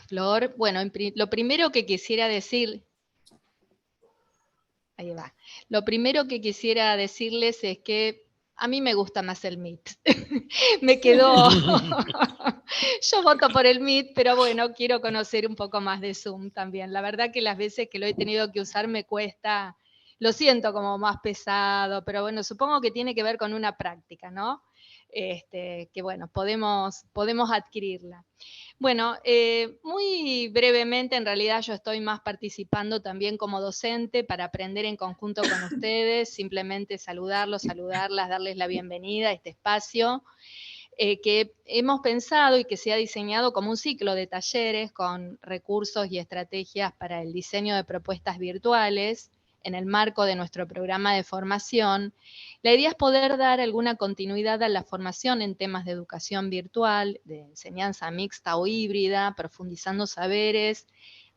Flor. Bueno, lo primero que quisiera decir, ahí va. Lo primero que quisiera decirles es que a mí me gusta más el Meet. Me quedó. Yo voto por el Meet, pero bueno, quiero conocer un poco más de Zoom también. La verdad que las veces que lo he tenido que usar me cuesta, lo siento como más pesado, pero bueno, supongo que tiene que ver con una práctica, ¿no? Que bueno, podemos adquirirla. Bueno, muy brevemente, en realidad yo estoy más participando también como docente para aprender en conjunto con ustedes, simplemente saludarlos, saludarlas, darles la bienvenida a este espacio que hemos pensado y que se ha diseñado como un ciclo de talleres con recursos y estrategias para el diseño de propuestas virtuales en el marco de nuestro programa de formación. La idea es poder dar alguna continuidad a la formación en temas de educación virtual, de enseñanza mixta o híbrida, profundizando saberes,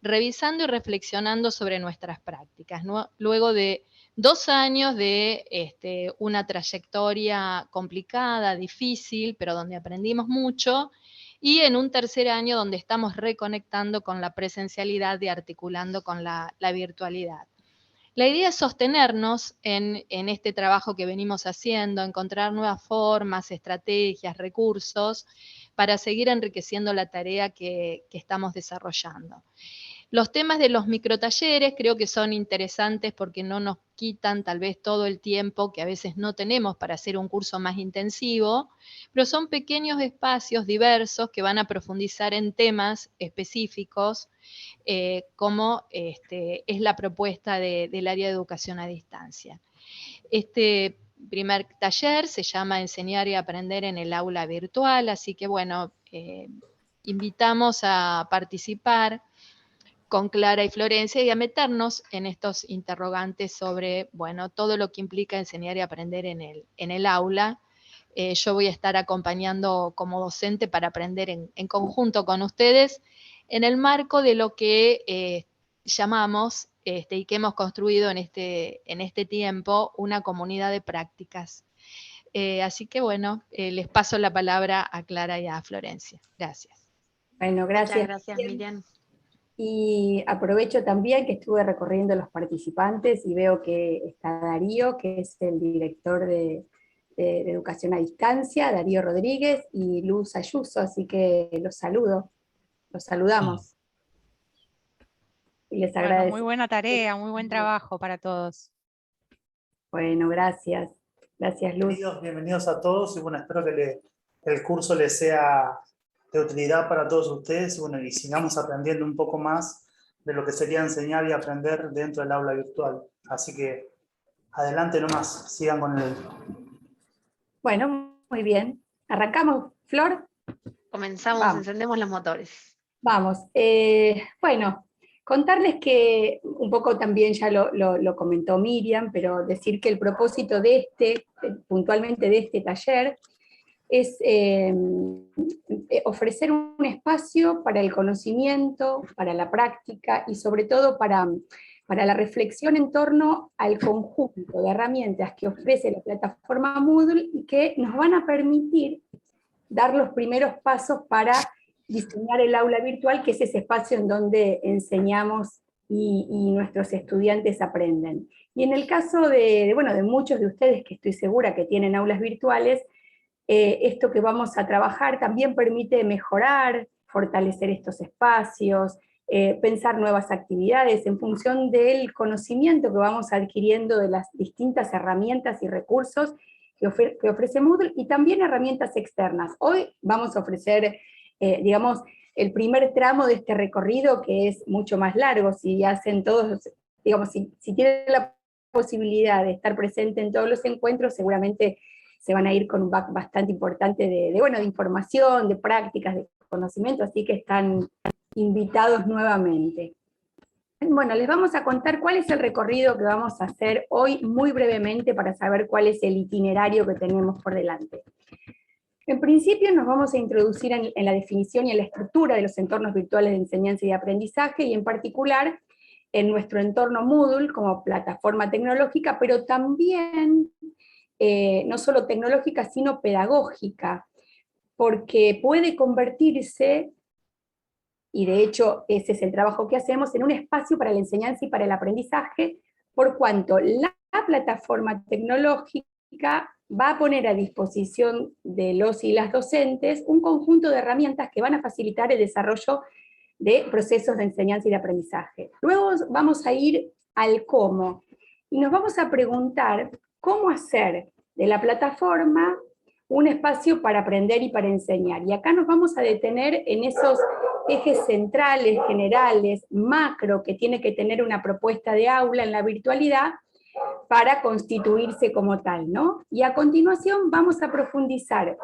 revisando y reflexionando sobre nuestras prácticas, ¿no? Luego de 2 años de una trayectoria complicada, difícil, pero donde aprendimos mucho, y en un tercer año donde estamos reconectando con la presencialidad y articulando con la virtualidad. La idea es sostenernos en este trabajo que venimos haciendo, encontrar nuevas formas, estrategias, recursos para seguir enriqueciendo la tarea que estamos desarrollando. Los temas de los microtalleres creo que son interesantes porque no nos quitan tal vez todo el tiempo que a veces no tenemos para hacer un curso más intensivo, pero son pequeños espacios diversos que van a profundizar en temas específicos como es la propuesta del área de educación a distancia. Este primer taller se llama Enseñar y Aprender en el Aula Virtual, así que bueno, invitamos a participar con Clara y Florencia y a meternos en estos interrogantes sobre, bueno, todo lo que implica enseñar y aprender en el aula. Yo voy a estar acompañando como docente para aprender en conjunto con ustedes en el marco de lo que llamamos y que hemos construido en este tiempo una comunidad de prácticas. Así que bueno, les paso la palabra a Clara y a Florencia. Gracias. Bueno, Muchas gracias. gracias, Miriam. Y aprovecho también que estuve recorriendo los participantes y veo que está Darío, que es el director de Educación a Distancia, Darío Rodríguez, y Luz Ayuso, así que los saludo, los saludamos. Y les Bueno, agradezco. muy buena tarea, muy buen trabajo para todos. Bueno, gracias. Gracias, Luz. Bienvenidos a todos y bueno, espero que el curso les sea de utilidad para todos ustedes y bueno, y sigamos aprendiendo un poco más de lo que sería enseñar y aprender dentro del aula virtual. Así que adelante nomás, sigan con el... Bueno, muy bien. ¿Arrancamos, Flor? Comenzamos, Vamos. encendemos los motores. Vamos. Bueno, contarles que un poco también ya lo comentó Miriam, pero decir que el propósito de puntualmente de este taller, es ofrecer un espacio para el conocimiento, para la práctica y sobre todo para la reflexión en torno al conjunto de herramientas que ofrece la plataforma Moodle y que nos van a permitir dar los primeros pasos para diseñar el aula virtual, que es ese espacio en donde enseñamos y nuestros estudiantes aprenden. Y en el caso de muchos de ustedes, que estoy segura que tienen aulas virtuales, esto que vamos a trabajar también permite mejorar, fortalecer estos espacios, pensar nuevas actividades en función del conocimiento que vamos adquiriendo de las distintas herramientas y recursos que ofrece Moodle, y también herramientas externas. Hoy vamos a ofrecer, digamos, el primer tramo de este recorrido, que es mucho más largo. Si hacen todos, digamos, si tienen la posibilidad de estar presente en todos los encuentros, seguramente se van a ir con un back bastante importante de información, de prácticas, de conocimiento, así que están invitados nuevamente. Bueno, les vamos a contar cuál es el recorrido que vamos a hacer hoy muy brevemente para saber cuál es el itinerario que tenemos por delante. En principio nos vamos a introducir en la definición y en la estructura de los entornos virtuales de enseñanza y aprendizaje, y en particular en nuestro entorno Moodle como plataforma tecnológica, pero también no solo tecnológica, sino pedagógica, porque puede convertirse y de hecho ese es el trabajo que hacemos, en un espacio para la enseñanza y para el aprendizaje, por cuanto la plataforma tecnológica va a poner a disposición de los y las docentes un conjunto de herramientas que van a facilitar el desarrollo de procesos de enseñanza y de aprendizaje. Luego vamos a ir al cómo, y nos vamos a preguntar cómo hacer de la plataforma un espacio para aprender y para enseñar. Y acá nos vamos a detener en esos ejes centrales, generales, macro, que tiene que tener una propuesta de aula en la virtualidad para constituirse como tal, ¿no? Y a continuación vamos a profundizar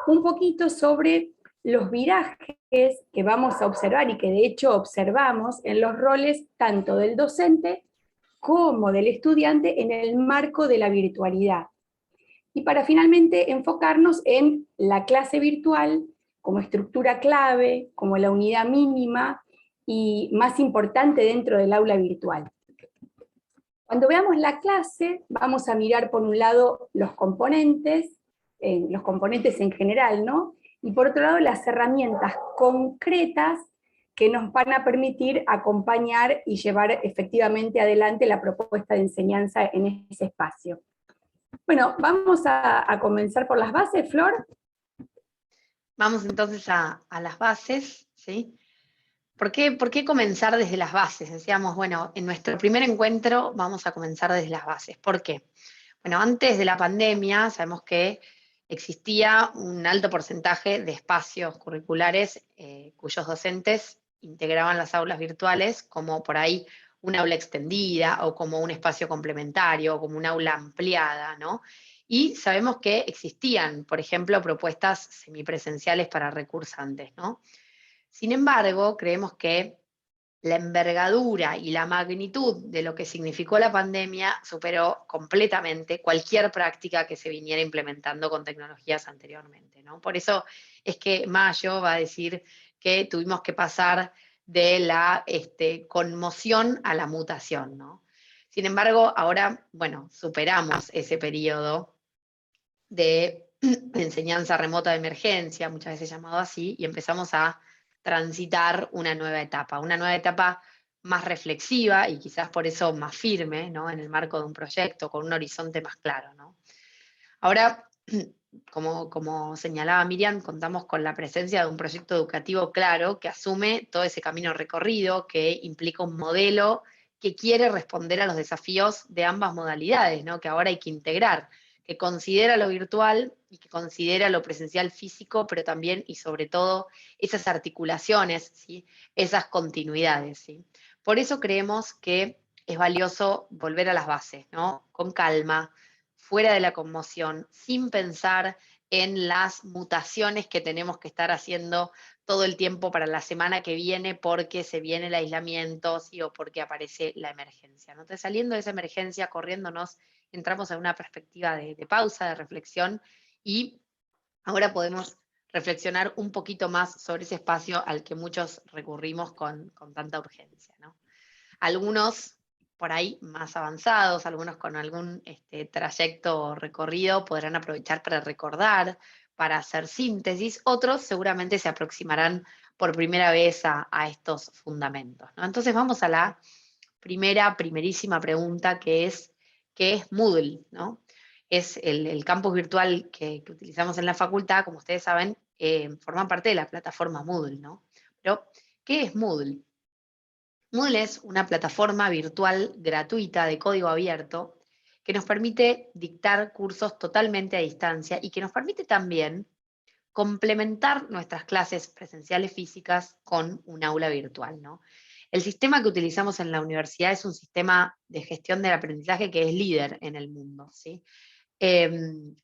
un poquito sobre los virajes que vamos a observar y que de hecho observamos en los roles tanto del docente como del estudiante en el marco de la virtualidad. Y para finalmente enfocarnos en la clase virtual como estructura clave, como la unidad mínima y más importante dentro del aula virtual. Cuando veamos la clase, vamos a mirar por un lado los componentes en general, ¿no? Y por otro lado las herramientas concretas que nos van a permitir acompañar y llevar efectivamente adelante la propuesta de enseñanza en ese espacio. Bueno, vamos a comenzar por las bases, Flor. Vamos entonces a las bases, ¿sí? ¿Por qué comenzar desde las bases? Decíamos, bueno, en nuestro primer encuentro vamos a comenzar desde las bases. ¿Por qué? Bueno, antes de la pandemia sabemos que existía un alto porcentaje de espacios curriculares cuyos docentes integraban las aulas virtuales como por ahí un aula extendida o como un espacio complementario o como un aula ampliada, ¿no? Y sabemos que existían, por ejemplo, propuestas semipresenciales para recursantes, ¿no? Sin embargo, creemos que la envergadura y la magnitud de lo que significó la pandemia superó completamente cualquier práctica que se viniera implementando con tecnologías anteriormente, ¿no? Por eso es que Mayo va a decir que tuvimos que pasar de la conmoción a la mutación, ¿no? Sin embargo, ahora, bueno, superamos ese periodo de enseñanza remota de emergencia, muchas veces llamado así, y empezamos a transitar una nueva etapa más reflexiva y quizás por eso más firme, ¿no? En el marco de un proyecto, con un horizonte más claro, ¿no? Ahora, como señalaba Miriam, contamos con la presencia de un proyecto educativo claro que asume todo ese camino recorrido, que implica un modelo que quiere responder a los desafíos de ambas modalidades, ¿no? Que ahora hay que integrar, que considera lo virtual y que considera lo presencial físico, pero también y sobre todo esas articulaciones, ¿sí? Esas continuidades, ¿sí? Por eso creemos que es valioso volver a las bases, ¿no? Con calma, fuera de la conmoción, sin pensar en las mutaciones que tenemos que estar haciendo todo el tiempo para la semana que viene porque se viene el aislamiento, ¿sí? O porque aparece la emergencia, ¿no? Entonces, saliendo de esa emergencia, corriéndonos, entramos en una perspectiva de pausa, de reflexión, y ahora podemos reflexionar un poquito más sobre ese espacio al que muchos recurrimos con tanta urgencia, ¿no? Algunos por ahí más avanzados, algunos con algún trayecto recorrido, podrán aprovechar para recordar, para hacer síntesis, otros seguramente se aproximarán por primera vez a estos fundamentos, ¿no? Entonces vamos a la primerísima pregunta, que es, ¿qué es Moodle, ¿no? Es el campus virtual que utilizamos en la facultad, como ustedes saben, forma parte de la plataforma Moodle, ¿no? Pero, ¿qué es Moodle? Moodle es una plataforma virtual gratuita de código abierto que nos permite dictar cursos totalmente a distancia y que nos permite también complementar nuestras clases presenciales físicas con un aula virtual, ¿no? El sistema que utilizamos en la universidad es un sistema de gestión del aprendizaje que es líder en el mundo, ¿sí?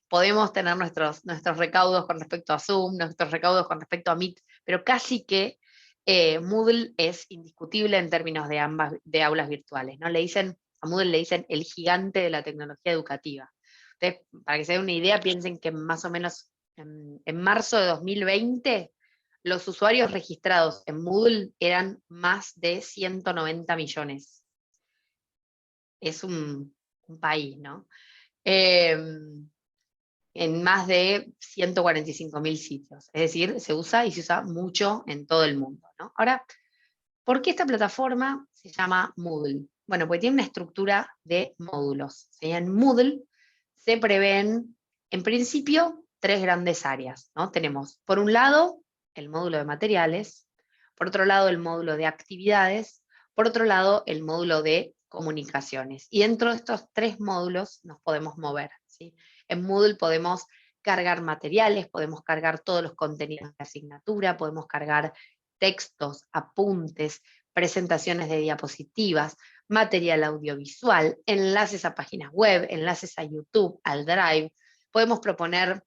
Podemos tener nuestros recaudos con respecto a Zoom, nuestros recaudos con respecto a Meet, pero casi que Moodle es indiscutible en términos de aulas virtuales, ¿no? A Moodle le dicen el gigante de la tecnología educativa. Entonces, para que se den una idea, piensen que más o menos en marzo de 2020, los usuarios registrados en Moodle eran más de 190 millones. Es un país, ¿no? en más de 145.000 sitios. Es decir, se usa y se usa mucho en todo el mundo, ¿no? Ahora, ¿por qué esta plataforma se llama Moodle? Bueno, porque tiene una estructura de módulos. ¿Sí? En Moodle se prevén, en principio, 3 grandes áreas, ¿no? Tenemos, por un lado, el módulo de materiales, por otro lado, el módulo de actividades, por otro lado, el módulo de comunicaciones. Y dentro de estos 3 módulos nos podemos mover, ¿sí? En Moodle podemos cargar materiales, podemos cargar todos los contenidos de asignatura, podemos cargar textos, apuntes, presentaciones de diapositivas, material audiovisual, enlaces a páginas web, enlaces a YouTube, al Drive. Podemos proponer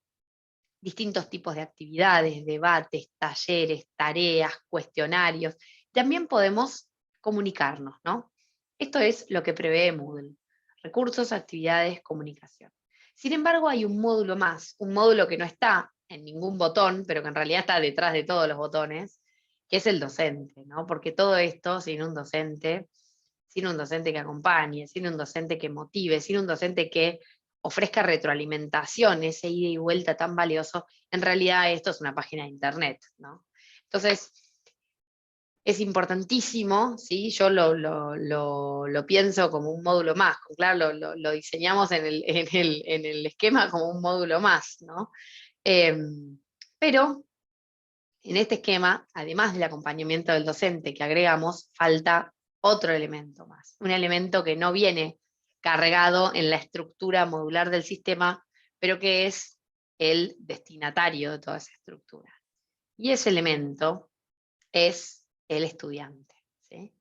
distintos tipos de actividades, debates, talleres, tareas, cuestionarios. También podemos comunicarnos, ¿no? Esto es lo que prevé Moodle: recursos, actividades, comunicación. Sin embargo, hay un módulo más, un módulo que no está en ningún botón, pero que en realidad está detrás de todos los botones, que es el docente, ¿no? Porque todo esto, sin un docente que acompañe, sin un docente que motive, sin un docente que ofrezca retroalimentación, ese ida y vuelta tan valioso, en realidad esto es una página de internet, ¿no? Entonces, es importantísimo, ¿sí? Yo lo pienso como un módulo más, claro, lo diseñamos en el esquema como un módulo más, ¿no? Pero en este esquema, además del acompañamiento del docente que agregamos, falta otro elemento más, un elemento que no viene cargado en la estructura modular del sistema, pero que es el destinatario de toda esa estructura. Y ese elemento es el estudiante, ¿sí?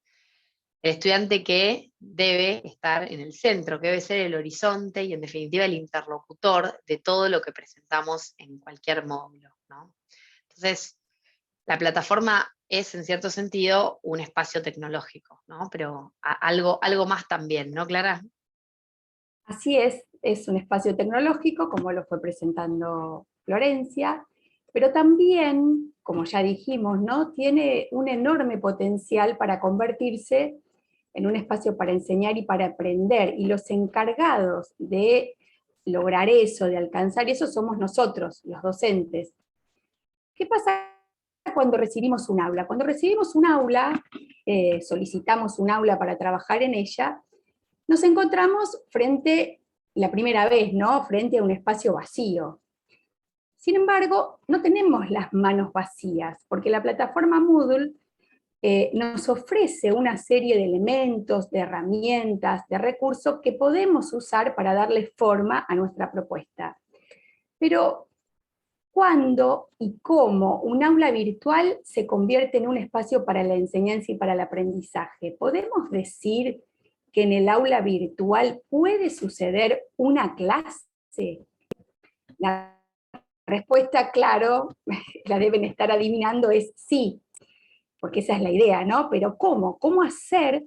El estudiante que debe estar en el centro, que debe ser el horizonte y en definitiva el interlocutor de todo lo que presentamos en cualquier módulo, ¿no? Entonces, la plataforma es, en cierto sentido, un espacio tecnológico, ¿no? Pero algo más también, ¿no, Clara? Así es un espacio tecnológico, como lo fue presentando Florencia, pero también, como ya dijimos, ¿no? Tiene un enorme potencial para convertirse en un espacio para enseñar y para aprender, y los encargados de lograr eso, de alcanzar eso, somos nosotros, los docentes. ¿Qué pasa cuando recibimos un aula? Cuando recibimos un aula, solicitamos un aula para trabajar en ella, nos encontramos la primera vez, ¿no? Frente a un espacio vacío. Sin embargo, no tenemos las manos vacías, porque la plataforma Moodle nos ofrece una serie de elementos, de herramientas, de recursos que podemos usar para darle forma a nuestra propuesta. Pero, ¿cuándo y cómo un aula virtual se convierte en un espacio para la enseñanza y para el aprendizaje? ¿Podemos decir que en el aula virtual puede suceder una clase? La respuesta, claro, la deben estar adivinando, es sí, porque esa es la idea, ¿no? Pero ¿cómo? ¿Cómo hacer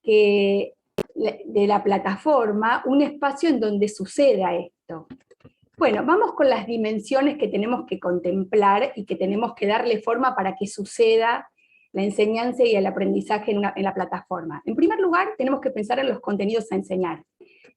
que de la plataforma un espacio en donde suceda esto? Bueno, vamos con las dimensiones que tenemos que contemplar y que tenemos que darle forma para que suceda la enseñanza y el aprendizaje en la plataforma. En primer lugar, tenemos que pensar en los contenidos a enseñar,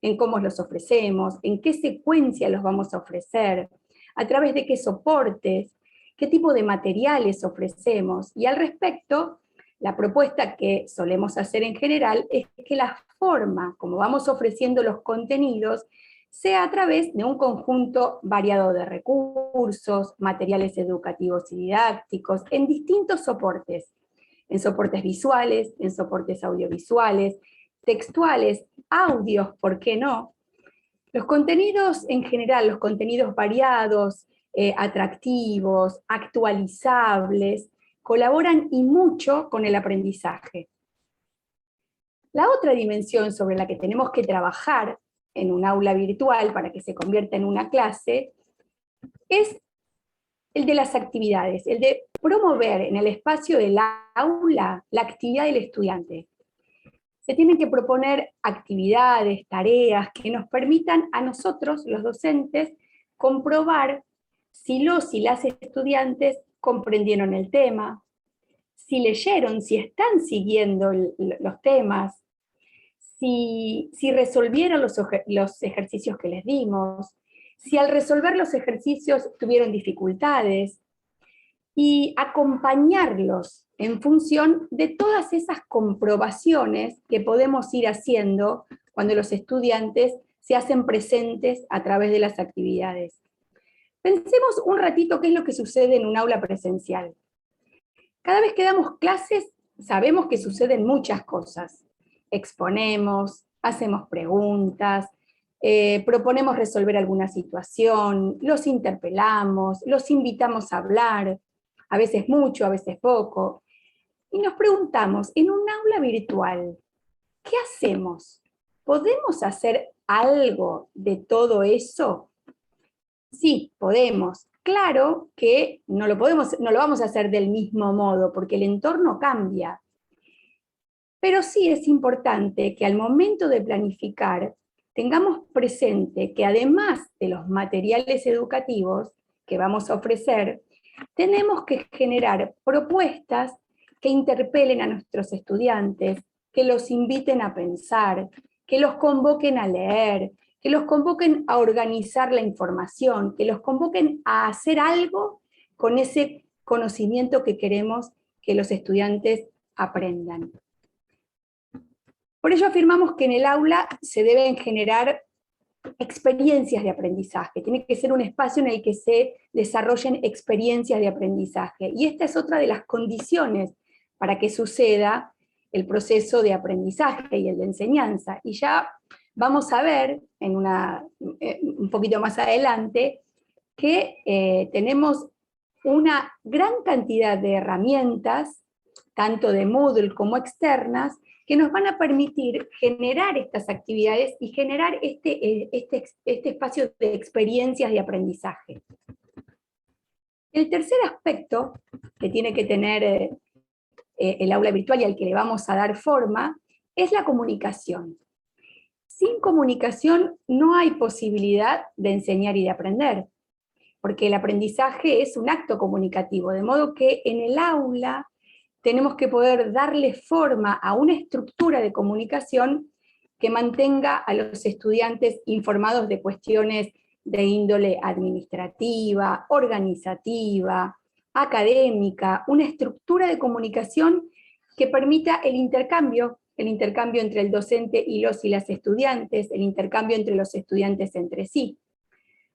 en cómo los ofrecemos, en qué secuencia los vamos a ofrecer, a través de qué soportes, qué tipo de materiales ofrecemos. Y al respecto, la propuesta que solemos hacer en general es que la forma como vamos ofreciendo los contenidos sea a través de un conjunto variado de recursos, materiales educativos y didácticos, en distintos soportes, en soportes visuales, en soportes audiovisuales, textuales, audios, ¿por qué no? Los contenidos en general, los contenidos variados, atractivos, actualizables, colaboran y mucho con el aprendizaje. La otra dimensión sobre la que tenemos que trabajar en un aula virtual para que se convierta en una clase es el de las actividades, el de promover en el espacio del aula la actividad del estudiante. Se tienen que proponer actividades, tareas que nos permitan a nosotros, los docentes, comprobar si los y las estudiantes comprendieron el tema, si leyeron, si están siguiendo los temas, si resolvieron los ejercicios que les dimos, si al resolver los ejercicios tuvieron dificultades, y acompañarlos en función de todas esas comprobaciones que podemos ir haciendo cuando los estudiantes se hacen presentes a través de las actividades. Pensemos un ratito qué es lo que sucede en un aula presencial. Cada vez que damos clases, sabemos que suceden muchas cosas. Exponemos, hacemos preguntas, proponemos resolver alguna situación, los interpelamos, los invitamos a hablar, a veces mucho, a veces poco, y nos preguntamos, en un aula virtual, ¿qué hacemos? ¿Podemos hacer algo de todo eso? Sí, podemos. Claro que no lo vamos a hacer del mismo modo, porque el entorno cambia. Pero sí es importante que al momento de planificar tengamos presente que además de los materiales educativos que vamos a ofrecer, tenemos que generar propuestas que interpelen a nuestros estudiantes, que los inviten a pensar, que los convoquen a leer, que los convoquen a organizar la información, que los convoquen a hacer algo con ese conocimiento que queremos que los estudiantes aprendan. Por ello afirmamos que en el aula se deben generar experiencias de aprendizaje, tiene que ser un espacio en el que se desarrollen experiencias de aprendizaje. Y esta es otra de las condiciones para que suceda el proceso de aprendizaje y el de enseñanza. Y ya vamos a ver un poquito más adelante que tenemos una gran cantidad de herramientas, tanto de Moodle como externas, que nos van a permitir generar estas actividades y generar este espacio de experiencias de aprendizaje. El tercer aspecto que tiene que tener el aula virtual y al que le vamos a dar forma es la comunicación. Sin comunicación no hay posibilidad de enseñar y de aprender, porque el aprendizaje es un acto comunicativo, de modo que en el aula tenemos que poder darle forma a una estructura de comunicación que mantenga a los estudiantes informados de cuestiones de índole administrativa, organizativa, académica, una estructura de comunicación que permita el intercambio entre el docente y los y las estudiantes, el intercambio entre los estudiantes entre sí.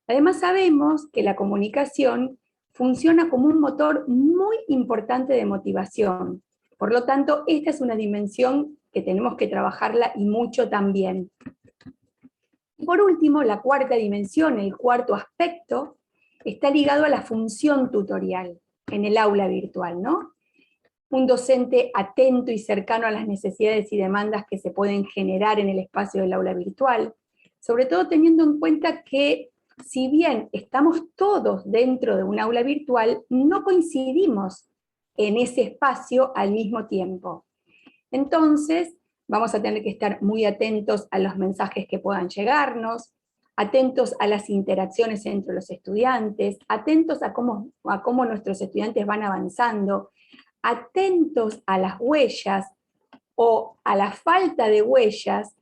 Además sabemos que la comunicación funciona como un motor muy importante de motivación. Por lo tanto, esta es una dimensión que tenemos que trabajarla y mucho también. Y por último, la cuarta dimensión, el cuarto aspecto, está ligado a la función tutorial en el aula virtual, ¿no? Un docente atento y cercano a las necesidades y demandas que se pueden generar en el espacio del aula virtual, sobre todo teniendo en cuenta que si bien estamos todos dentro de un aula virtual, no coincidimos en ese espacio al mismo tiempo. Entonces, vamos a tener que estar muy atentos a los mensajes que puedan llegarnos, atentos a las interacciones entre los estudiantes, atentos a cómo nuestros estudiantes van avanzando, atentos a las huellas o a la falta de huellas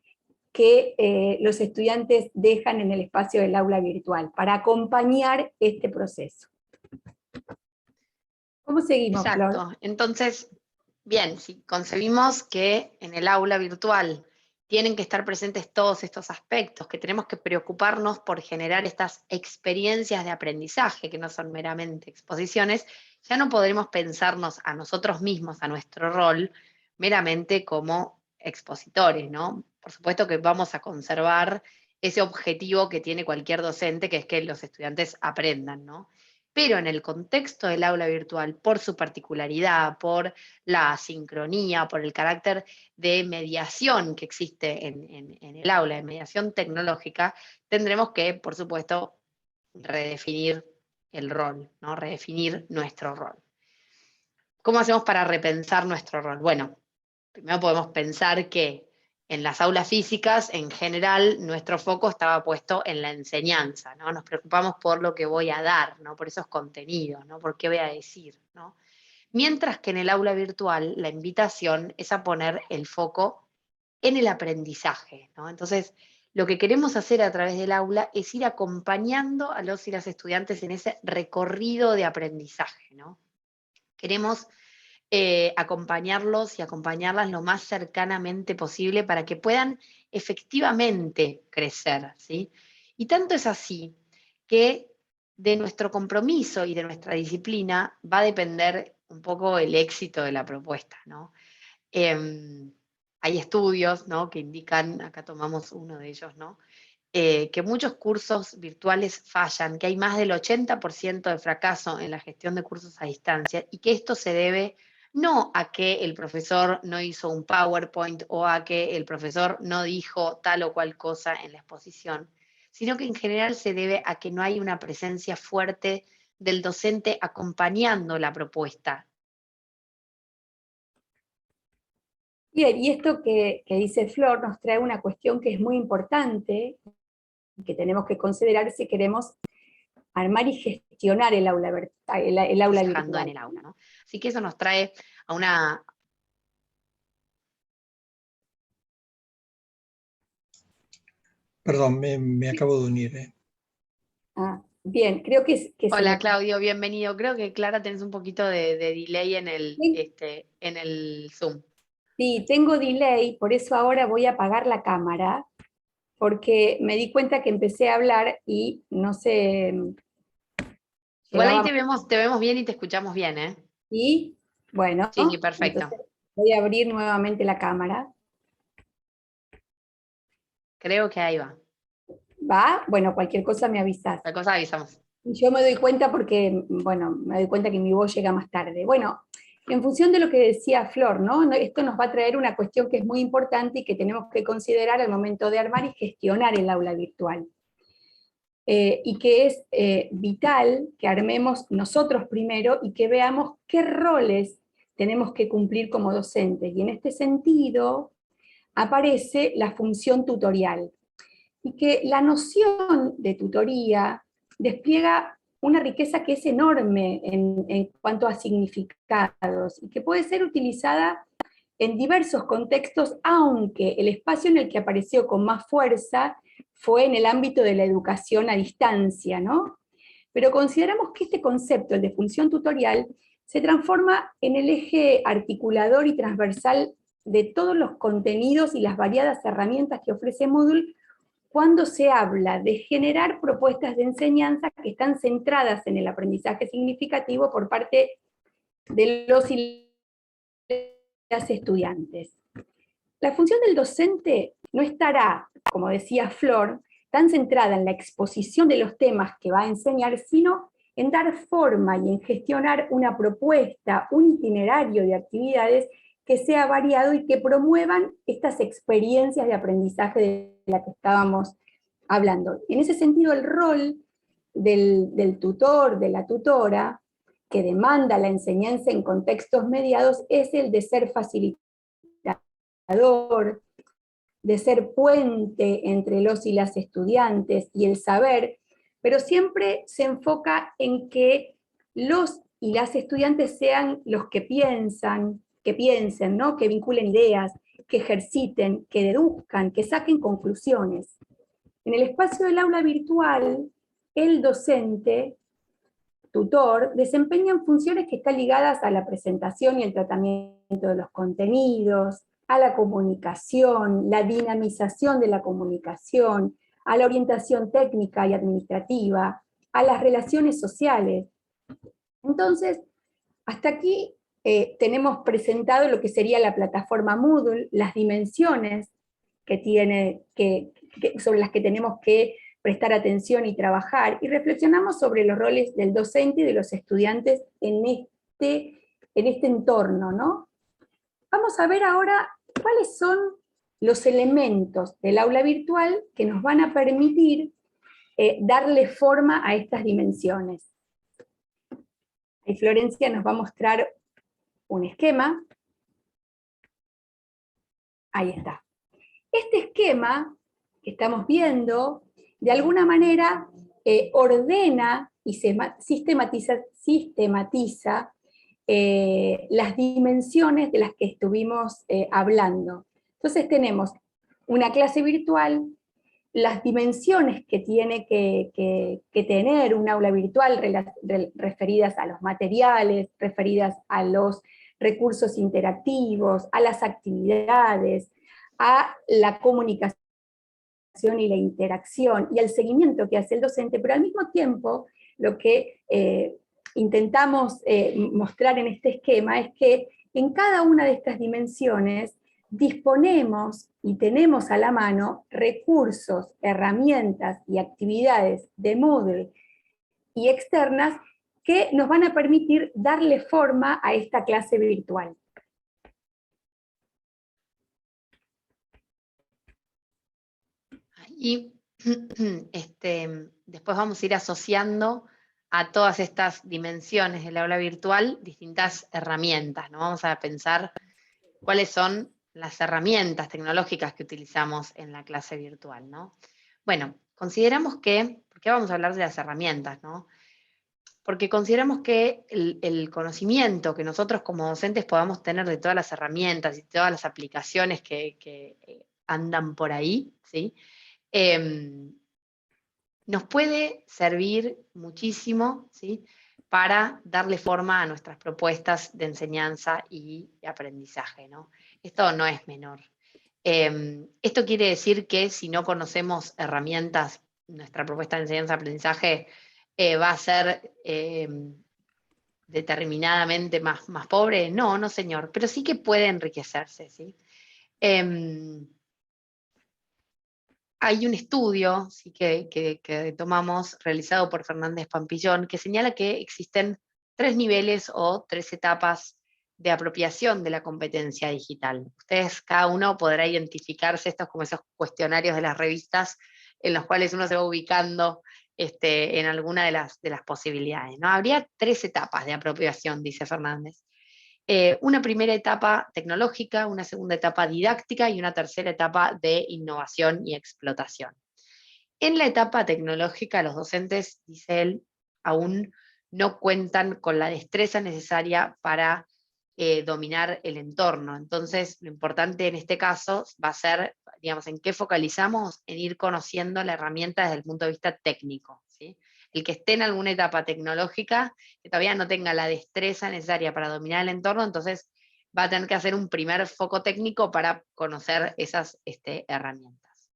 que los estudiantes dejan en el espacio del aula virtual, para acompañar este proceso. ¿Cómo seguimos, Flor? Exacto. Entonces, bien, si concebimos que en el aula virtual tienen que estar presentes todos estos aspectos, que tenemos que preocuparnos por generar estas experiencias de aprendizaje, que no son meramente exposiciones, ya no podremos pensarnos a nosotros mismos, a nuestro rol, meramente como expositores, ¿no? Por supuesto que vamos a conservar ese objetivo que tiene cualquier docente, que es que los estudiantes aprendan, ¿no? Pero en el contexto del aula virtual, por su particularidad, por la sincronía, por el carácter de mediación que existe en el aula, de mediación tecnológica, tendremos que, por supuesto, redefinir el rol, ¿no? Redefinir nuestro rol. ¿Cómo hacemos para repensar nuestro rol? Bueno, primero podemos pensar que en las aulas físicas, en general, nuestro foco estaba puesto en la enseñanza, ¿no? Nos preocupamos por lo que voy a dar, ¿no? Por esos contenidos, ¿no? Por qué voy a decir, ¿no? Mientras que en el aula virtual, la invitación es a poner el foco en el aprendizaje, ¿no? Entonces, lo que queremos hacer a través del aula es ir acompañando a los y las estudiantes en ese recorrido de aprendizaje, ¿no? Queremos acompañarlos y acompañarlas lo más cercanamente posible para que puedan efectivamente crecer, ¿sí? Y tanto es así que de nuestro compromiso y de nuestra disciplina va a depender un poco el éxito de la propuesta, ¿no? Hay estudios, ¿no?, que indican, acá tomamos uno de ellos, ¿no?, que muchos cursos virtuales fallan, que hay más del 80% de fracaso en la gestión de cursos a distancia, y que esto se debe no a que el profesor no hizo un PowerPoint o a que el profesor no dijo tal o cual cosa en la exposición, sino que en general se debe a que no hay una presencia fuerte del docente acompañando la propuesta. Bien, y esto que dice Flor nos trae una cuestión que es muy importante, que tenemos que considerar si queremos armar y gestionar el aula, el aula Trabajando en virtual. el aula, ¿no? Así que eso nos trae a una... Perdón, me acabo de unir. Ah, bien, creo que se Hola me... Claudio, bienvenido. Creo que Clara tenés un poquito de delay en Sí, en el Zoom. sí, tengo delay, por eso ahora voy a apagar la cámara, porque me di cuenta que empecé a hablar y no sé, Igual ahí llegaba... te vemos bien y te escuchamos bien, ¿eh? Y bueno, Sí, perfecto. entonces voy a abrir nuevamente la cámara. Creo que ahí va. ¿Va? Bueno, cualquier cosa me avisas. La cosa avisamos. Y yo me doy cuenta porque, bueno, me doy cuenta que mi voz llega más tarde. Bueno, en función de lo que decía Flor, ¿no? Esto nos va a traer una cuestión que es muy importante y que tenemos que considerar al momento de armar y gestionar el aula virtual. Y que es vital que armemos nosotros primero y que veamos qué roles tenemos que cumplir como docentes. Y en este sentido aparece la función tutorial. Y que la noción de tutoría despliega una riqueza que es enorme en cuanto a significados y que puede ser utilizada en diversos contextos, aunque el espacio en el que apareció con más fuerza fue en el ámbito de la educación a distancia, ¿no? Pero consideramos que este concepto, el de función tutorial, se transforma en el eje articulador y transversal de todos los contenidos y las variadas herramientas que ofrece Moodle cuando se habla de generar propuestas de enseñanza que están centradas en el aprendizaje significativo por parte de los y las estudiantes. La función del docente no estará, como decía Flor, tan centrada en la exposición de los temas que va a enseñar, sino en dar forma y en gestionar una propuesta, un itinerario de actividades que sea variado y que promuevan estas experiencias de aprendizaje de la que estábamos hablando. En ese sentido, el rol del tutor, de la tutora, que demanda la enseñanza en contextos mediados, es el de ser facilitador, de ser puente entre los y las estudiantes y el saber, pero siempre se enfoca en que los y las estudiantes sean los que piensen, ¿no? Que vinculen ideas, que ejerciten, que deduzcan, que saquen conclusiones. En el espacio del aula virtual, el docente, tutor, desempeñan funciones que están ligadas a la presentación y el tratamiento de los contenidos, a la comunicación, la dinamización de la comunicación, a la orientación técnica y administrativa, a las relaciones sociales. Entonces, hasta aquí tenemos presentado lo que sería la plataforma Moodle, las dimensiones que tiene, sobre las que tenemos que prestar atención y trabajar, y reflexionamos sobre los roles del docente y de los estudiantes en este entorno, ¿no? Vamos a ver ahora cuáles son los elementos del aula virtual que nos van a permitir darle forma a estas dimensiones. Y Florencia nos va a mostrar un esquema. Ahí está. Este esquema que estamos viendo, de alguna manera, ordena y sistematiza las dimensiones de las que estuvimos hablando. Entonces tenemos una clase virtual, las dimensiones que tiene que tener un aula virtual referidas a los materiales, referidas a los recursos interactivos, a las actividades, a la comunicación y la interacción, y al seguimiento que hace el docente, pero al mismo tiempo lo que intentamos mostrar en este esquema es que en cada una de estas dimensiones disponemos y tenemos a la mano recursos, herramientas y actividades de Moodle y externas que nos van a permitir darle forma a esta clase virtual. Y después vamos a ir asociando a todas estas dimensiones del aula virtual distintas herramientas, ¿no? Vamos a pensar cuáles son las herramientas tecnológicas que utilizamos en la clase virtual, ¿no? Bueno, consideramos que, ¿por qué vamos a hablar de las herramientas, no? Porque consideramos que el conocimiento que nosotros como docentes podamos tener de todas las herramientas y todas las aplicaciones que andan por ahí, ¿sí? Nos puede servir muchísimo, ¿sí? Para darle forma a nuestras propuestas de enseñanza y aprendizaje, ¿no? Esto no es menor. Esto quiere decir que si no conocemos herramientas, nuestra propuesta de enseñanza-aprendizaje va a ser determinadamente más pobre. No, no señor, pero sí que puede enriquecerse, ¿sí? Hay un estudio sí, que tomamos, realizado por Fernández Pampillón, que señala que existen 3 niveles o 3 etapas de apropiación de la competencia digital. Ustedes, cada uno podrá identificarse, estos como esos cuestionarios de las revistas, en los cuales uno se va ubicando en alguna de las posibilidades, ¿no? Habría 3 etapas de apropiación, dice Fernández. Una primera etapa tecnológica, una segunda etapa didáctica y una tercera etapa de innovación y explotación. En la etapa tecnológica, los docentes, dice él, aún no cuentan con la destreza necesaria para dominar el entorno. Entonces, lo importante en este caso va a ser, digamos, en qué focalizamos, en ir conociendo la herramienta desde el punto de vista técnico, ¿sí? El que esté en alguna etapa tecnológica, que todavía no tenga la destreza necesaria para dominar el entorno, entonces va a tener que hacer un primer foco técnico para conocer esas herramientas.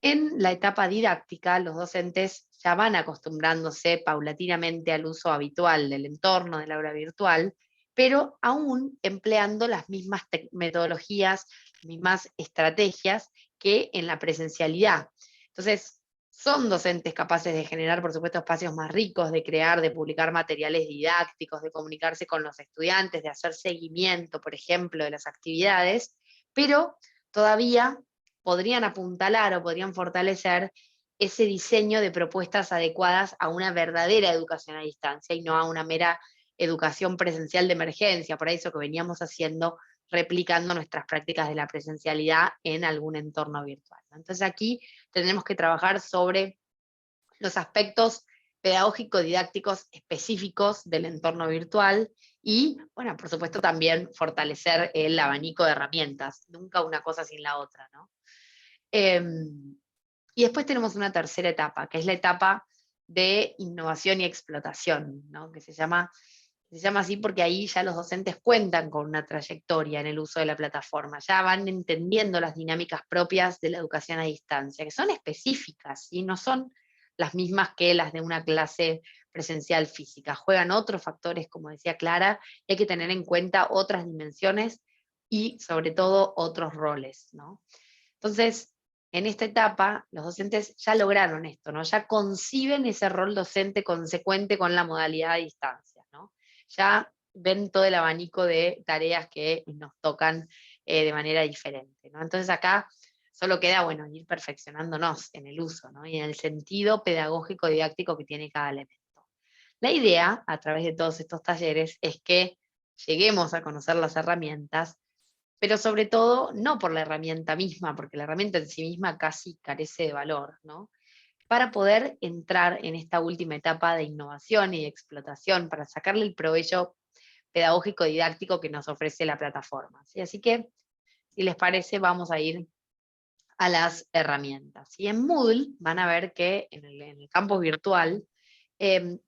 En la etapa didáctica, los docentes ya van acostumbrándose paulatinamente al uso habitual del entorno del aula virtual, pero aún empleando las mismas metodologías, las mismas estrategias que en la presencialidad. Entonces, son docentes capaces de generar, por supuesto, espacios más ricos, de crear, de publicar materiales didácticos, de comunicarse con los estudiantes, de hacer seguimiento, por ejemplo, de las actividades, pero todavía podrían apuntalar o podrían fortalecer ese diseño de propuestas adecuadas a una verdadera educación a distancia y no a una mera educación presencial de emergencia, por eso que veníamos haciendo, replicando nuestras prácticas de la presencialidad en algún entorno virtual. Entonces aquí tenemos que trabajar sobre los aspectos pedagógico-didácticos específicos del entorno virtual y, bueno, por supuesto también fortalecer el abanico de herramientas, nunca una cosa sin la otra, ¿no? Y después tenemos una tercera etapa, que es la etapa de innovación y explotación, ¿no? Que se llama así porque ahí ya los docentes cuentan con una trayectoria en el uso de la plataforma, ya van entendiendo las dinámicas propias de la educación a distancia, que son específicas y no son las mismas que las de una clase presencial física. Juegan otros factores, como decía Clara, y hay que tener en cuenta otras dimensiones y sobre todo otros roles, ¿no? Entonces, en esta etapa, los docentes ya lograron esto, ¿no? Ya conciben ese rol docente consecuente con la modalidad a distancia, ¿no? Ya ven todo el abanico de tareas que nos tocan de manera diferente, ¿no? Entonces acá solo queda, bueno, ir perfeccionándonos en el uso, ¿no? Y en el sentido pedagógico didáctico que tiene cada elemento. La idea, a través de todos estos talleres, es que lleguemos a conocer las herramientas, pero sobre todo no por la herramienta misma, porque la herramienta en sí misma casi carece de valor, ¿no? Para poder entrar en esta última etapa de innovación y de explotación, para sacarle el provecho pedagógico didáctico que nos ofrece la plataforma, ¿sí? Así que, si les parece, vamos a ir a las herramientas. Y en Moodle van a ver que en el campus virtual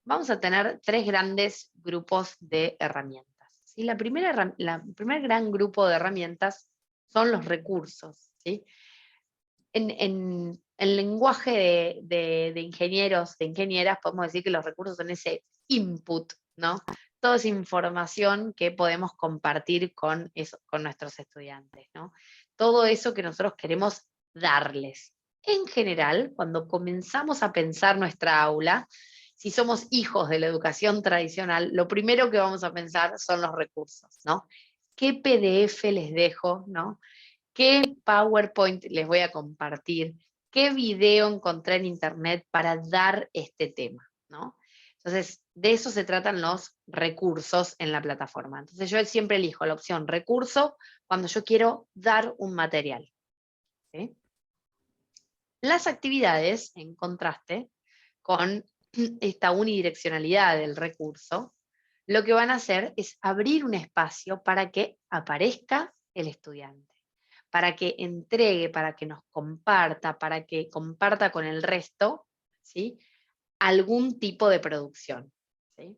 vamos a tener 3 grandes grupos de herramientas, ¿sí? El primer gran grupo de herramientas son los recursos, ¿sí? En el lenguaje de ingenieros, de ingenieras, podemos decir que los recursos son ese input, ¿no? Toda esa información que podemos compartir con nuestros estudiantes, ¿no? Todo eso que nosotros queremos darles. En general, cuando comenzamos a pensar nuestra aula, si somos hijos de la educación tradicional, lo primero que vamos a pensar son los recursos, ¿no? ¿Qué PDF les dejo, ¿no? ¿Qué PowerPoint les voy a compartir? ¿Qué video encontré en internet para dar este tema, ¿no? Entonces, de eso se tratan los recursos en la plataforma. Entonces, yo siempre elijo la opción recurso cuando yo quiero dar un material, ¿sí? Las actividades, en contraste con esta unidireccionalidad del recurso, lo que van a hacer es abrir un espacio para que aparezca el estudiante, para que entregue, para que nos comparta, para que comparta con el resto, ¿sí? Algún tipo de producción, ¿sí?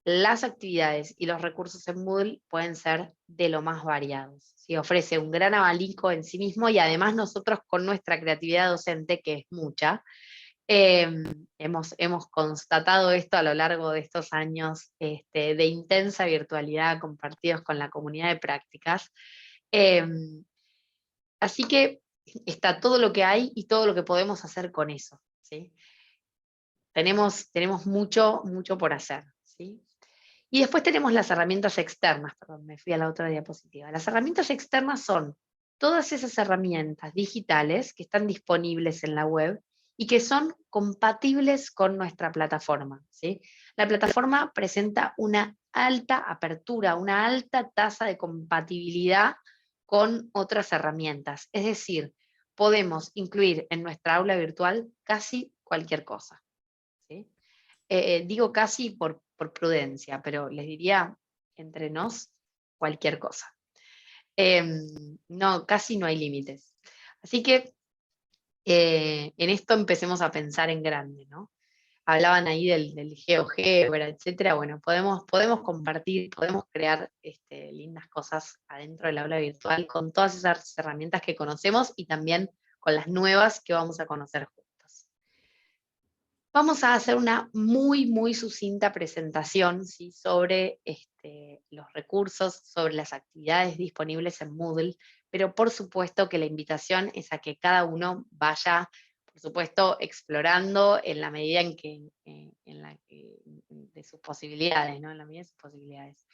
Las actividades y los recursos en Moodle pueden ser de lo más variados, ¿sí? Ofrece un gran abanico en sí mismo y además nosotros con nuestra creatividad docente, que es mucha, hemos constatado esto a lo largo de estos años de intensa virtualidad compartidos con la comunidad de prácticas. Así que está todo lo que hay y todo lo que podemos hacer con eso, ¿sí? Tenemos mucho por hacer, ¿sí? Y después tenemos las herramientas externas, perdón, me fui a la otra diapositiva. Las herramientas externas son todas esas herramientas digitales que están disponibles en la web y que son compatibles con nuestra plataforma, ¿sí? La plataforma presenta una alta apertura, una alta tasa de compatibilidad con otras herramientas. Es decir, podemos incluir en nuestra aula virtual casi cualquier cosa, ¿sí? Digo casi por prudencia, pero les diría entre nos cualquier cosa. No, casi no hay límites. Así que en esto empecemos a pensar en grande, ¿no? Hablaban ahí del GeoGebra, etcétera. Bueno, podemos compartir, podemos crear lindas cosas adentro del aula virtual con todas esas herramientas que conocemos y también con las nuevas que vamos a conocer juntos. Vamos a hacer una muy sucinta presentación, ¿sí? Sobre los recursos, sobre las actividades disponibles en Moodle, pero por supuesto que la invitación es a que cada uno vaya, por supuesto, explorando en la medida de sus posibilidades, ¿no? En la medida de sus posibilidades.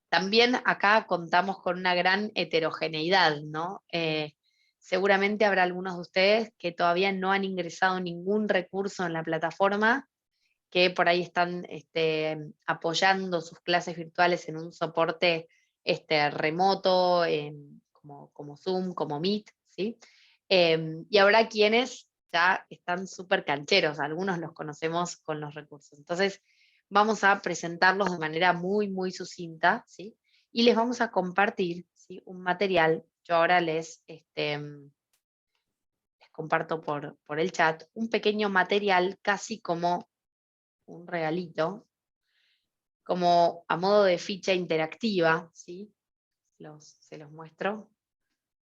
También acá contamos con una gran heterogeneidad, ¿no? Seguramente habrá algunos de ustedes que todavía no han ingresado ningún recurso en la plataforma, que por ahí están apoyando sus clases virtuales en un soporte remoto, como Zoom, como Meet, ¿sí? Y habrá quienes ya están súper cancheros, algunos los conocemos con los recursos. Entonces, vamos a presentarlos de manera muy sucinta, ¿sí? Y les vamos a compartir, ¿sí? Un material. Yo ahora les comparto por el chat un pequeño material, casi como un regalito, como a modo de ficha interactiva, ¿sí? Se los muestro,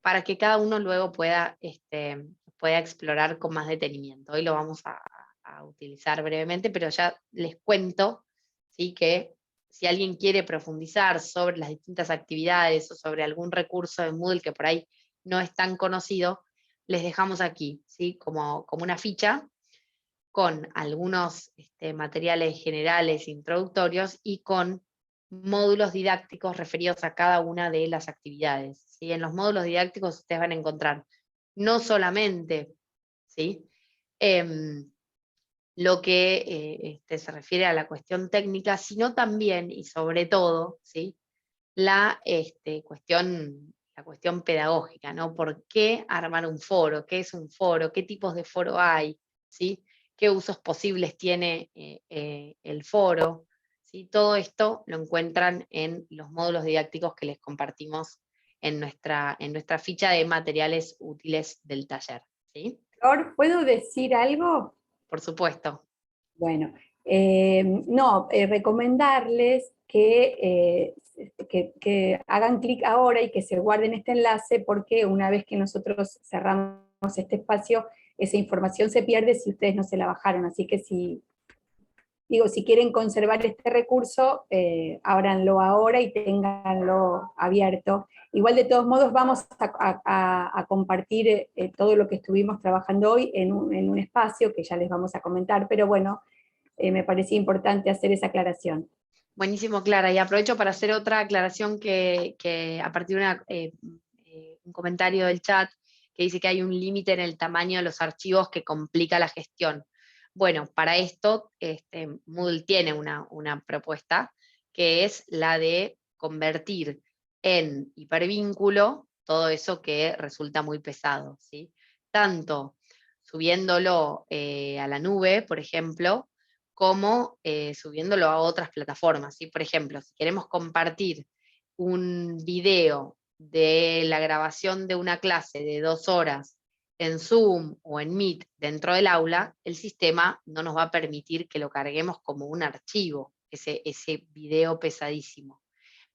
para que cada uno luego pueda explorar con más detenimiento. Hoy lo vamos a utilizar brevemente, pero ya les cuento, ¿sí? Que si alguien quiere profundizar sobre las distintas actividades o sobre algún recurso de Moodle que por ahí no es tan conocido, les dejamos aquí, ¿sí? Como una ficha con algunos materiales generales introductorios y con módulos didácticos referidos a cada una de las actividades, ¿sí? En los módulos didácticos ustedes van a encontrar no solamente, ¿sí? Lo que se refiere a la cuestión técnica, sino también y sobre todo, ¿sí? La cuestión pedagógica, ¿no? ¿Por qué armar un foro? ¿Qué es un foro? ¿Qué tipos de foro hay? ¿Sí? ¿Qué usos posibles tiene el foro? ¿Sí? Todo esto lo encuentran en los módulos didácticos que les compartimos en nuestra ficha de materiales útiles del taller, ¿sí? Flor, ¿puedo decir algo? Por supuesto. Bueno, recomendarles que hagan clic ahora y que se guarden este enlace, porque una vez que nosotros cerramos este espacio, esa información se pierde si ustedes no se la bajaron. Así que si quieren conservar este recurso, ábranlo ahora y ténganlo abierto. Igual, de todos modos, vamos a compartir todo lo que estuvimos trabajando hoy en un espacio que ya les vamos a comentar, pero bueno, me parecía importante hacer esa aclaración. Buenísimo, Clara. Y aprovecho para hacer otra aclaración que a partir de un comentario del chat que dice que hay un límite en el tamaño de los archivos que complica la gestión. Bueno, para esto Moodle tiene una propuesta, que es la de convertir en hipervínculo todo eso que resulta muy pesado, ¿sí? Tanto subiéndolo a la nube, por ejemplo, como subiéndolo a otras plataformas, ¿sí? Por ejemplo, si queremos compartir un video de la grabación de una clase de 2 horas en Zoom o en Meet dentro del aula, el sistema no nos va a permitir que lo carguemos como un archivo, ese video pesadísimo.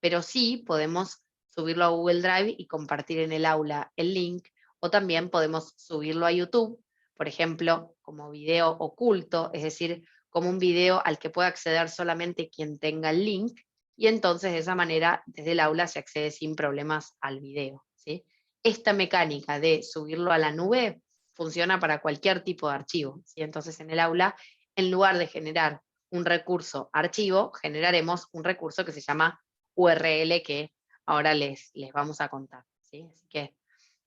Pero sí podemos subirlo a Google Drive y compartir en el aula el link, o también podemos subirlo a YouTube, por ejemplo, como video oculto, es decir, como un video al que pueda acceder solamente quien tenga el link, y entonces de esa manera desde el aula se accede sin problemas al video, ¿sí? Esta mecánica de subirlo a la nube funciona para cualquier tipo de archivo, ¿sí? Entonces en el aula, en lugar de generar un recurso archivo, generaremos un recurso que se llama URL, que ahora les vamos a contar, ¿sí? Así que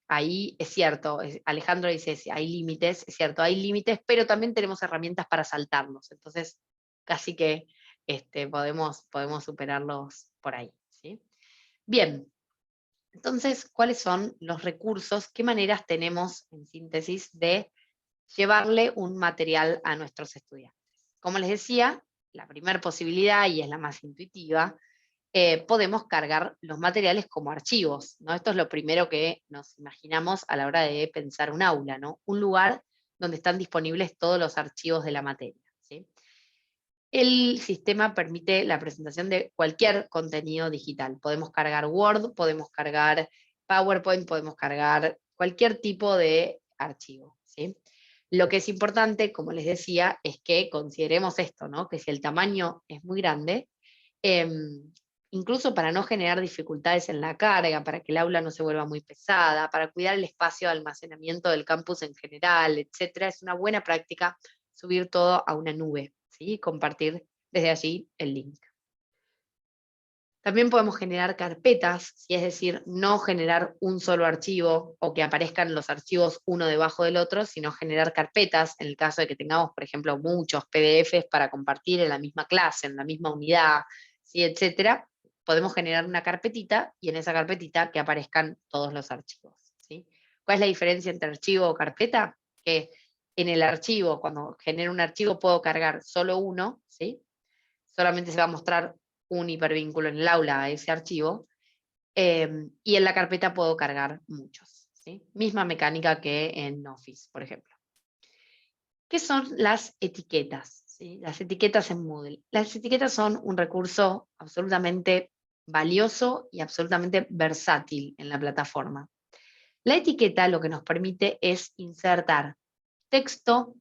ahí es cierto, Alejandro dice, hay límites, es cierto, hay límites, pero también tenemos herramientas para saltarlos, entonces casi que podemos superarlos por ahí, ¿sí? Bien, entonces, ¿cuáles son los recursos? ¿Qué maneras tenemos, en síntesis, de llevarle un material a nuestros estudiantes? Como les decía, la primera posibilidad, y es la más intuitiva, podemos cargar los materiales como archivos, ¿no? Esto es lo primero que nos imaginamos a la hora de pensar un aula, ¿no? Un lugar donde están disponibles todos los archivos de la materia, ¿sí? El sistema permite la presentación de cualquier contenido digital. Podemos cargar Word, podemos cargar PowerPoint, podemos cargar cualquier tipo de archivo, ¿sí? Lo que es importante, como les decía, es que consideremos esto, ¿no? Que si el tamaño es muy grande, incluso para no generar dificultades en la carga, para que el aula no se vuelva muy pesada, para cuidar el espacio de almacenamiento del campus en general, etc., es una buena práctica subir todo a una nube, ¿sí? Compartir desde allí el link. También podemos generar carpetas, ¿sí? Es decir, no generar un solo archivo o que aparezcan los archivos uno debajo del otro, sino generar carpetas en el caso de que tengamos, por ejemplo, muchos PDFs para compartir en la misma clase, en la misma unidad, ¿sí? Etcétera. Podemos generar una carpetita y en esa carpetita que aparezcan todos los archivos, ¿sí? ¿Cuál es la diferencia entre archivo o carpeta? Que en el archivo, cuando genero un archivo, puedo cargar solo uno, ¿sí? Solamente se va a mostrar un hipervínculo en el aula a ese archivo, y en la carpeta puedo cargar muchos, ¿sí? Misma mecánica que en Office, por ejemplo. ¿Qué son las etiquetas? ¿Sí? Las etiquetas en Moodle. Las etiquetas son un recurso absolutamente valioso y absolutamente versátil en la plataforma. La etiqueta lo que nos permite es insertar texto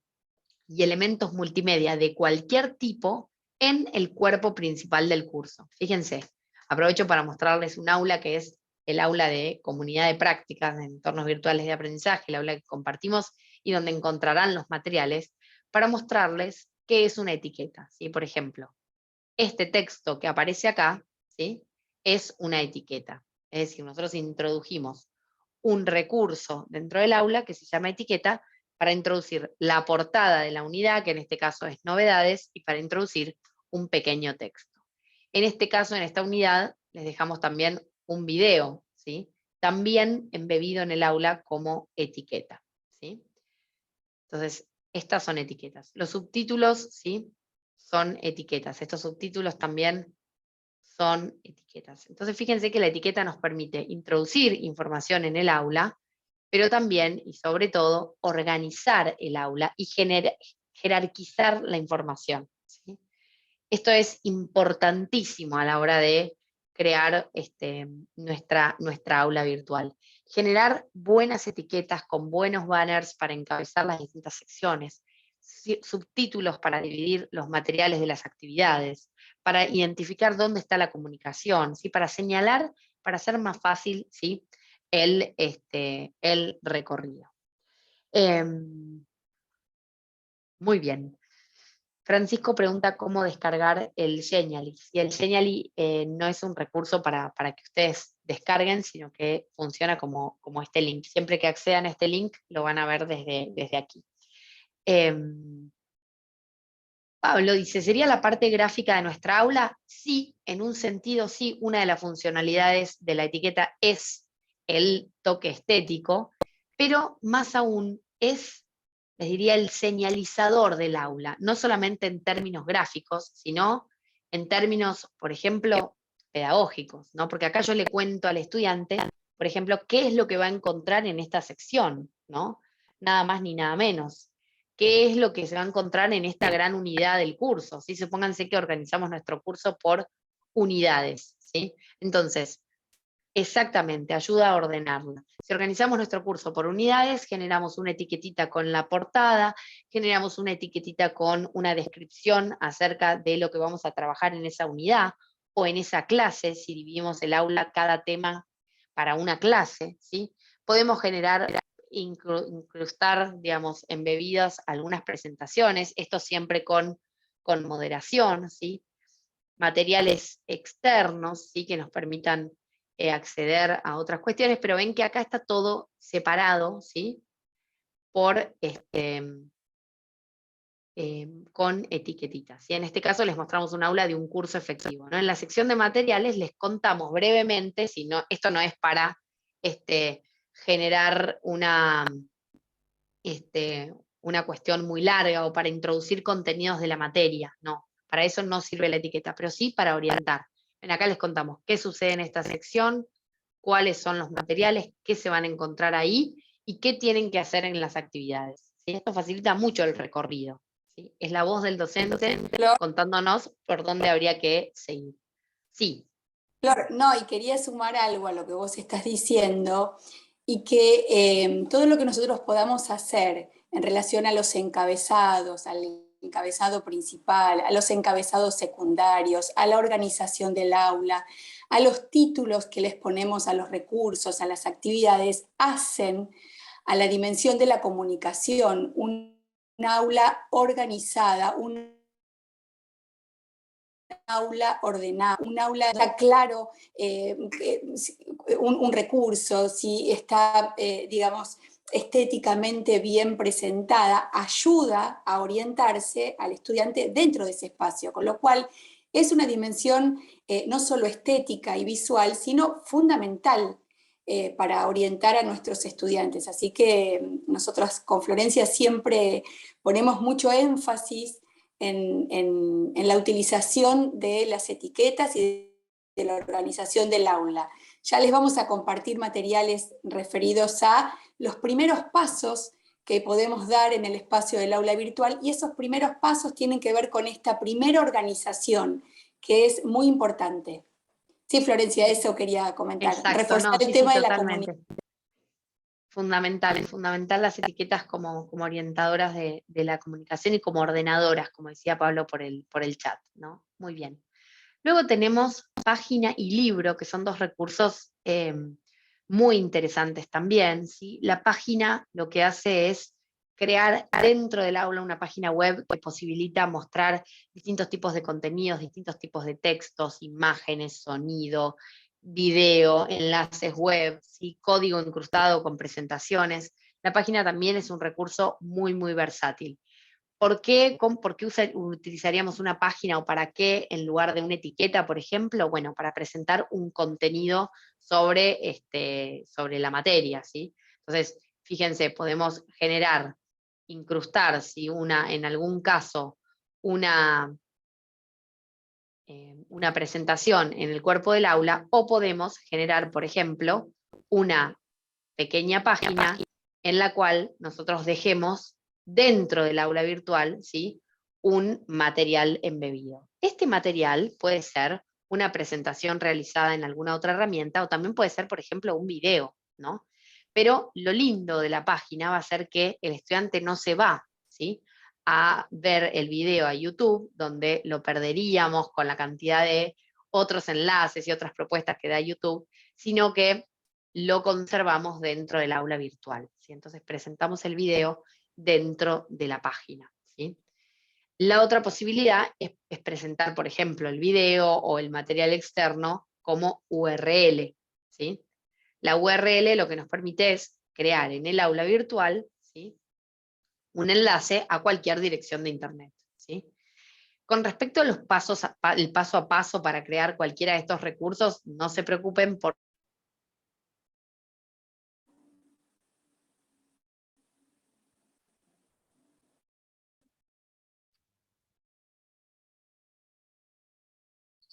y elementos multimedia de cualquier tipo en el cuerpo principal del curso. Fíjense, aprovecho para mostrarles un aula que es el aula de comunidad de prácticas de entornos virtuales de aprendizaje, el aula que compartimos y donde encontrarán los materiales, para mostrarles qué es una etiqueta, ¿sí? Por ejemplo, este texto que aparece acá, ¿sí? Es una etiqueta. Es decir, nosotros introdujimos un recurso dentro del aula que se llama etiqueta para introducir la portada de la unidad, que en este caso es novedades, y para introducir un pequeño texto. En este caso, en esta unidad, les dejamos también un video, ¿sí? También embebido en el aula como etiqueta, ¿sí? Entonces, estas son etiquetas. Los subtítulos, ¿sí? Son etiquetas. Estos subtítulos también son etiquetas. Entonces fíjense que la etiqueta nos permite introducir información en el aula, pero también y sobre todo organizar el aula y jerarquizar la información, ¿sí? Esto es importantísimo a la hora de crear nuestra aula virtual. Generar buenas etiquetas con buenos banners para encabezar las distintas secciones, subtítulos para dividir los materiales de las actividades, para identificar dónde está la comunicación, ¿sí? Para señalar, para hacer más fácil, ¿sí? el recorrido. Muy bien. Francisco pregunta cómo descargar el Genially. Y el Genially no es un recurso para que ustedes descarguen, sino que funciona como este link. Siempre que accedan a este link, lo van a ver desde aquí. Pablo dice, ¿sería la parte gráfica de nuestra aula? Sí, en un sentido sí. Una de las funcionalidades de la etiqueta es el toque estético, pero más aún es, les diría, el señalizador del aula, no solamente en términos gráficos, sino en términos, por ejemplo, pedagógicos, ¿no? Porque acá yo le cuento al estudiante, por ejemplo, qué es lo que va a encontrar en esta sección, ¿no? Nada más ni nada menos. ¿Qué es lo que se va a encontrar en esta gran unidad del curso? ¿Sí? Supónganse que organizamos nuestro curso por unidades, ¿sí? Entonces, exactamente, ayuda a ordenarla. Si organizamos nuestro curso por unidades, generamos una etiquetita con la portada, generamos una etiquetita con una descripción acerca de lo que vamos a trabajar en esa unidad o en esa clase, si dividimos el aula cada tema para una clase, ¿sí? Podemos generar, incrustar, digamos, embebidas algunas presentaciones, esto siempre con moderación, ¿sí? Materiales externos, ¿sí? Que nos permitan acceder a otras cuestiones, pero ven que acá está todo separado, ¿sí? Por con etiquetitas. ¿Sí? En este caso les mostramos un aula de un curso efectivo, ¿no? En la sección de materiales les contamos brevemente, si no, esto no es para generar una cuestión muy larga o para introducir contenidos de la materia, no, para eso no sirve la etiqueta, pero sí para orientar. Acá les contamos qué sucede en esta sección, cuáles son los materiales, qué se van a encontrar ahí y qué tienen que hacer en las actividades. ¿Sí? Esto facilita mucho el recorrido. ¿Sí? Es la voz del docente contándonos por dónde habría que seguir. Sí. Flor, no, y quería sumar algo a lo que vos estás diciendo, y que todo lo que nosotros podamos hacer en relación a los encabezados, al encabezado principal, a los encabezados secundarios, a la organización del aula, a los títulos que les ponemos a los recursos, a las actividades, hacen a la dimensión de la comunicación un aula organizada, un aula ordenada, un aula está claro, un recurso, si está, digamos, estéticamente bien presentada, ayuda a orientarse al estudiante dentro de ese espacio, con lo cual es una dimensión no solo estética y visual, sino fundamental para orientar a nuestros estudiantes. Así que nosotros con Florencia siempre ponemos mucho énfasis en la utilización de las etiquetas y de la organización del aula. Ya les vamos a compartir materiales referidos a los primeros pasos que podemos dar en el espacio del aula virtual, y esos primeros pasos tienen que ver con esta primera organización, que es muy importante. Sí, Florencia, eso quería comentar. Exacto, reforzar no, el sí, tema sí, de la totalmente. comunicación. Fundamental las etiquetas como orientadoras de la comunicación y como ordenadoras, como decía Pablo por el chat, ¿no? Muy bien. Luego tenemos página y libro, que son dos recursos muy interesantes también, ¿sí? La página lo que hace es crear dentro del aula una página web que posibilita mostrar distintos tipos de contenidos, distintos tipos de textos, imágenes, sonido, video, enlaces web, ¿sí? Código incrustado con presentaciones. La página también es un recurso muy, muy versátil. ¿Por qué utilizaríamos una página o para qué en lugar de una etiqueta, por ejemplo? Bueno, para presentar un contenido sobre la materia, ¿sí? Entonces, fíjense, podemos generar, incrustar, si en algún caso, una una presentación en el cuerpo del aula, o podemos generar, por ejemplo, una pequeña página en la cual nosotros dejemos dentro del aula virtual, ¿sí?, un material embebido. Este material puede ser una presentación realizada en alguna otra herramienta, o también puede ser, por ejemplo, un video, ¿no? Pero lo lindo de la página va a ser que el estudiante no se va, ¿sí?, a ver el video a YouTube, donde lo perderíamos con la cantidad de otros enlaces y otras propuestas que da YouTube, sino que lo conservamos dentro del aula virtual, ¿sí? Entonces presentamos el video dentro de la página, ¿sí? La otra posibilidad es presentar, por ejemplo, el video o el material externo como URL, ¿sí? La URL lo que nos permite es crear en el aula virtual, ¿sí?, un enlace a cualquier dirección de Internet, ¿sí? Con respecto a los pasos, el paso a paso para crear cualquiera de estos recursos, no se preocupen por...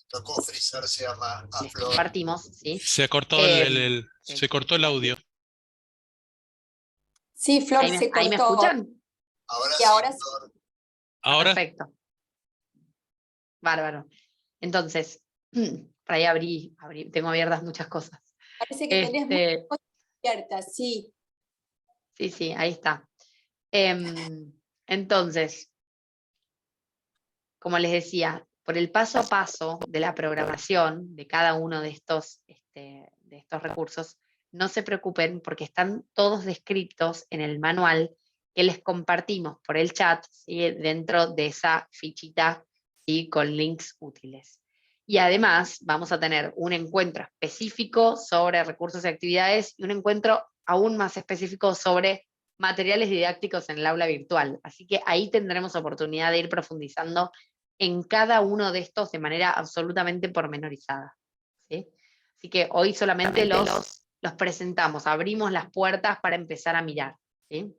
Tocó frizarse a les Flor. compartimos, ¿sí? Se cortó se cortó el audio. Sí, Flor, ¿Ahí me, se cortó. ahí me escuchan? Ahora Y sí, ahora Flor. Ahora, Perfecto. Bárbaro. Entonces, por ahí abrí, tengo abiertas muchas cosas. parece que tenés muchas Este, cosas abiertas, sí. sí, ahí está. Entonces, como les decía, por el paso a paso de la programación de cada uno de estos recursos, no se preocupen porque están todos descritos en el manual que les compartimos por el chat, ¿sí?, dentro de esa fichita, ¿sí?, con links útiles. Y además vamos a tener un encuentro específico sobre recursos y actividades y un encuentro aún más específico sobre materiales didácticos en el aula virtual. Así que ahí tendremos oportunidad de ir profundizando en cada uno de estos de manera absolutamente pormenorizada, ¿sí? Así que hoy solamente los presentamos, abrimos las puertas para empezar a mirar, ¿sí?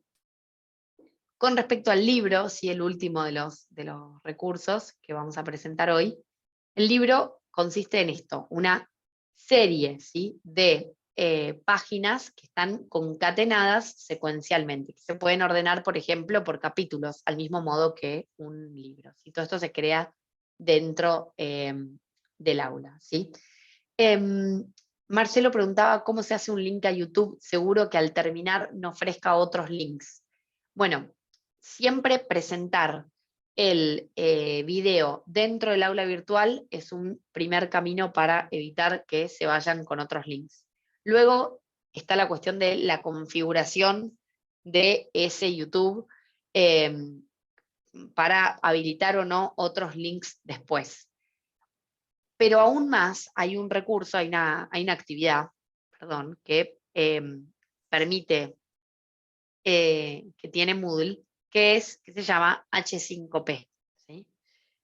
Con respecto al libro, ¿sí?, el último de los recursos que vamos a presentar hoy, el libro consiste en esto, una serie, ¿sí?, de páginas que están concatenadas secuencialmente, que se pueden ordenar, por ejemplo, por capítulos, al mismo modo que un libro, ¿sí? Todo esto se crea dentro del aula, ¿sí? Marcelo preguntaba cómo se hace un link a YouTube, seguro que al terminar no ofrezca otros links. Bueno, siempre presentar el video dentro del aula virtual es un primer camino para evitar que se vayan con otros links. Luego está la cuestión de la configuración de ese YouTube para habilitar o no otros links después. Pero aún más hay un recurso, hay una actividad, perdón, que permite, que tiene Moodle, que se llama H5P, ¿sí?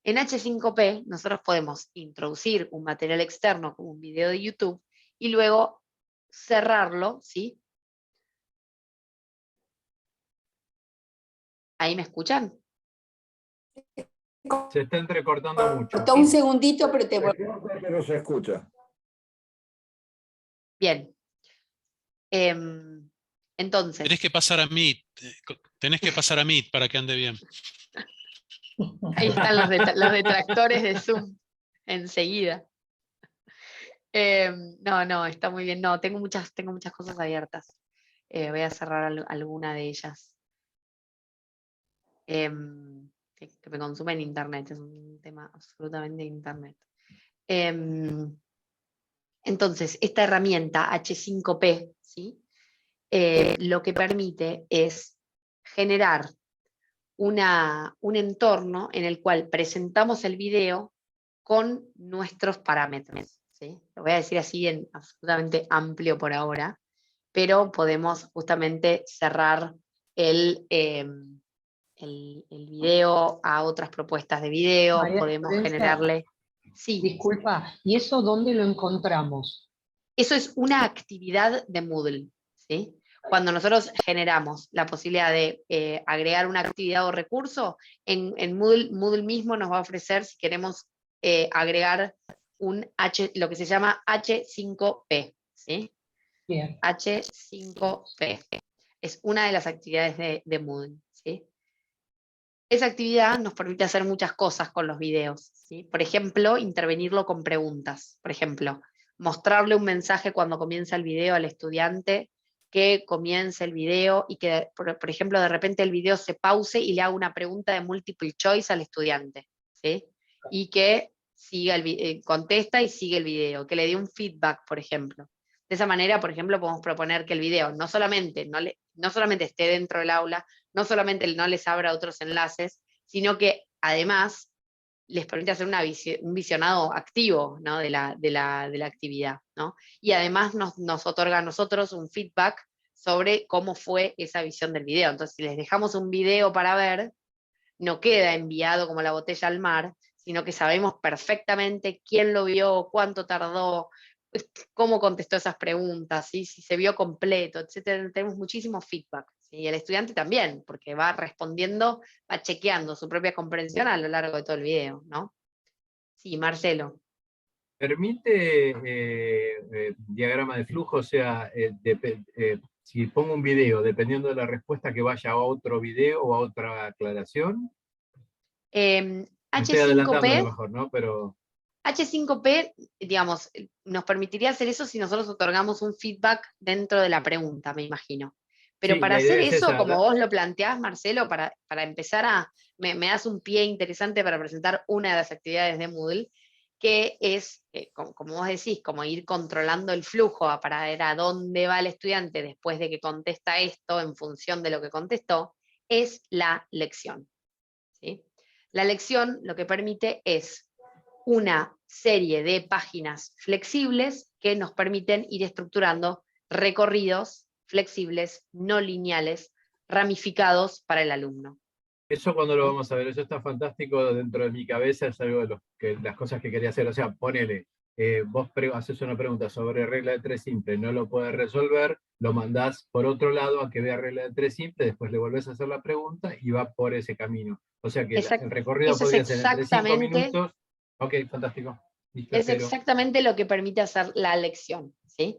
En H5P nosotros podemos introducir un material externo como un video de YouTube y luego cerrarlo, ¿sí? ¿Ahí me escuchan? Se está entrecortando mucho. Cortó un segundito, pero te Pero se escucha. Bien. Entonces, tenés que pasar a Meet. Tenés que pasar a Meet para que ande bien. ahí están los detractores de Zoom enseguida. No, está muy bien. No, tengo muchas cosas abiertas. Voy a cerrar alguna de ellas. Que me consumen internet, es un tema absolutamente de internet. Entonces, esta herramienta H5P, ¿sí?, lo que permite es generar un entorno en el cual presentamos el video con nuestros parámetros, ¿sí? Lo voy a decir así en absolutamente amplio por ahora, pero podemos justamente cerrar el video a otras propuestas de video, María podemos Florencia, generarle... Sí, disculpa, ¿y eso dónde lo encontramos? eso es una actividad de Moodle, ¿sí? Cuando nosotros generamos la posibilidad de agregar una actividad o recurso, en Moodle mismo nos va a ofrecer si queremos agregar lo que se llama H5P, ¿sí? Bien. H5P. Es una de las actividades de Moodle, ¿sí? Esa actividad nos permite hacer muchas cosas con los videos, ¿sí? Por ejemplo, intervenirlo con preguntas. Por ejemplo, mostrarle un mensaje cuando comienza el video al estudiante, que comience el video y que, por ejemplo, de repente el video se pause y le haga una pregunta de multiple choice al estudiante, ¿sí? Y que siga contesta y sigue el video, que le dé un feedback, por ejemplo. De esa manera, por ejemplo, podemos proponer que el video no solamente esté dentro del aula, no solamente no les abra otros enlaces, sino que además les permite hacer un visionado activo, ¿no? de la actividad, ¿no? Y además nos otorga a nosotros un feedback sobre cómo fue esa visión del video. Entonces, si les dejamos un video para ver, no queda enviado como la botella al mar, sino que sabemos perfectamente quién lo vio, cuánto tardó, cómo contestó esas preguntas, ¿sí? Si se vio completo, etc. Tenemos muchísimo feedback. ¿Sí? Y el estudiante también, porque va respondiendo, va chequeando su propia comprensión a lo largo de todo el video, ¿no? Sí, Marcelo. ¿Permite diagrama de flujo? O sea, si pongo un video, dependiendo de la respuesta, que vaya a otro video o a otra aclaración. Me estoy adelantando a lo H5P, mejor, ¿no? Pero... H5P, digamos, nos permitiría hacer eso si nosotros otorgamos un feedback dentro de la pregunta, me imagino. Pero Sí, para la idea hacer es eso, esa. como vos lo planteás, Marcelo, para empezar me das un pie interesante para presentar una de las actividades de Moodle, que es, como vos decís, como ir controlando el flujo para ver a dónde va el estudiante después de que contesta esto en función de lo que contestó, es la lección, ¿sí? La lección lo que permite es una serie de páginas flexibles que nos permiten ir estructurando recorridos flexibles, no lineales, ramificados para el alumno. Eso cuando lo vamos a ver, eso está fantástico dentro de mi cabeza, es algo de las cosas que quería hacer. O sea, ponele, vos haces una pregunta sobre regla de 3 simple, no lo puedes resolver, lo mandás por otro lado a que vea regla de 3 simple, después le volvés a hacer la pregunta y va por ese camino. O sea que el recorrido Eso es podría ser entre 5 exactamente, minutos. Ok, fantástico. Listo, es espero. exactamente lo que permite hacer la lección, ¿sí?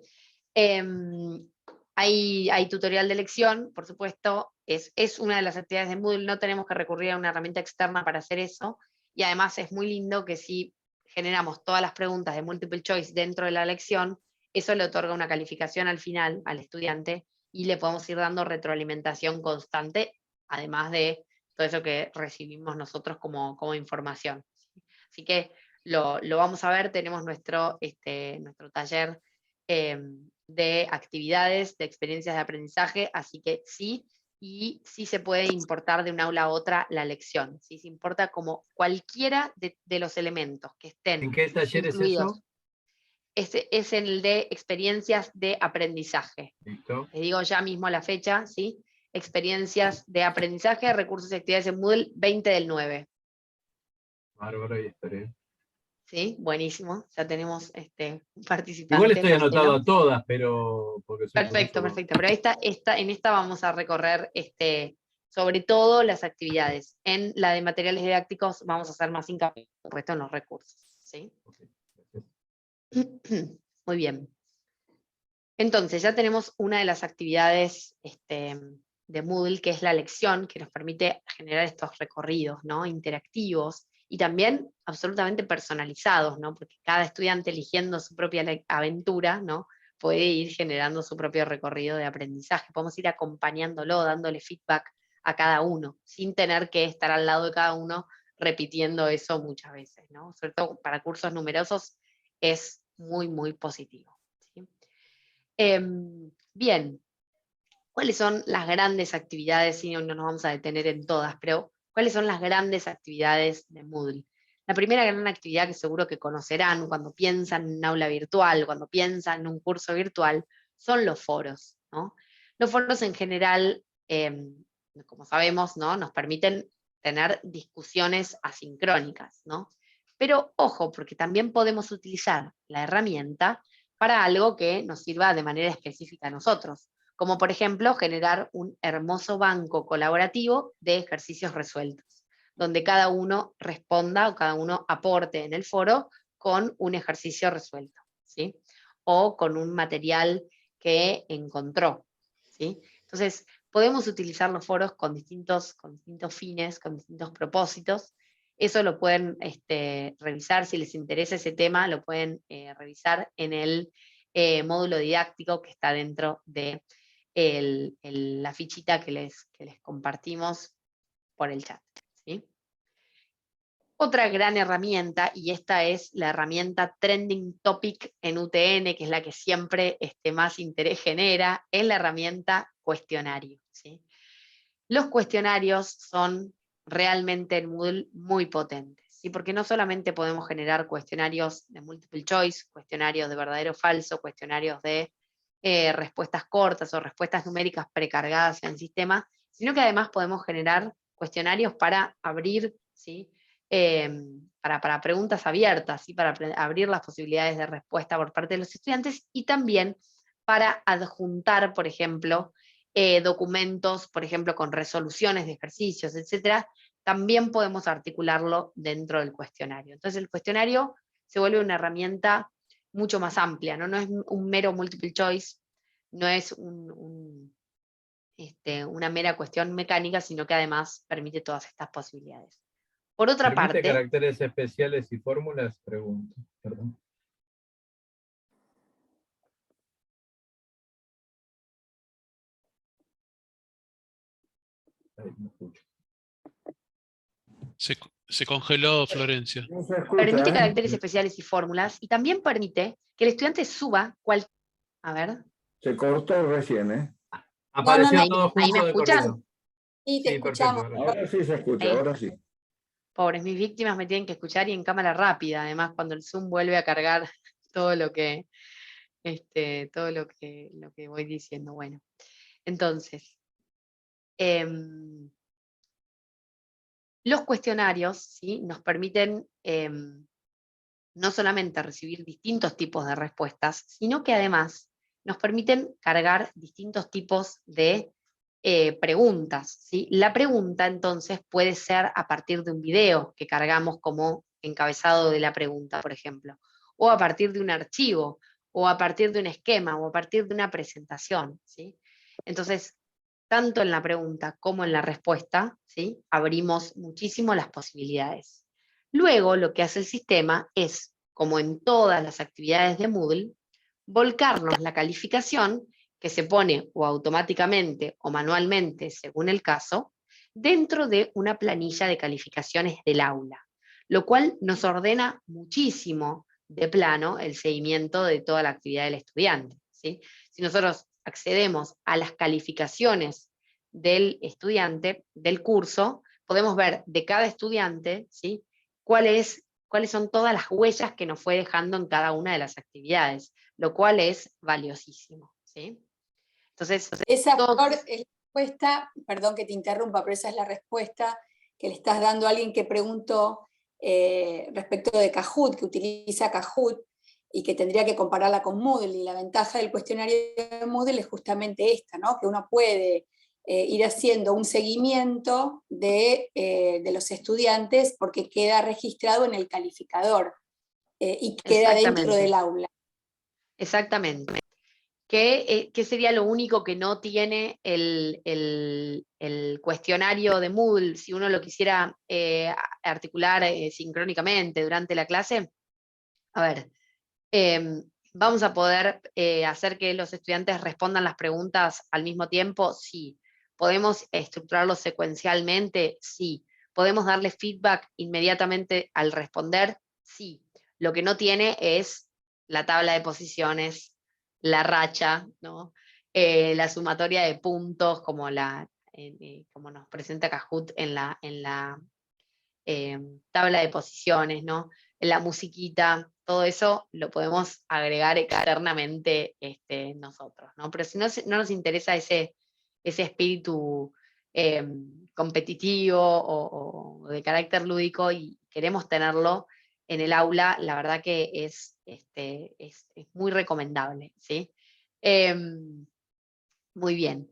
Hay tutorial de lección, por supuesto, es una de las actividades de Moodle, no tenemos que recurrir a una herramienta externa para hacer eso, y además es muy lindo que si generamos todas las preguntas de multiple choice dentro de la lección, eso le otorga una calificación al final al estudiante, y le podemos ir dando retroalimentación constante, además de todo eso que recibimos nosotros como información. Así que lo vamos a ver, tenemos nuestro taller de actividades, de experiencias de aprendizaje, así que sí, y sí se puede importar de un aula a otra la lección, ¿sí? Se importa como cualquiera de los elementos que estén ¿En qué taller es incluidos. eso? Es el de experiencias de aprendizaje. Listo. Les digo ya mismo la fecha, ¿sí? Experiencias de aprendizaje, recursos y actividades en Moodle, 20/9. Bárbaro, y esperé. Sí, buenísimo, ya tenemos un participante. Igual estoy Marcelo. anotado a todas, pero... Porque soy Perfecto, curioso. perfecto. Pero en esta vamos a recorrer sobre todo las actividades. En la de materiales didácticos vamos a hacer más hincapié, por supuesto, en los recursos. ¿Sí? Muy bien. Entonces, ya tenemos una de las actividades de Moodle, que es la lección, que nos permite generar estos recorridos, ¿no? Interactivos y también absolutamente personalizados, ¿no? Porque cada estudiante, eligiendo su propia aventura, ¿no?, puede ir generando su propio recorrido de aprendizaje. Podemos ir acompañándolo, dándole feedback a cada uno, sin tener que estar al lado de cada uno repitiendo eso muchas veces, ¿no? Sobre todo para cursos numerosos es muy, muy positivo. ¿Sí? Bien, ¿cuáles son las grandes actividades? Si no nos vamos a detener en todas, pero ¿cuáles son las grandes actividades de Moodle? La primera gran actividad que seguro que conocerán cuando piensan en un aula virtual, cuando piensan en un curso virtual, son los foros, ¿no? Los foros en general, como sabemos, ¿no?, nos permiten tener discusiones asincrónicas, ¿no? Pero ojo, porque también podemos utilizar la herramienta para algo que nos sirva de manera específica a nosotros, como por ejemplo generar un hermoso banco colaborativo de ejercicios resueltos, donde cada uno responda o cada uno aporte en el foro con un ejercicio resuelto, ¿sí? O con un material que encontró, ¿sí? Entonces, podemos utilizar los foros con distintos fines, con distintos propósitos. Eso lo pueden revisar, si les interesa ese tema, lo pueden revisar en el módulo didáctico que está dentro de la fichita que les compartimos por el chat, ¿sí? Otra gran herramienta, y esta es la herramienta Trending Topic en UTN, que es la que siempre más interés genera, es la herramienta cuestionario, ¿sí? Los cuestionarios son realmente en Moodle muy potentes, ¿sí? Porque no solamente podemos generar cuestionarios de multiple choice, cuestionarios de verdadero o falso, cuestionarios de respuestas cortas o respuestas numéricas precargadas en el sistema, sino que además podemos generar cuestionarios para abrir, ¿sí? Para preguntas abiertas, ¿sí? Para abrir las posibilidades de respuesta por parte de los estudiantes, y también para adjuntar, por ejemplo, documentos, por ejemplo, con resoluciones de ejercicios, etcétera. También podemos articularlo dentro del cuestionario. Entonces el cuestionario se vuelve una herramienta mucho más amplia, ¿no? No es un mero multiple choice, no es una mera cuestión mecánica, sino que además permite todas estas posibilidades. Por otra ¿Permite parte, caracteres especiales y fórmulas? Pregunto. Perdón. Ay, no escucho. Se congeló, Florencia. No se escucha, permite ¿eh? caracteres especiales y fórmulas, y también permite que el estudiante suba A ver. Se cortó recién, ¿eh? Apareció todo ¿Ahí me junto de escuchan? corrido. Sí, te Sí, escuchamos. perfecto. Ahora sí. Ahora sí se escucha, Ahí ahora está. sí. Pobres, mis víctimas me tienen que escuchar y en cámara rápida, además, cuando el Zoom vuelve a cargar todo lo que, lo que voy diciendo. Bueno, entonces, los cuestionarios, ¿sí? Nos permiten no solamente recibir distintos tipos de respuestas, sino que además nos permiten cargar distintos tipos de preguntas, ¿sí? La pregunta entonces puede ser a partir de un video que cargamos como encabezado de la pregunta, por ejemplo, o a partir de un archivo, o a partir de un esquema, o a partir de una presentación, ¿sí? Entonces, tanto en la pregunta como en la respuesta, ¿sí? Abrimos muchísimo las posibilidades. Luego, lo que hace el sistema es, como en todas las actividades de Moodle, volcarnos la calificación que se pone o automáticamente o manualmente, según el caso, dentro de una planilla de calificaciones del aula, lo cual nos ordena muchísimo de plano el seguimiento de toda la actividad del estudiante, ¿sí? Si nosotros accedemos a las calificaciones del estudiante, del curso, podemos ver de cada estudiante, ¿sí? cuáles son todas las huellas que nos fue dejando en cada una de las actividades, lo cual es valiosísimo, ¿sí? Entonces, Esa, Flor, es la respuesta, perdón que te interrumpa, pero esa es la respuesta que le estás dando a alguien que preguntó respecto de Kahoot, que utiliza Kahoot y que tendría que compararla con Moodle, y la ventaja del cuestionario de Moodle es justamente esta, ¿no? Que uno puede ir haciendo un seguimiento de los estudiantes porque queda registrado en el calificador y queda dentro del aula. Exactamente. ¿Qué sería lo único que no tiene el cuestionario de Moodle si uno lo quisiera articular sincrónicamente durante la clase? A ver, ¿vamos a poder hacer que los estudiantes respondan las preguntas al mismo tiempo? Sí. ¿Podemos estructurarlo secuencialmente? Sí. ¿Podemos darle feedback inmediatamente al responder? Sí. Lo que no tiene es la tabla de posiciones, la racha, ¿no? La sumatoria de puntos, como nos presenta Kahoot en la tabla de posiciones, ¿no? La musiquita, todo eso lo podemos agregar externamente nosotros, ¿no? Pero si no nos interesa ese espíritu competitivo o de carácter lúdico y queremos tenerlo en el aula, la verdad que es muy recomendable, ¿sí? Muy bien.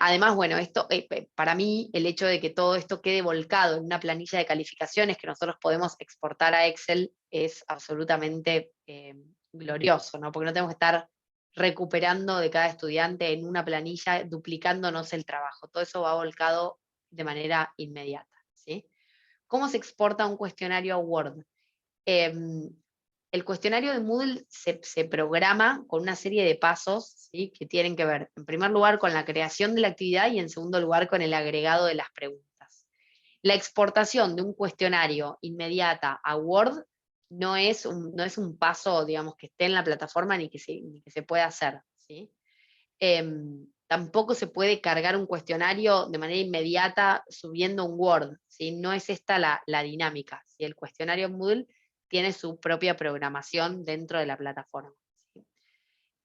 Además, bueno, esto, para mí, el hecho de que todo esto quede volcado en una planilla de calificaciones que nosotros podemos exportar a Excel es absolutamente glorioso, ¿no? Porque no tenemos que estar recuperando de cada estudiante en una planilla, duplicándonos el trabajo. Todo eso va volcado de manera inmediata, ¿sí? ¿Cómo se exporta un cuestionario a Word? El cuestionario de Moodle se programa con una serie de pasos, ¿sí?, que tienen que ver, en primer lugar, con la creación de la actividad y en segundo lugar, con el agregado de las preguntas. La exportación de un cuestionario inmediata a Word no es un paso, digamos, que esté en la plataforma ni que se pueda hacer, ¿sí? Tampoco se puede cargar un cuestionario de manera inmediata subiendo un Word, ¿sí? No es esta la dinámica, ¿sí? El cuestionario en Moodle tiene su propia programación dentro de la plataforma, ¿sí?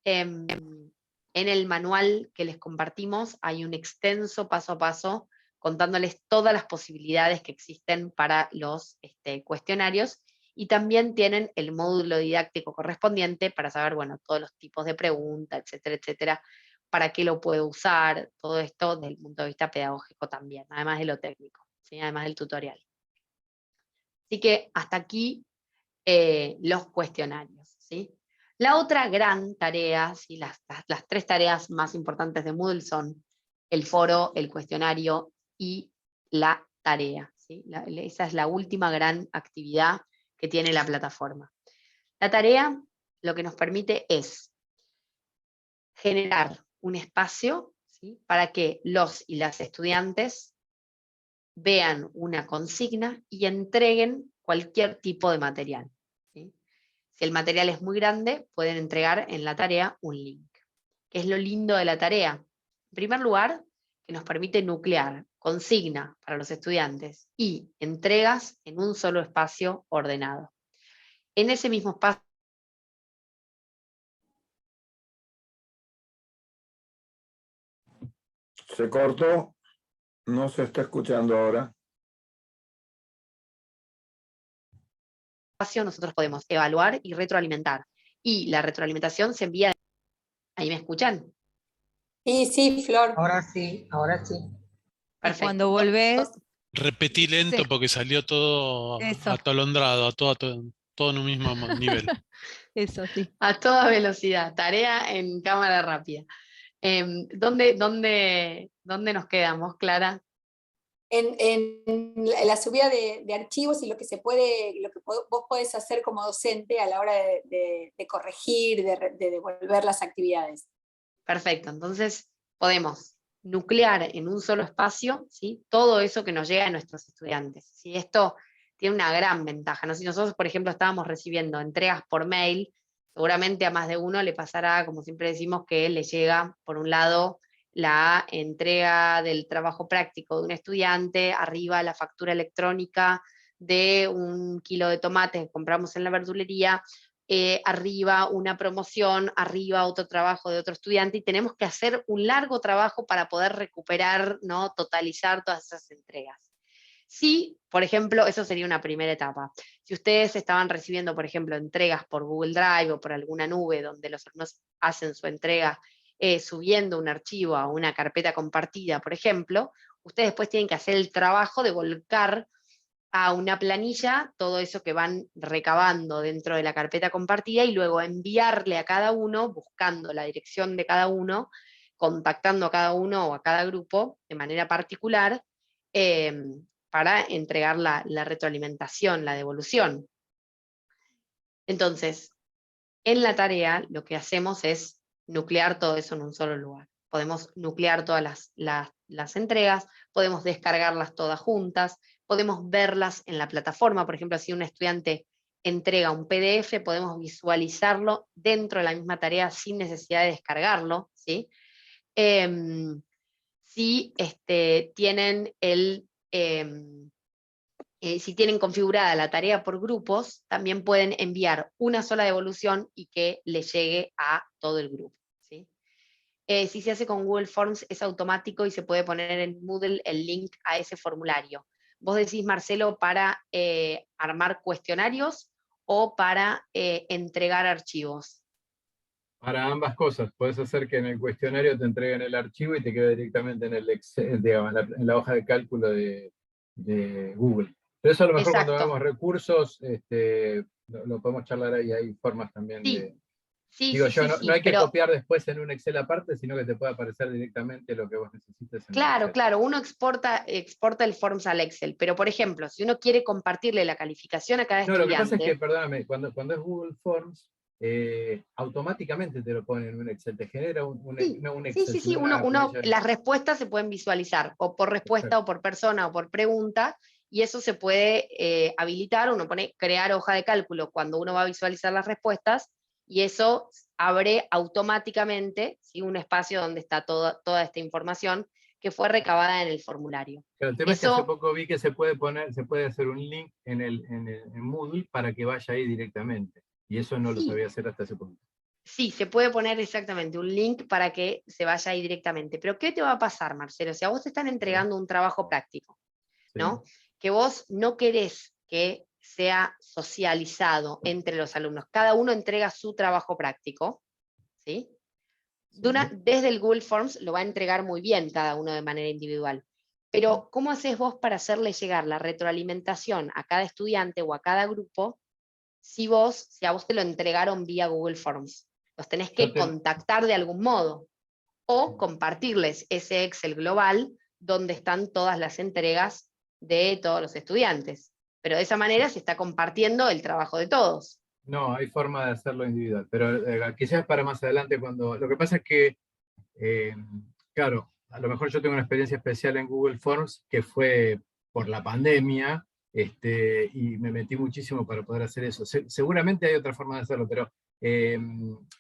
En el manual que les compartimos hay un extenso paso a paso contándoles todas las posibilidades que existen para los cuestionarios, y también tienen el módulo didáctico correspondiente para saber, bueno, todos los tipos de preguntas, etcétera, etcétera, para qué lo puedo usar, todo esto desde el punto de vista pedagógico también, además de lo técnico, ¿sí? Además del tutorial. Así que hasta aquí los cuestionarios, ¿sí? La otra gran tarea, ¿sí? Las 3 tareas más importantes de Moodle son el foro, el cuestionario y la tarea, ¿sí? Esa es la última gran actividad que tiene la plataforma. La tarea lo que nos permite es generar un espacio, ¿sí?, para que los y las estudiantes vean una consigna y entreguen cualquier tipo de material, ¿sí? Si el material es muy grande, pueden entregar en la tarea un link. ¿Qué es lo lindo de la tarea? En primer lugar, que nos permite nuclear consigna para los estudiantes y entregas en un solo espacio ordenado. En ese mismo espacio Se cortó, no se está escuchando ahora. nosotros podemos evaluar y retroalimentar. Y la retroalimentación se envía... ¿Ahí me escuchan? Sí, Flor. Ahora sí, ahora sí. Y cuando volvés, Repetí lento sí, porque salió todo eso, atolondrado, todo en un mismo nivel. eso sí. A toda velocidad, tarea en cámara rápida. ¿Dónde nos quedamos, Clara? En la subida de archivos y lo que vos podés hacer como docente a la hora de corregir, de devolver las actividades. Perfecto, entonces podemos nuclear en un solo espacio, ¿sí?, todo eso que nos llega de nuestros estudiantes, ¿sí? Esto tiene una gran ventaja, ¿no? Si nosotros, por ejemplo, estábamos recibiendo entregas por mail, seguramente a más de uno le pasará, como siempre decimos, que le llega, por un lado, la entrega del trabajo práctico de un estudiante, arriba la factura electrónica de 1 kilo de tomate que compramos en la verdulería, arriba una promoción, arriba otro trabajo de otro estudiante, y tenemos que hacer un largo trabajo para poder recuperar, ¿no?, totalizar todas esas entregas. Sí, por ejemplo, eso sería una primera etapa. Si ustedes estaban recibiendo, por ejemplo, entregas por Google Drive o por alguna nube donde los alumnos hacen su entrega subiendo un archivo a una carpeta compartida, por ejemplo, ustedes después tienen que hacer el trabajo de volcar a una planilla todo eso que van recabando dentro de la carpeta compartida y luego enviarle a cada uno, buscando la dirección de cada uno, contactando a cada uno o a cada grupo de manera particular, para entregar la retroalimentación, la devolución. Entonces, en la tarea lo que hacemos es nuclear todo eso en un solo lugar. Podemos nuclear todas las entregas, podemos descargarlas todas juntas, podemos verlas en la plataforma. Por ejemplo, si un estudiante entrega un PDF, podemos visualizarlo dentro de la misma tarea sin necesidad de descargarlo, ¿sí? Si tienen si tienen configurada la tarea por grupos, también pueden enviar una sola devolución y que le llegue a todo el grupo, ¿sí? Si se hace con Google Forms es automático y se puede poner en Moodle el link a ese formulario. Vos decís, Marcelo, para armar cuestionarios o para entregar archivos. Para ambas cosas, puedes hacer que en el cuestionario te entreguen el archivo y te quede directamente en el Excel, digamos, en la hoja de cálculo de Google. Pero eso a lo mejor cuando Exacto. hagamos recursos, lo podemos charlar ahí, hay formas también Sí. de... Sí, Digo sí, yo, sí, no sí, hay que pero copiar después en un Excel aparte, sino que te puede aparecer directamente lo que vos necesites en el claro, Excel. claro, uno exporta el Forms al Excel, pero por ejemplo, si uno quiere compartirle la calificación a cada No, lo que pasa es estudiante, que, perdóname, cuando es Google Forms, automáticamente te lo pone en un Excel, te genera no un sí, Excel, sí, sí, sino una planilla. las respuestas se pueden visualizar, o por respuesta, Perfecto. o por persona, o por pregunta, y eso se puede habilitar, uno pone crear hoja de cálculo cuando uno va a visualizar las respuestas, y eso abre automáticamente, ¿sí?, un espacio donde está toda esta información que fue recabada en el formulario. Pero el tema es que hace Eso, poco vi que se puede hacer un link en Moodle para que vaya ahí directamente. Y eso no lo sí, sabía hacer hasta ese punto. sí, se puede poner exactamente un link para que se vaya ahí directamente. Pero ¿qué te va a pasar, Marcelo? Si a vos te están entregando un trabajo práctico, Sí. ¿no? Que vos no querés que sea socializado entre los alumnos. Cada uno entrega su trabajo práctico, ¿sí? Desde el Google Forms lo va a entregar muy bien cada uno de manera individual. Pero, ¿cómo haces vos para hacerle llegar la retroalimentación a cada estudiante o a cada grupo si a vos te lo entregaron vía Google Forms? Los tenés que contactar de algún modo o compartirles ese Excel global donde están todas las entregas de todos los estudiantes. Pero de esa manera se está compartiendo el trabajo de todos. No, hay forma de hacerlo individual, pero quizás para más adelante lo que pasa es que, claro, a lo mejor yo tengo una experiencia especial en Google Forms que fue por la pandemia, y me metí muchísimo para poder hacer eso. Seguramente hay otra forma de hacerlo, pero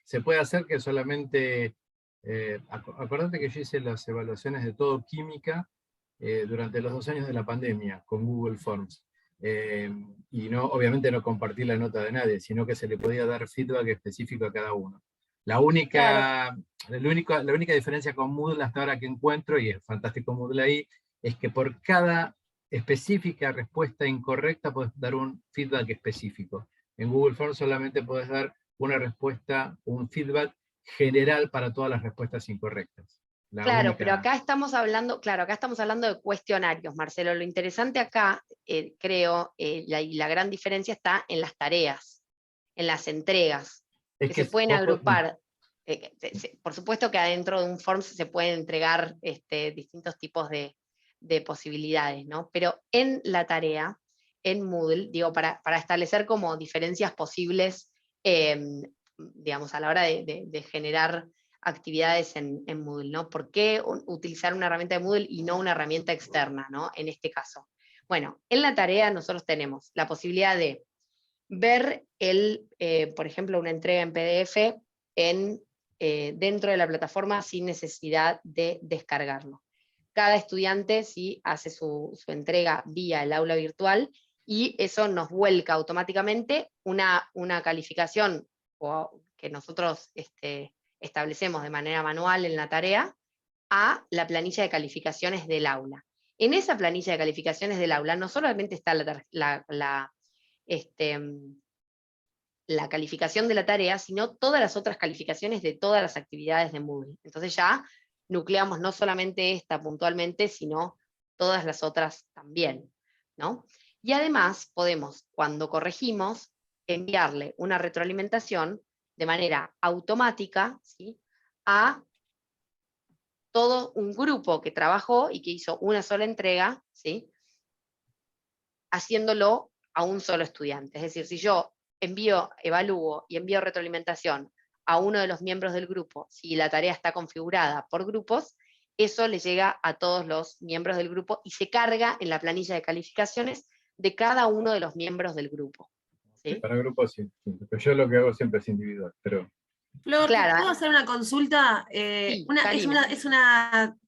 se puede hacer que solamente, acordate que yo hice las evaluaciones de todo química durante los 2 años de la pandemia con Google Forms. Y no, obviamente no compartir la nota de nadie, sino que se le podía dar feedback específico a cada uno. La única diferencia con Moodle hasta ahora que encuentro, y es fantástico Moodle ahí, es que por cada específica respuesta incorrecta puedes dar un feedback específico. En Google Forms solamente puedes dar una respuesta, un feedback general para todas las respuestas incorrectas. Claro, pero acá estamos hablando de cuestionarios, Marcelo. Lo interesante acá, creo, la gran diferencia está en las tareas, en las entregas, que se pueden agrupar. Por supuesto que adentro de un form se pueden entregar distintos tipos de posibilidades, ¿no? Pero en la tarea, en Moodle, digo, para establecer como diferencias posibles, digamos, a la hora de generar actividades en Moodle, ¿no? ¿Por qué utilizar una herramienta de Moodle y no una herramienta externa, ¿no? En este caso. Bueno, en la tarea nosotros tenemos la posibilidad de ver por ejemplo, una entrega en PDF dentro de la plataforma sin necesidad de descargarlo. Cada estudiante sí hace su entrega vía el aula virtual y eso nos vuelca automáticamente una calificación que nosotros establecemos de manera manual en la tarea a la planilla de calificaciones del aula. En esa planilla de calificaciones del aula no solamente está la calificación de la tarea, sino todas las otras calificaciones de todas las actividades de Moodle. Entonces ya nucleamos no solamente esta puntualmente, sino todas las otras también, ¿no? Y además podemos, cuando corregimos, enviarle una retroalimentación de manera automática, ¿sí?, a todo un grupo que trabajó y que hizo una sola entrega, ¿sí?, haciéndolo a un solo estudiante. Es decir, si yo evalúo y envío retroalimentación a uno de los miembros del grupo, si la tarea está configurada por grupos, eso le llega a todos los miembros del grupo y se carga en la planilla de calificaciones de cada uno de los miembros del grupo. ¿Sí? Para grupos sí, pero yo lo que hago siempre es individual, pero... Flor, Claro, ¿puedo hacer una consulta? Sí,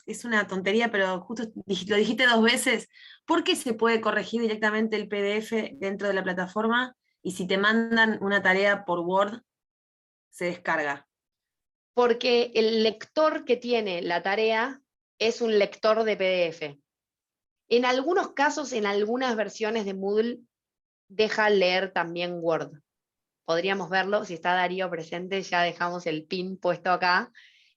es una tontería, pero justo lo dijiste 2 veces. ¿Por qué se puede corregir directamente el PDF dentro de la plataforma y si te mandan una tarea por Word, se descarga? Porque el lector que tiene la tarea es un lector de PDF. En algunos casos, en algunas versiones de Moodle, deja leer también Word. podríamos verlo, si está Darío presente, ya dejamos el pin puesto acá,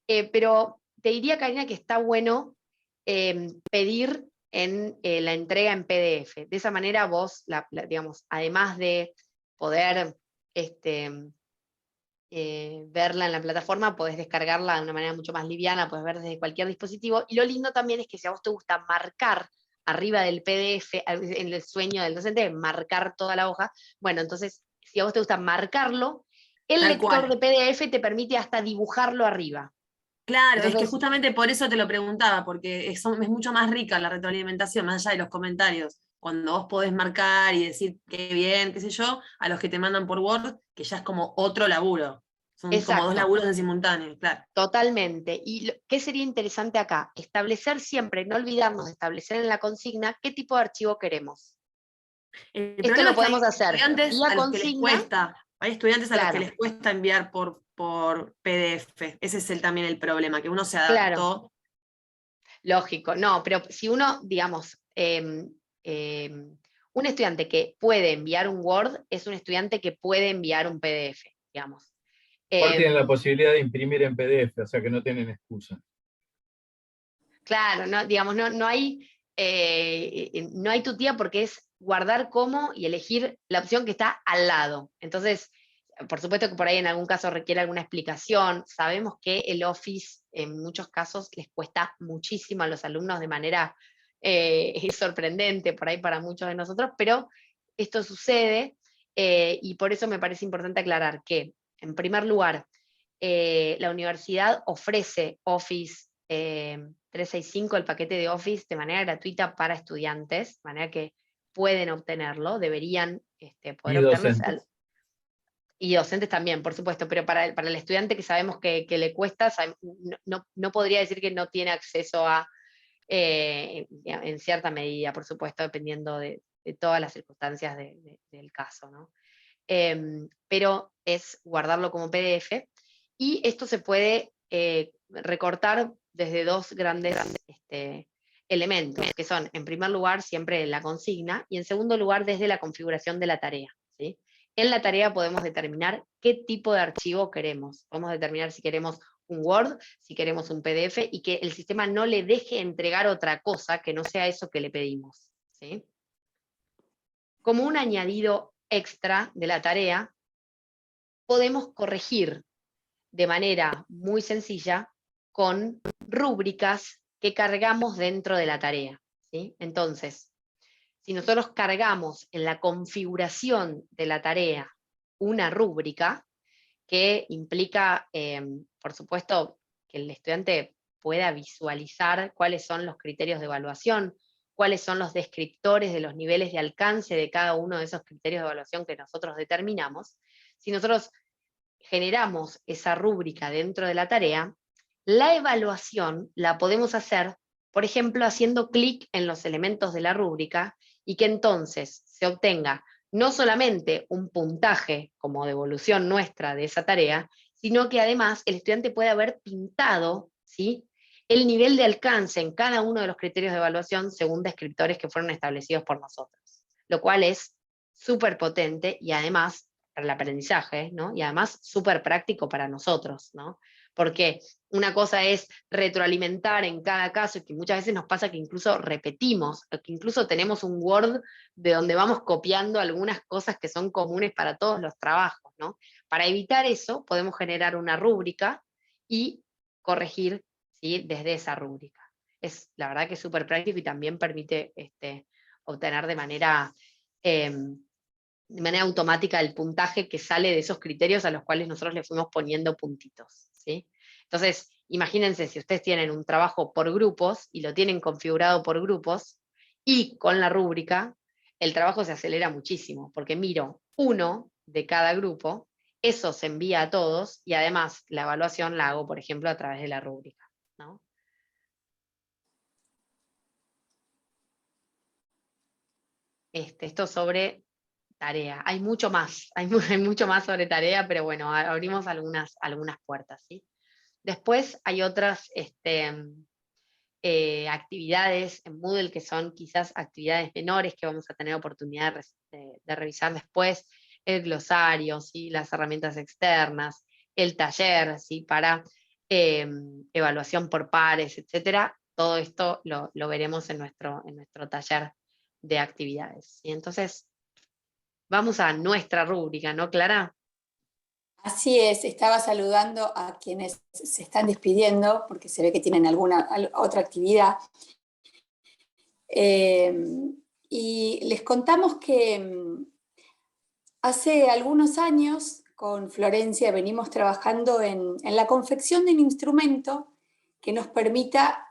pero te diría, Karina, que está bueno pedir en la entrega en PDF. De esa manera vos, digamos, además de poder verla en la plataforma, podés descargarla de una manera mucho más liviana, podés ver desde cualquier dispositivo, y lo lindo también es que si a vos te gusta marcar arriba del PDF, en el sueño del docente, marcar toda la hoja, bueno, entonces, si a vos te gusta marcarlo, el Tal lector cual. de PDF te permite hasta dibujarlo arriba. Claro, es que Entonces, justamente por eso te lo preguntaba, porque es mucho más rica la retroalimentación, más allá de los comentarios. Cuando vos podés marcar y decir qué bien, qué sé yo, a los que te mandan por Word, que ya es como otro laburo. Son como dos exacto. laburos en simultáneo, claro. Totalmente. ¿Y qué sería interesante acá? Establecer siempre, no olvidarnos de establecer en la consigna qué tipo de archivo queremos. El Esto problema lo es que podemos hacer estudiantes vía a los que les consigna. cuesta, hay estudiantes a los que Claro, les cuesta enviar por PDF. Ese es también el problema, que uno se claro, adaptó. lógico. No, pero si uno, digamos, un estudiante que puede enviar un Word es un estudiante que puede enviar un PDF, digamos. Igual tienen la Em, posibilidad de imprimir en PDF, o sea que no tienen excusa. Claro, no, digamos, no hay tutía porque es guardar como y elegir la opción que está al lado. Entonces, por supuesto que por ahí en algún caso requiere alguna explicación. Sabemos que el Office en muchos casos les cuesta muchísimo a los alumnos de manera sorprendente por ahí para muchos de nosotros, pero esto sucede y por eso me parece importante aclarar que, en primer lugar, la universidad ofrece Office 365, el paquete de Office, de manera gratuita para estudiantes, de manera que pueden obtenerlo, deberían poder Y obtenerlo. docentes. Y docentes también, por supuesto, pero para el estudiante que sabemos que le cuesta, no podría decir que no tiene acceso a, en cierta medida, por supuesto, dependiendo de todas las circunstancias del caso, ¿no? Pero es guardarlo como PDF, y esto se puede recortar desde dos grandes elementos, que son, en primer lugar, siempre la consigna, y en segundo lugar, desde la configuración de la tarea, ¿sí? En la tarea podemos determinar qué tipo de archivo queremos. Podemos determinar si queremos un Word, si queremos un PDF, y que el sistema no le deje entregar otra cosa que no sea eso que le pedimos, ¿sí? Como un añadido extra de la tarea, podemos corregir de manera muy sencilla con rúbricas que cargamos dentro de la tarea, ¿sí? Entonces, si nosotros cargamos en la configuración de la tarea una rúbrica, que implica, por supuesto, que el estudiante pueda visualizar cuáles son los criterios de evaluación, cuáles son los descriptores de los niveles de alcance de cada uno de esos criterios de evaluación que nosotros determinamos. Si nosotros generamos esa rúbrica dentro de la tarea, la evaluación la podemos hacer, por ejemplo, haciendo clic en los elementos de la rúbrica, y que entonces se obtenga no solamente un puntaje como devolución nuestra de esa tarea, sino que además el estudiante puede haber pintado, ¿sí?, el nivel de alcance en cada uno de los criterios de evaluación según descriptores que fueron establecidos por nosotros, lo cual es súper potente y además para el aprendizaje, ¿no? Y además súper práctico para nosotros, ¿no? Porque una cosa es retroalimentar en cada caso, y que muchas veces nos pasa que incluso repetimos, o que incluso tenemos un Word de donde vamos copiando algunas cosas que son comunes para todos los trabajos, ¿no? Para evitar eso, podemos generar una rúbrica y corregir, ¿sí?, desde esa rúbrica. La verdad que es súper práctico y también permite obtener de manera automática el puntaje que sale de esos criterios a los cuales nosotros le fuimos poniendo puntitos, ¿sí? Entonces, imagínense si ustedes tienen un trabajo por grupos y lo tienen configurado por grupos, y con la rúbrica, el trabajo se acelera muchísimo, porque miro uno de cada grupo, eso se envía a todos, y además la evaluación la hago, por ejemplo, a través de la rúbrica, ¿no? Esto sobre tarea. Hay mucho más, hay mucho más sobre tarea, pero bueno, abrimos algunas puertas, ¿sí? Después hay otras actividades en Moodle que son quizás actividades menores que vamos a tener oportunidad de revisar después. el glosario, ¿sí? Las herramientas externas, el taller, ¿sí? Para evaluación por pares, etcétera. Todo esto lo veremos en nuestro taller de actividades. Y entonces, vamos a nuestra rúbrica, ¿no, Clara? Así es, estaba saludando a quienes se están despidiendo, porque se ve que tienen alguna otra actividad. Y les contamos que hace algunos años con Florencia venimos trabajando en la confección de un instrumento que nos permita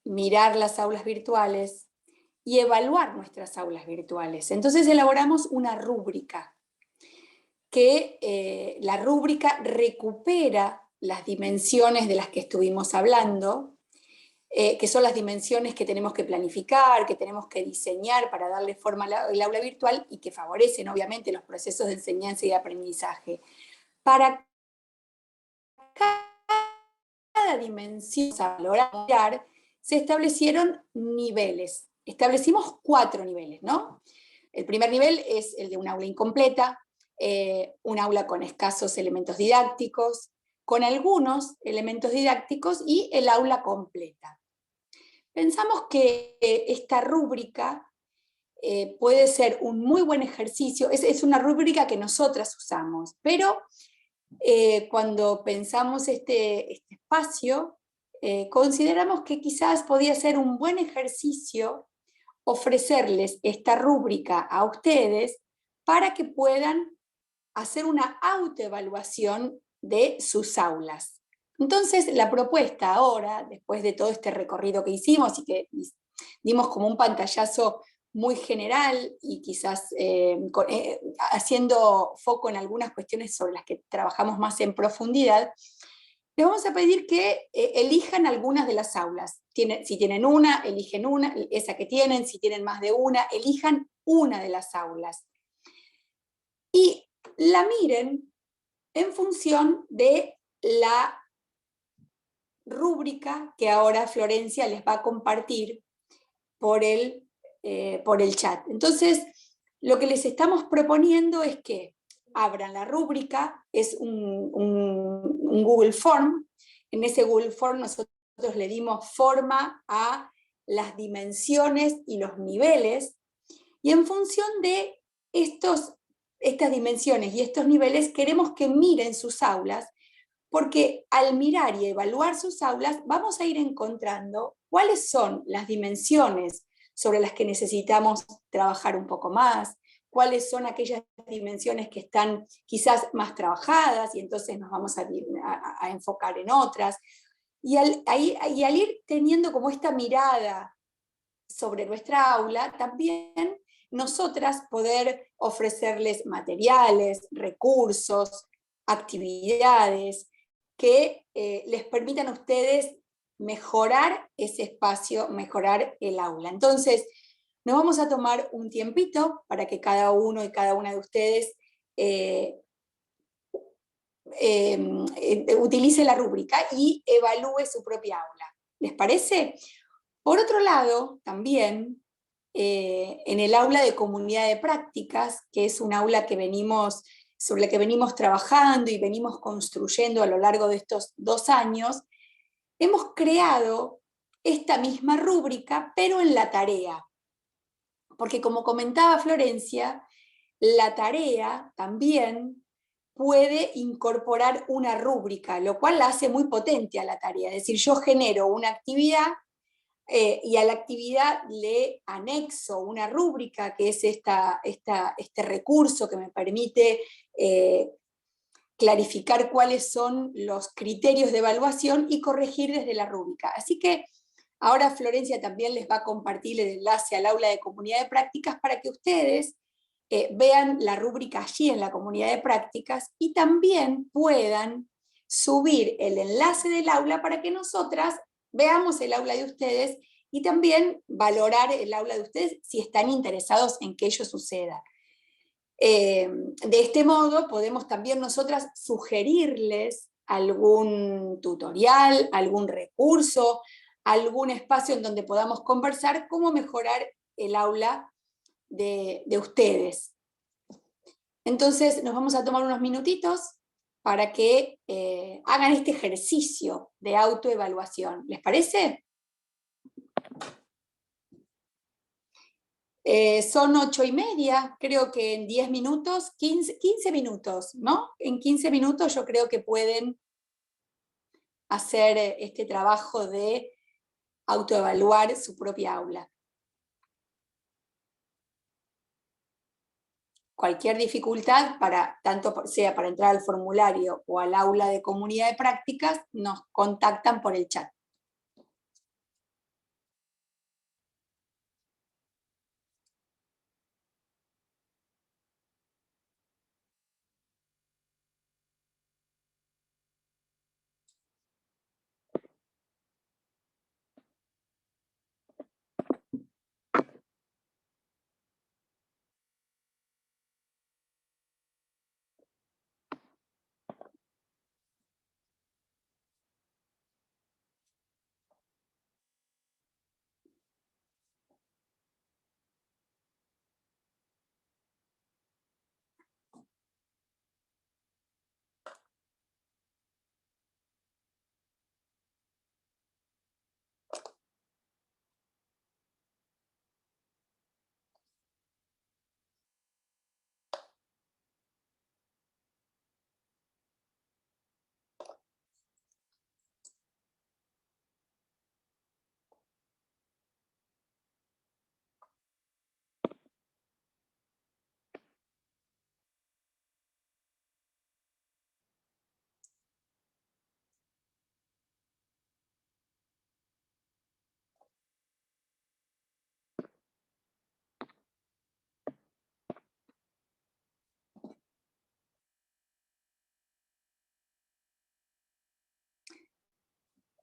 mirar las aulas virtuales y evaluar nuestras aulas virtuales. Entonces elaboramos una rúbrica, que la rúbrica recupera las dimensiones de las que estuvimos hablando, que son las dimensiones que tenemos que planificar, que tenemos que diseñar para darle forma al aula virtual y que favorecen obviamente los procesos de enseñanza y de aprendizaje. Para cada dimensión a valorar, se establecieron niveles. Establecimos 4 niveles, ¿no? El primer nivel es el de un aula incompleta, un aula con escasos elementos didácticos, con algunos elementos didácticos y el aula completa. Pensamos que esta rúbrica puede ser un muy buen ejercicio, es una rúbrica que nosotras usamos, pero cuando pensamos este espacio, consideramos que quizás podía ser un buen ejercicio ofrecerles esta rúbrica a ustedes para que puedan hacer una autoevaluación de sus aulas. Entonces, la propuesta ahora, después de todo este recorrido que hicimos y que dimos como un pantallazo muy general y quizás haciendo foco en algunas cuestiones sobre las que trabajamos más en profundidad, les vamos a pedir que elijan algunas de las aulas. Si tienen una, eligen una, esa que tienen. Si tienen más de una, elijan una de las aulas. Y la miren en función de la rúbrica que ahora Florencia les va a compartir por el chat. Entonces, lo que les estamos proponiendo es que abran la rúbrica, es un Google Form. En ese Google Form nosotros le dimos forma a las dimensiones y los niveles, y en función de estas dimensiones y estos niveles queremos que miren sus aulas, porque al mirar y evaluar sus aulas vamos a ir encontrando cuáles son las dimensiones sobre las que necesitamos trabajar un poco más, cuáles son aquellas dimensiones que están quizás más trabajadas y entonces nos vamos a enfocar en otras. Y al ir teniendo como esta mirada sobre nuestra aula, también nosotras poder ofrecerles materiales, recursos, actividades que les permitan a ustedes mejorar ese espacio, mejorar el aula. Entonces, nos vamos a tomar un tiempito para que cada uno y cada una de ustedes utilice la rúbrica y evalúe su propia aula. ¿Les parece? Por otro lado, también, en el aula de comunidad de prácticas, que es un aula sobre la que venimos trabajando y venimos construyendo a lo largo de estos 2 años, hemos creado esta misma rúbrica, pero en la tarea. Porque como comentaba Florencia, la tarea también puede incorporar una rúbrica, lo cual la hace muy potente a la tarea. Es decir, yo genero una actividad y a la actividad le anexo una rúbrica, que es este recurso que me permite clarificar cuáles son los criterios de evaluación y corregir desde la rúbrica. Así que ahora Florencia también les va a compartir el enlace al aula de comunidad de prácticas para que ustedes vean la rúbrica allí en la comunidad de prácticas y también puedan subir el enlace del aula para que nosotras veamos el aula de ustedes y también valorar el aula de ustedes si están interesados en que ello suceda. De este modo podemos también nosotras sugerirles algún tutorial, algún recurso, algún espacio en donde podamos conversar cómo mejorar el aula de ustedes. Entonces nos vamos a tomar unos minutitos para que hagan este ejercicio de autoevaluación. ¿Les parece? Son 8:30, creo que en 10 minutos, 15 minutos, ¿no? En 15 minutos yo creo que pueden hacer este trabajo de autoevaluar su propia aula. Cualquier dificultad, tanto sea para entrar al formulario o al aula de comunidad de prácticas, nos contactan por el chat.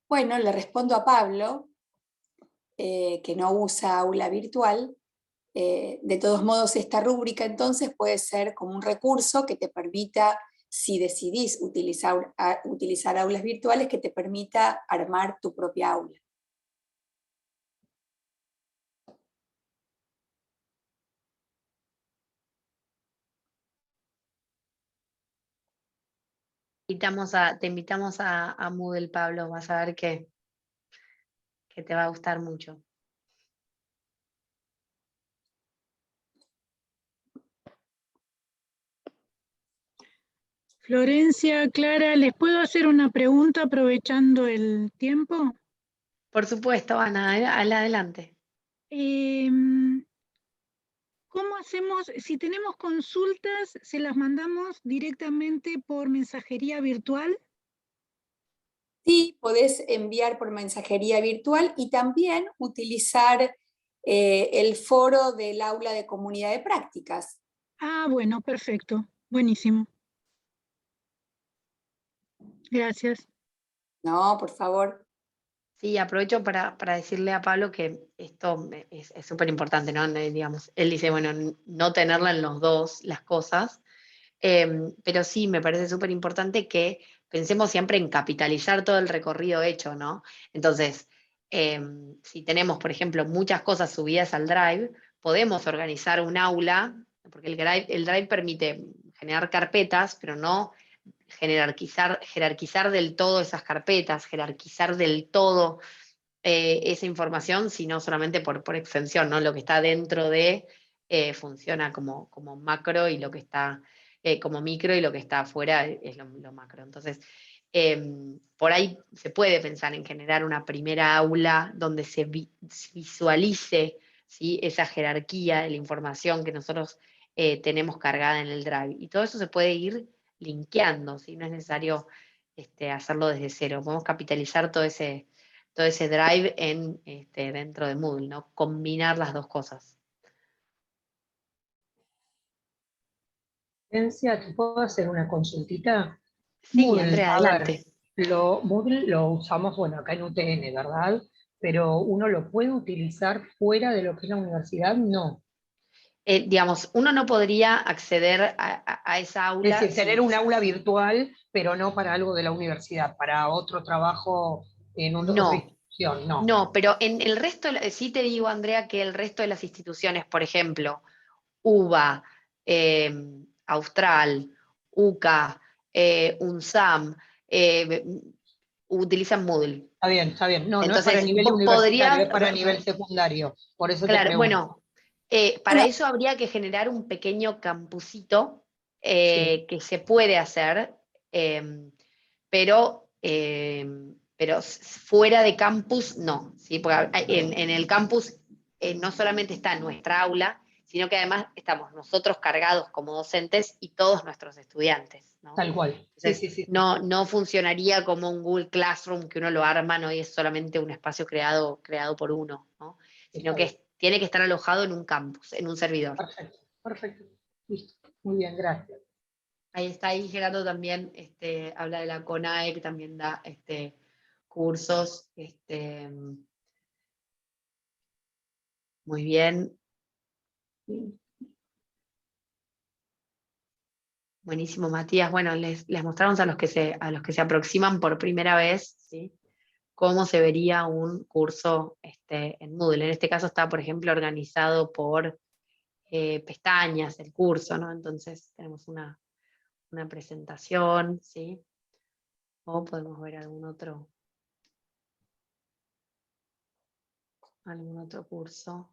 Bueno, le respondo a Pablo, que no usa aula virtual. De todos modos, esta rúbrica entonces puede ser como un recurso que te permita, si decidís utilizar aulas virtuales, que te permita armar tu propia aula. Te invitamos a Moodle, Pablo, vas a ver que te va a gustar mucho. Florencia, Clara, ¿les puedo hacer una pregunta aprovechando el tiempo? Por supuesto, Ana, adelante. ¿Cómo hacemos, si tenemos consultas, se las mandamos directamente por mensajería virtual? Sí, podés enviar por mensajería virtual y también utilizar el foro del aula de comunidad de prácticas. Ah, bueno, perfecto. Buenísimo. Gracias. No, por favor. Sí, aprovecho para decirle a Pablo que esto es súper importante, ¿no? Digamos, él dice, bueno, no tenerla en los dos, las cosas, pero sí me parece súper importante que pensemos siempre en capitalizar todo el recorrido hecho, ¿no? Entonces, si tenemos, por ejemplo, muchas cosas subidas al Drive, podemos organizar un aula, porque el Drive permite generar carpetas, pero no jerarquizar del todo esas carpetas, jerarquizar del todo esa información, sino solamente por extensión, ¿no? Lo que está dentro de funciona como macro y lo que está como micro y lo que está afuera es lo macro. Entonces, por ahí se puede pensar en generar una primera aula donde se visualice, ¿sí?, esa jerarquía de la información que nosotros tenemos cargada en el Drive. Y todo eso se puede ir linkeando, ¿sí? No es necesario hacerlo desde cero. Podemos capitalizar todo ese Drive dentro de Moodle, ¿no? Combinar las dos cosas. ¿te puedo hacer una consultita? Sí, Moodle, Andrea, a adelante. ver, Moodle lo usamos, bueno, acá en UTN, ¿verdad? Pero ¿uno lo puede utilizar fuera de lo que es la universidad? No. Digamos, uno no podría acceder a esa aula. Es decir, tener un aula virtual, pero no para algo de la universidad, para otro trabajo en otra institución, no. No, pero en el resto, sí te digo, Andrea, que el resto de las instituciones, por ejemplo, UBA, Austral, UCA, UNSAM, utilizan Moodle. Está bien. No, no es Entonces, para nivel vos universitario, podrías- es para nivel secundario. Por eso te Claro, pregunto. bueno, para eso habría que generar un pequeño campusito que se puede hacer, pero fuera de campus no, ¿sí? Porque en el campus no solamente está nuestra aula, sino que además estamos nosotros cargados como docentes y todos nuestros estudiantes, ¿no? Tal cual. Entonces, Sí. no funcionaría como un Google Classroom que uno lo arma, ¿no? Y es solamente un espacio creado por uno, ¿no? Sino Está que tiene que estar alojado en un campus, en un servidor. Perfecto. Listo. Muy bien, gracias. Ahí Gerardo también habla de la CONAE, que también da cursos. Muy bien. Buenísimo, Matías. Bueno, les mostramos a los que se aproximan por primera vez, ¿sí? Cómo se vería un curso en Moodle. En este caso está, por ejemplo, organizado por pestañas el curso, ¿no? Entonces tenemos una presentación, ¿sí? O podemos ver algún otro curso.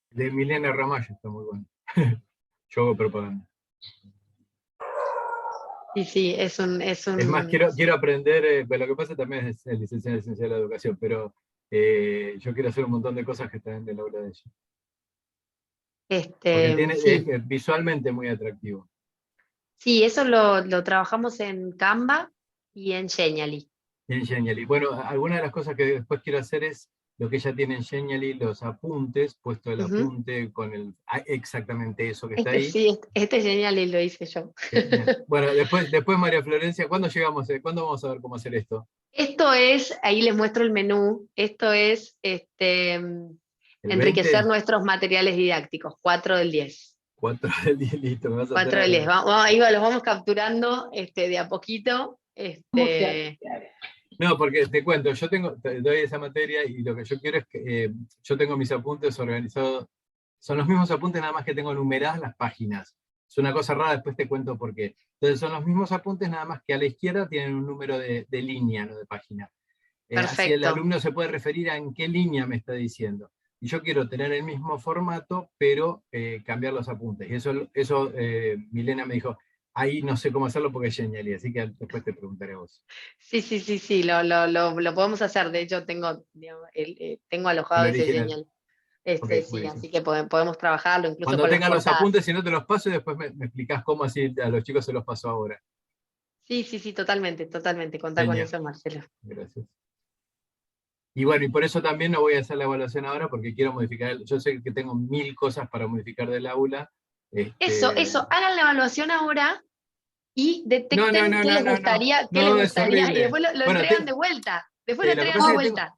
De Milena Ramallo está muy bueno. Yo hago propaganda. Sí, es un... Es más, quiero aprender, pues lo que pasa también es licenciado en Ciencia de la Educación, pero yo quiero hacer un montón de cosas que están en el aula de ella. Porque es visualmente muy atractivo. Sí, eso lo trabajamos en Canva y en Genially. En Genially. Bueno, alguna de las cosas que después quiero hacer es lo que ella tiene en Genially, los apuntes, puesto el apunte con exactamente eso que está ahí. Sí, Genially lo hice yo. Bueno, después María Florencia, ¿cuándo llegamos? ¿Cuándo vamos a ver cómo hacer esto? Esto es, ahí les muestro el menú, esto es enriquecer nuestros materiales didácticos, 4 del 10. 4 del 10, listo. 4 del 10, ahí los vamos capturando de a poquito. No, porque te cuento, te doy esa materia y lo que yo quiero es que yo tengo mis apuntes organizados, son los mismos apuntes, nada más que tengo numeradas las páginas. Es una cosa rara, después te cuento por qué. Entonces son los mismos apuntes, nada más que a la izquierda tienen un número de línea, no de página. Así el alumno se puede referir a en qué línea me está diciendo. Y yo quiero tener el mismo formato, pero cambiar los apuntes. Y eso Milena me dijo, ahí no sé cómo hacerlo porque es Genially, así que después te preguntaré a vos. Sí, lo podemos hacer. De hecho, tengo alojado ese Genial. Sí, así que podemos trabajarlo incluso cuando con tengas las los apuntes, si no te los paso y después me explicás cómo así a los chicos se los paso ahora. Sí, totalmente. Contá con eso, Marcelo. Gracias. Y bueno, y por eso también no voy a hacer la evaluación ahora porque quiero modificar, yo sé que tengo 1000 cosas para modificar del aula. Eso, hagan la evaluación ahora y detecten qué les gustaría, y después lo entregan de vuelta. Después lo entregan de vuelta.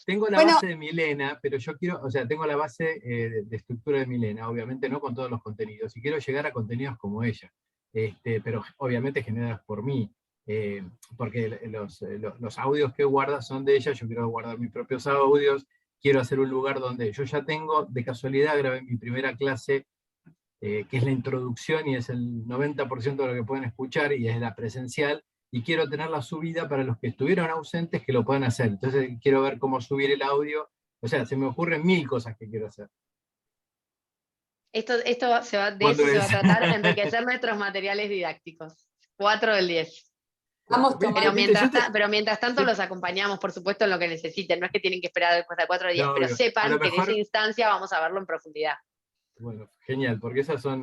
Tengo la base de Milena, pero yo quiero, tengo la base de estructura de Milena, obviamente no con todos los contenidos, y quiero llegar a contenidos como ella, pero obviamente generados por mí, porque los audios que guarda son de ella, yo quiero guardar mis propios audios, quiero hacer un lugar donde yo ya tengo, de casualidad grabé mi primera clase, que es la introducción y es el 90% de lo que pueden escuchar, y es la presencial, y quiero tener la subida para los que estuvieron ausentes que lo puedan hacer. Entonces quiero ver cómo subir el audio. O sea, se me ocurren 1000 cosas que quiero hacer. Esto de eso se va a tratar, enriquecer nuestros materiales didácticos. 4 del 10. Pero mientras tanto los acompañamos, por supuesto, en lo que necesiten. No es que tienen que esperar después de 4 días, pero sepan que en esa instancia vamos a verlo en profundidad. Bueno, genial, porque esas son...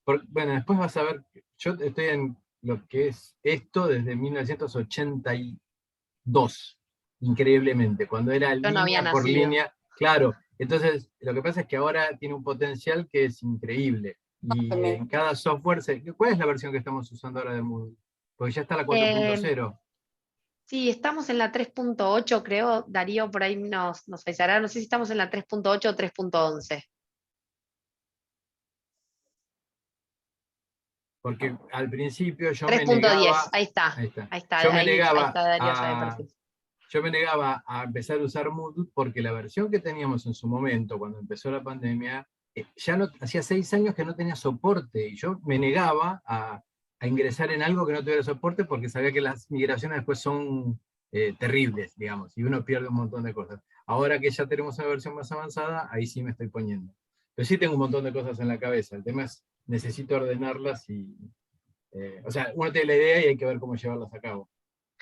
bueno, después vas a ver, yo estoy en lo que es esto desde 1982, increíblemente, cuando era línea por línea. Claro, entonces lo que pasa es que ahora tiene un potencial que es increíble. Y en cada software, ¿cuál es la versión que estamos usando ahora de Moodle? Porque ya está la 4.0. Sí, estamos en la 3.8, creo. Darío por ahí nos avisará. No sé si estamos en la 3.8 o 3.11. Porque al principio yo 3.10, me negaba... ahí está. Yo me negaba ahí está Darío ya de perfil. Yo me negaba a empezar a usar Moodle porque la versión que teníamos en su momento, cuando empezó la pandemia, ya no, hacía 6 años que no tenía soporte, y yo me negaba a ingresar en algo que no tuviera soporte porque sabía que las migraciones después son terribles, digamos, y uno pierde un montón de cosas. Ahora que ya tenemos una versión más avanzada, ahí sí me estoy poniendo. Pero sí tengo un montón de cosas en la cabeza, el tema es, necesito ordenarlas y... o sea, uno tiene la idea y hay que ver cómo llevarlas a cabo.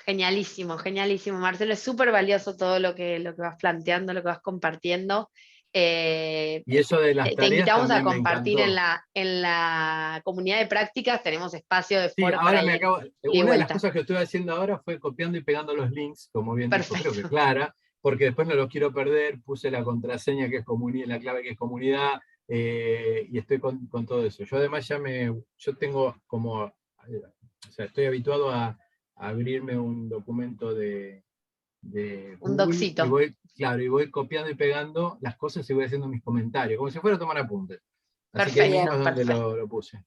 Genialísimo, genialísimo, Marcelo. Es súper valioso todo lo que vas planteando, lo que vas compartiendo. Y eso de las te tareas invitamos a también me compartir encantó. en la comunidad de prácticas. Tenemos espacio de Sí, foro ahora para me ir acabo... ida y Una de las vuelta. cosas que estoy haciendo ahora fue copiando y pegando los links, como bien dijo, creo que Perfecto. Clara, porque después no los quiero perder, puse la contraseña que es comunidad, la clave que es comunidad, y estoy con todo eso. Yo además yo tengo como, o sea, estoy habituado a abrirme un documento de Un Google, docsito. y voy copiando y pegando las cosas y voy haciendo mis comentarios, como si fuera a tomar apuntes. Así que ahí Perfecto, mismo es donde perfecto. lo puse.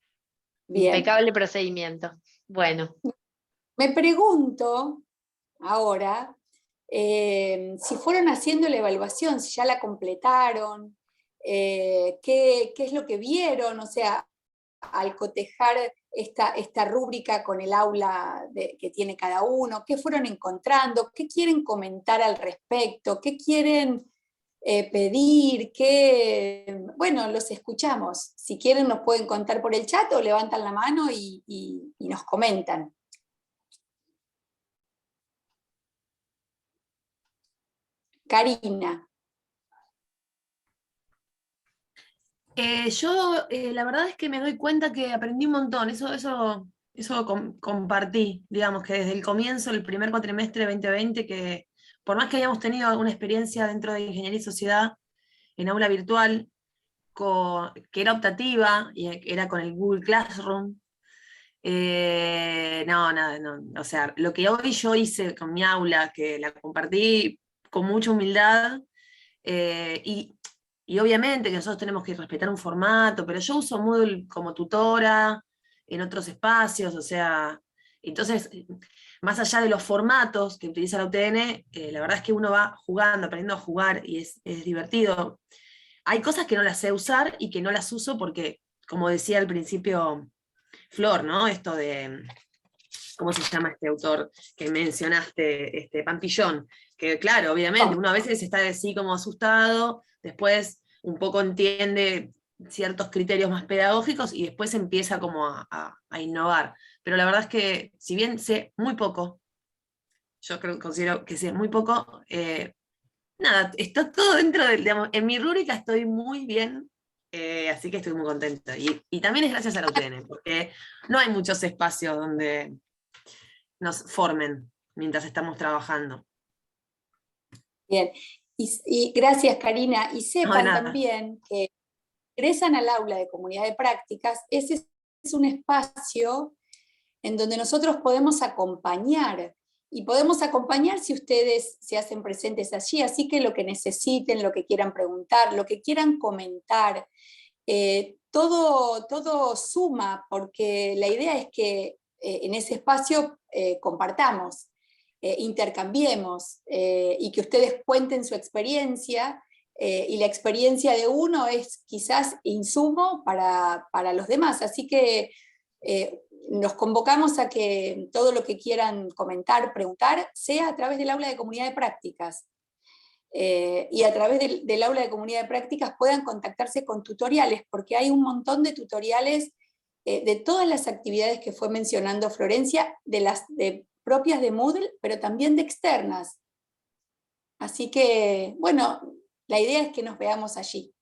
Bien. Impecable procedimiento. Bueno. Me pregunto ahora si fueron haciendo la evaluación, si ya la completaron, qué es lo que vieron, o sea, al cotejar esta rúbrica con el aula que tiene cada uno, qué fueron encontrando, qué quieren comentar al respecto, qué quieren pedir, bueno, los escuchamos. Si quieren nos pueden contar por el chat o levantan la mano y nos comentan. Karina. Yo la verdad es que me doy cuenta que aprendí un montón, eso compartí, digamos que desde el comienzo, el primer cuatrimestre de 2020, que por más que hayamos tenido alguna experiencia dentro de Ingeniería y Sociedad en aula virtual, que era optativa y era con el Google Classroom, o sea, lo que hoy yo hice con mi aula, que la compartí con mucha humildad, y obviamente que nosotros tenemos que respetar un formato, pero yo uso Moodle como tutora en otros espacios, o sea, entonces, más allá de los formatos que utiliza la UTN, la verdad es que uno va jugando, aprendiendo a jugar y es divertido. Hay cosas que no las sé usar y que no las uso porque, como decía al principio Flor, ¿no? Esto de, ¿cómo se llama este autor que mencionaste? Pampillón, que claro, obviamente, uno a veces está así como asustado, después un poco entiende ciertos criterios más pedagógicos y después empieza como a innovar. Pero la verdad es que, si bien sé muy poco, considero que sé muy poco, nada, está todo dentro del, digamos, en mi rúbrica estoy muy bien, así que estoy muy contenta. Y también es gracias a la UTN, porque no hay muchos espacios donde nos formen mientras estamos trabajando. Bien, y gracias Karina, y sepan también que ingresan al aula de comunidad de prácticas, ese es un espacio en donde nosotros podemos acompañar, y podemos acompañar si ustedes se hacen presentes allí, así que lo que necesiten, lo que quieran preguntar, lo que quieran comentar, todo suma, porque la idea es que en ese espacio compartamos, intercambiemos, y que ustedes cuenten su experiencia, y la experiencia de uno es quizás insumo para los demás, así que nos convocamos a que todo lo que quieran comentar, preguntar, sea a través del aula de comunidad de prácticas. Y a través del aula de comunidad de prácticas puedan contactarse con tutoriales, porque hay un montón de tutoriales de todas las actividades que fue mencionando Florencia, de propias de Moodle, pero también de externas. Así que, bueno, la idea es que nos veamos allí.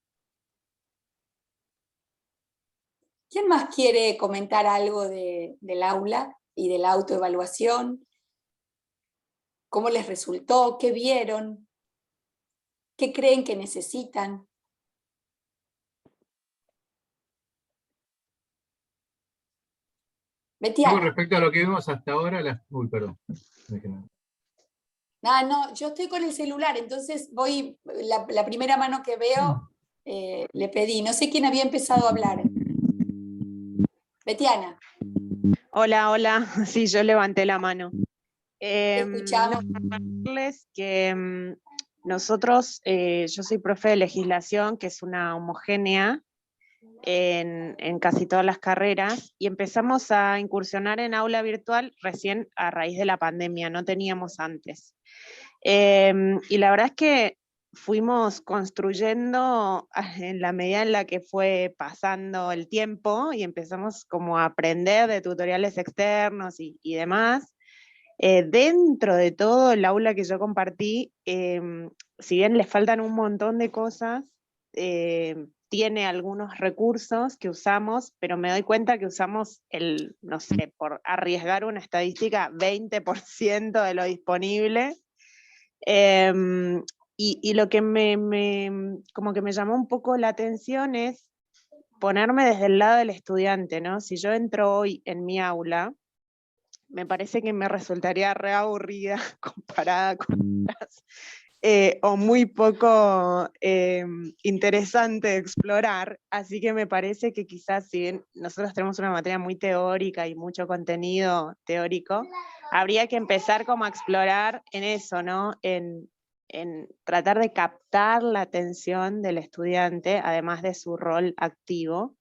¿Quién más quiere comentar algo del aula y de la autoevaluación? ¿Cómo les resultó? ¿Qué vieron? ¿Qué creen que necesitan? Betiana. Con respecto a lo que vimos hasta ahora, uy, perdón. No, yo estoy con el celular, entonces voy, la primera mano que veo, le pedí. No sé quién había empezado a hablar. Betiana. Hola, hola. Sí, yo levanté la mano. Escuchamos. Contarles que nosotros, yo soy profe de legislación, que es una homogénea en casi todas las carreras, y empezamos a incursionar en aula virtual recién a raíz de la pandemia, no teníamos antes. Y la verdad es que fuimos construyendo en la medida en la que fue pasando el tiempo y empezamos como a aprender de tutoriales externos y demás. Dentro de todo el aula que yo compartí, si bien le faltan un montón de cosas, tiene algunos recursos que usamos, pero me doy cuenta que usamos no sé, por arriesgar una estadística, 20% de lo disponible. Y lo que como que me llamó un poco la atención es ponerme desde el lado del estudiante, ¿no? Si yo entro hoy en mi aula, me parece que me resultaría re aburrida comparada con otras, o muy poco interesante de explorar, así que me parece que quizás si bien nosotros tenemos una materia muy teórica y mucho contenido teórico, habría que empezar como a explorar en eso, ¿no? En tratar de captar la atención del estudiante, además de su rol activo,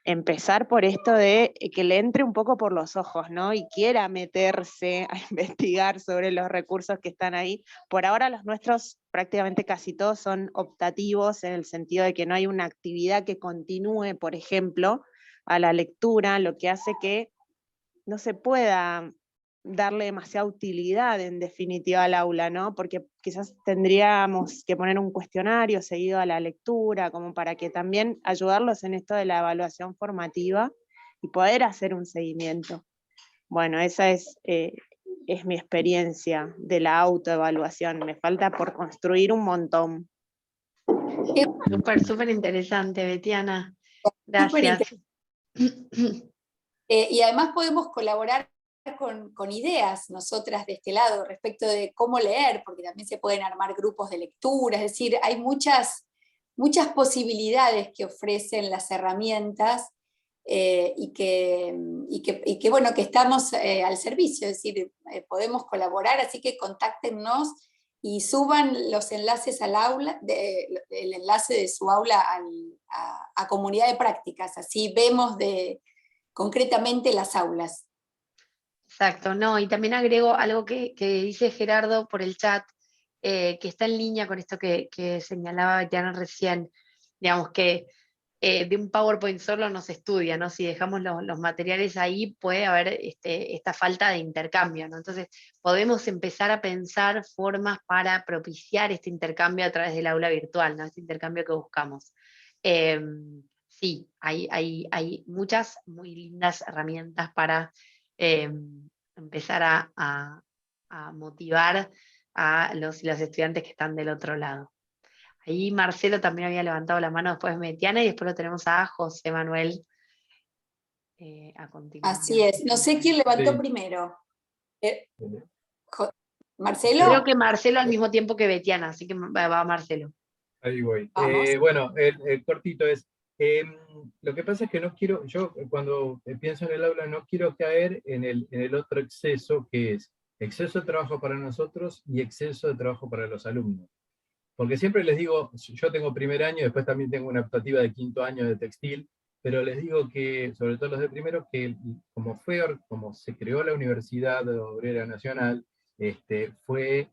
empezar por esto de que le entre un poco por los ojos, ¿no? Y quiera meterse a investigar sobre los recursos que están ahí. Por ahora los nuestros prácticamente casi todos son optativos, en el sentido de que no hay una actividad que continúe, por ejemplo, a la lectura, lo que hace que no se pueda darle demasiada utilidad en definitiva al aula, ¿no? Porque quizás tendríamos que poner un cuestionario seguido a la lectura, como para que también ayudarlos en esto de la evaluación formativa y poder hacer un seguimiento. Bueno, esa es mi experiencia de la autoevaluación. Me falta por construir un montón. Súper interesante, Betiana. Súper Gracias. Y además podemos colaborar con ideas nosotras de este lado respecto de cómo leer, porque también se pueden armar grupos de lectura, es decir, hay muchas posibilidades que ofrecen las herramientas y que bueno, que estamos al servicio, es decir, podemos colaborar, así que contáctennos y suban los enlaces al aula, el enlace de su aula a comunidad de prácticas, así vemos concretamente las aulas. Exacto, no, y también agrego algo que dice Gerardo por el chat, que está en línea con esto que señalaba Betiana recién, digamos que de un PowerPoint solo no se estudia, ¿no? Si dejamos los materiales ahí puede haber esta falta de intercambio, ¿no? Entonces podemos empezar a pensar formas para propiciar este intercambio a través del aula virtual, ¿no? Este intercambio que buscamos. Sí, hay muchas muy lindas herramientas para empezar a motivar a los y las estudiantes que están del otro lado. Ahí Marcelo también había levantado la mano después de Betiana y después lo tenemos a José Manuel a continuación. Así es, no sé quién levantó primero. ¿Marcelo? Creo que Marcelo al mismo tiempo que Betiana, así que va Marcelo. Ahí voy. Vamos. Bueno, el cortito es, lo que pasa es que no quiero, yo cuando pienso en el aula no quiero caer en el otro exceso, que es exceso de trabajo para nosotros y exceso de trabajo para los alumnos. Porque siempre les digo, yo tengo primer año, después también tengo una optativa de quinto año de textil, pero les digo que, sobre todo los de primero, que como se creó la Universidad Obrera Nacional, fue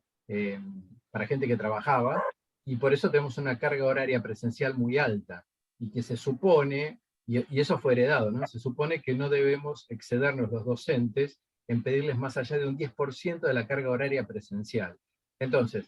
para gente que trabajaba, y por eso tenemos una carga horaria presencial muy alta, y que se supone, y eso fue heredado, ¿no? Se supone que no debemos excedernos los docentes en pedirles más allá de un 10% de la carga horaria presencial. Entonces,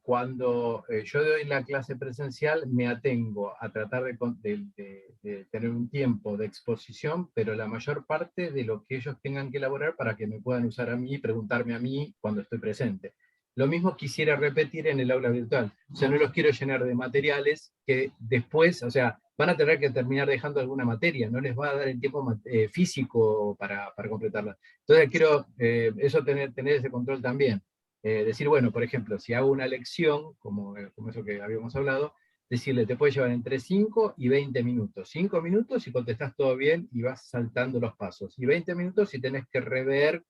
cuando yo doy la clase presencial, me atengo a tratar de tener un tiempo de exposición, pero la mayor parte de lo que ellos tengan que elaborar para que me puedan usar a mí y preguntarme a mí cuando estoy presente. Lo mismo quisiera repetir en el aula virtual. O sea, no los quiero llenar de materiales que después, o sea, van a tener que terminar dejando alguna materia, no les va a dar el tiempo físico para completarla. Entonces quiero tener ese control también. Decir, bueno, por ejemplo, si hago una lección, como eso que habíamos hablado, decirle, te puede llevar entre 5 y 20 minutos. 5 minutos si contestás todo bien y vas saltando los pasos. Y 20 minutos si tenés que rever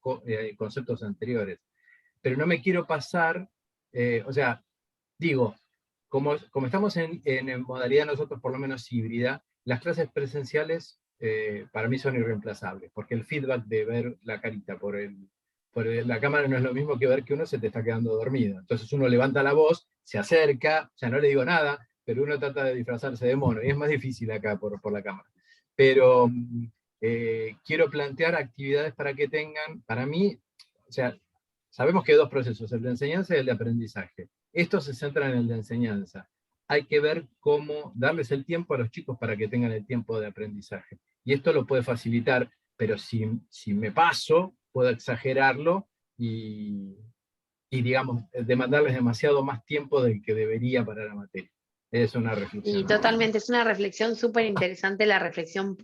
conceptos anteriores. Pero no me quiero pasar, o sea, digo, como estamos en modalidad nosotros por lo menos híbrida, las clases presenciales para mí son irreemplazables, porque el feedback de ver la carita por la cámara no es lo mismo que ver que uno se te está quedando dormido. Entonces uno levanta la voz, se acerca, o sea, no le digo nada, pero uno trata de disfrazarse de mono, y es más difícil acá por la cámara. Pero quiero plantear actividades para que tengan, para mí, o sea, sabemos que hay dos procesos, el de enseñanza y el de aprendizaje. Esto se centra en el de enseñanza. Hay que ver cómo darles el tiempo a los chicos para que tengan el tiempo de aprendizaje. Y esto lo puede facilitar, pero si me paso, puedo exagerarlo y digamos, demandarles demasiado más tiempo del que debería para la materia. Es una reflexión. Y totalmente, es una reflexión súper interesante, la reflexión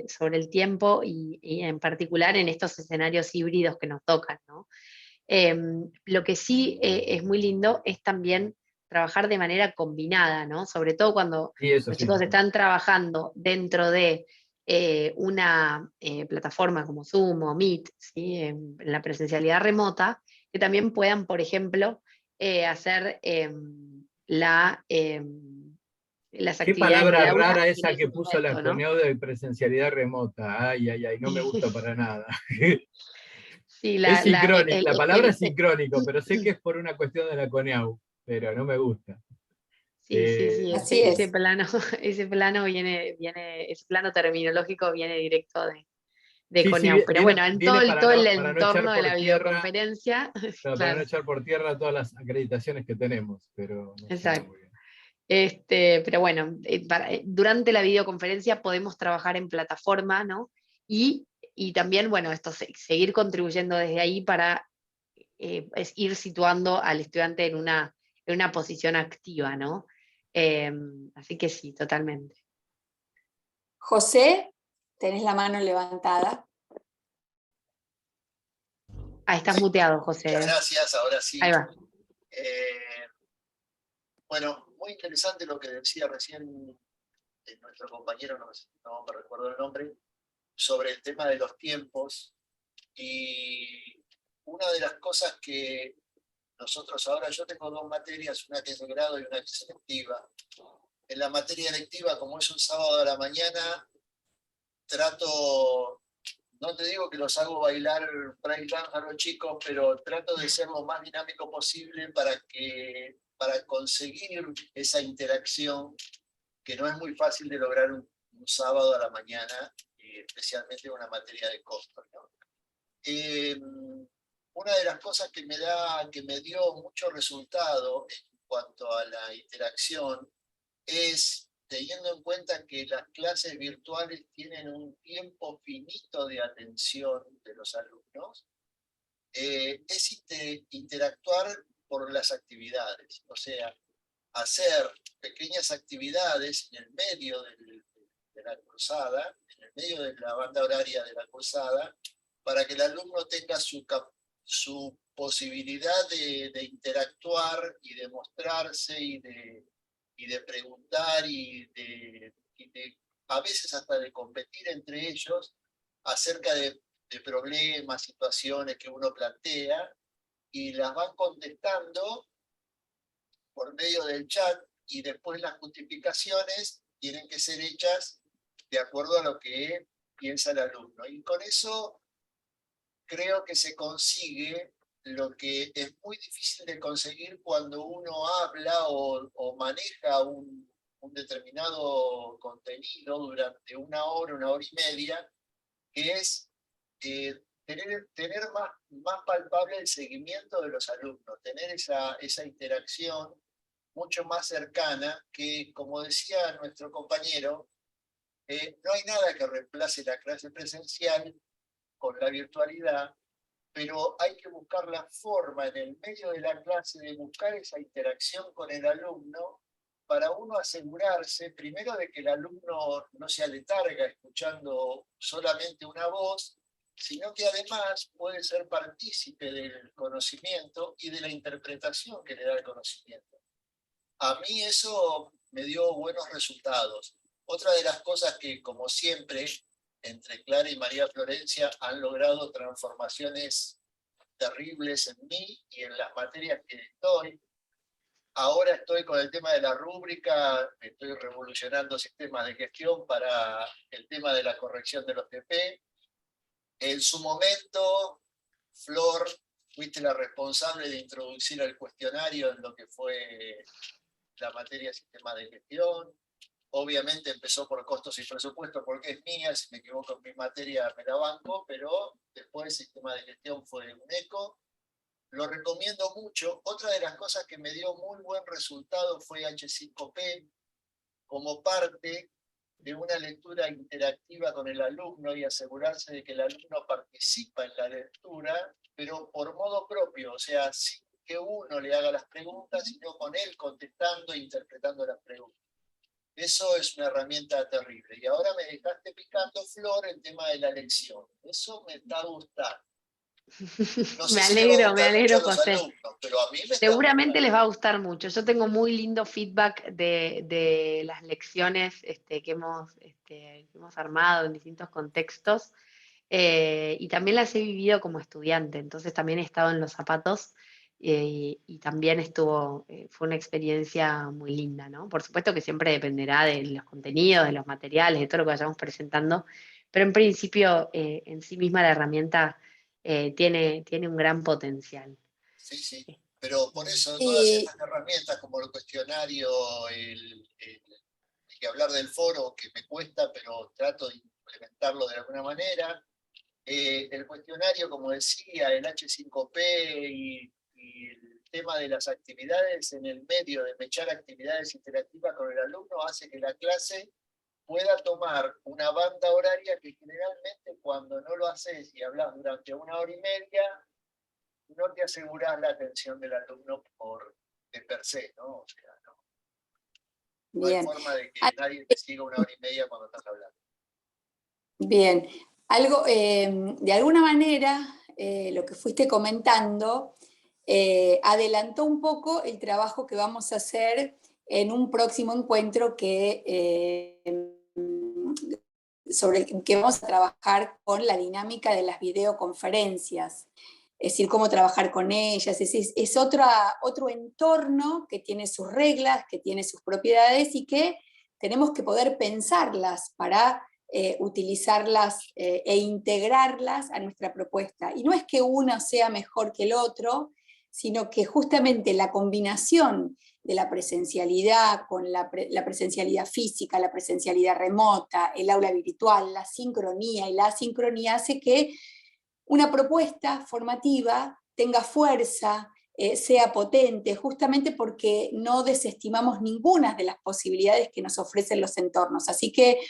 sobre el tiempo y en particular en estos escenarios híbridos que nos tocan, ¿no? Lo que sí es muy lindo es también trabajar de manera combinada, ¿no? Sobre todo cuando los chicos están trabajando dentro de una plataforma como Zoom o Meet, ¿sí? En la presencialidad remota, que también puedan, por ejemplo, hacer las Qué actividades palabra del aula rara en esa ese que puso la momento, ¿no? CONEO de presencialidad remota. Ay, ay, ay, no me gusta para nada. Sí, Es sincrónico, la palabra es sincrónico, pero sé que es por una cuestión de la CONEAU, pero no me gusta. Sí, Así ese es. plano, ese plano ese plano terminológico viene directo de Sí, CONEAU. Pero bueno, en viene todo el para no echar entorno de por la tierra, videoconferencia, para claro, no echar por tierra todas las acreditaciones que tenemos, pero no sé exacto. muy bien. Pero bueno, durante la videoconferencia podemos trabajar en plataforma, ¿no? Y también, bueno, seguir contribuyendo desde ahí para es ir situando al estudiante en una posición activa, ¿no? Así que sí, totalmente. José, tenés la mano levantada. Estás muteado, José. Muchas gracias, ahora sí. Ahí va. Bueno, muy interesante lo que decía recién nuestro compañero, no me recuerdo el nombre, sobre el tema de los tiempos. Y una de las cosas que nosotros ahora, yo tengo dos materias, una que es de grado y una que es electiva. En la materia electiva, como es un sábado a la mañana, trato, no te digo que los hago bailar break dance a los chicos, pero trato de ser lo más dinámico posible para conseguir esa interacción que no es muy fácil de lograr un sábado a la mañana, especialmente en una materia de costos, ¿no? Una de las cosas que me dio mucho resultado en cuanto a la interacción es, teniendo en cuenta que las clases virtuales tienen un tiempo finito de atención de los alumnos, es interactuar por las actividades, o sea, hacer pequeñas actividades en el medio de la cursada, en el medio de la banda horaria de la cursada, para que el alumno tenga su posibilidad de interactuar y de mostrarse y de preguntar y a veces hasta de competir entre ellos acerca de problemas, situaciones que uno plantea, y las van contestando por medio del chat, y después las justificaciones tienen que ser hechas de acuerdo a lo que piensa el alumno. Y con eso creo que se consigue lo que es muy difícil de conseguir cuando uno habla o maneja un determinado contenido durante una hora y media, que es tener más palpable el seguimiento de los alumnos, tener esa interacción mucho más cercana, que, como decía nuestro compañero, no hay nada que reemplace la clase presencial con la virtualidad, pero hay que buscar la forma en el medio de la clase de buscar esa interacción con el alumno, para uno asegurarse primero de que el alumno no se aletarga escuchando solamente una voz, sino que además puede ser partícipe del conocimiento y de la interpretación que le da el conocimiento. A mí eso me dio buenos resultados. Otra de las cosas que, como siempre, entre Clara y María Florencia han logrado transformaciones terribles en mí y en las materias que estoy. Ahora estoy con el tema de la rúbrica, estoy revolucionando sistemas de gestión para el tema de la corrección de los TP. En su momento, Flor, fuiste la responsable de introducir el cuestionario en lo que fue la materia de sistemas de gestión. Obviamente empezó por costos y presupuestos porque es mía, si me equivoco en mi materia me la banco, pero después el sistema de gestión fue un eco. Lo recomiendo mucho. Otra de las cosas que me dio muy buen resultado fue H5P como parte de una lectura interactiva con el alumno y asegurarse de que el alumno participa en la lectura, pero por modo propio, o sea, sin que uno le haga las preguntas, sino con él contestando e interpretando las preguntas. Eso es una herramienta terrible. Y ahora me dejaste picando, Flor, el tema de la lección. Eso me está gustando. No sé Me si le va a alegro, gustar mucho a los José. alumnos, pero a mí me está Seguramente gustando. les va a gustar mucho. Yo tengo muy lindo feedback de las lecciones que hemos armado en distintos contextos, y también las he vivido como estudiante, entonces también he estado en los zapatos, y también fue una experiencia muy linda, ¿no? Por supuesto que siempre dependerá de los contenidos, de los materiales, de todo lo que vayamos presentando, pero en principio en sí misma la herramienta tiene un gran potencial. Sí, sí. Pero por eso todas estas herramientas como el cuestionario, el que hablar del foro, que me cuesta, pero trato de implementarlo de alguna manera. El cuestionario, como decía, el H5P y el tema de las actividades en el medio, de mechar actividades interactivas con el alumno, hace que la clase pueda tomar una banda horaria que generalmente cuando no lo haces y hablas durante 1 hora y media, no te aseguras la atención del alumno de per se, ¿no? O sea, no hay forma de que nadie te siga 1 hora y media cuando estás hablando. Bien, algo, de alguna manera, lo que fuiste comentando adelantó un poco el trabajo que vamos a hacer en un próximo encuentro sobre el que vamos a trabajar con la dinámica de las videoconferencias. Es decir, cómo trabajar con ellas. Es otro entorno que tiene sus reglas, que tiene sus propiedades y que tenemos que poder pensarlas para utilizarlas e integrarlas a nuestra propuesta. Y no es que uno sea mejor que el otro, sino que justamente la combinación de la presencialidad con la presencialidad física, la presencialidad remota, el aula virtual, la sincronía y la asincronía hace que una propuesta formativa tenga fuerza, sea potente, justamente porque no desestimamos ninguna de las posibilidades que nos ofrecen los entornos. Así que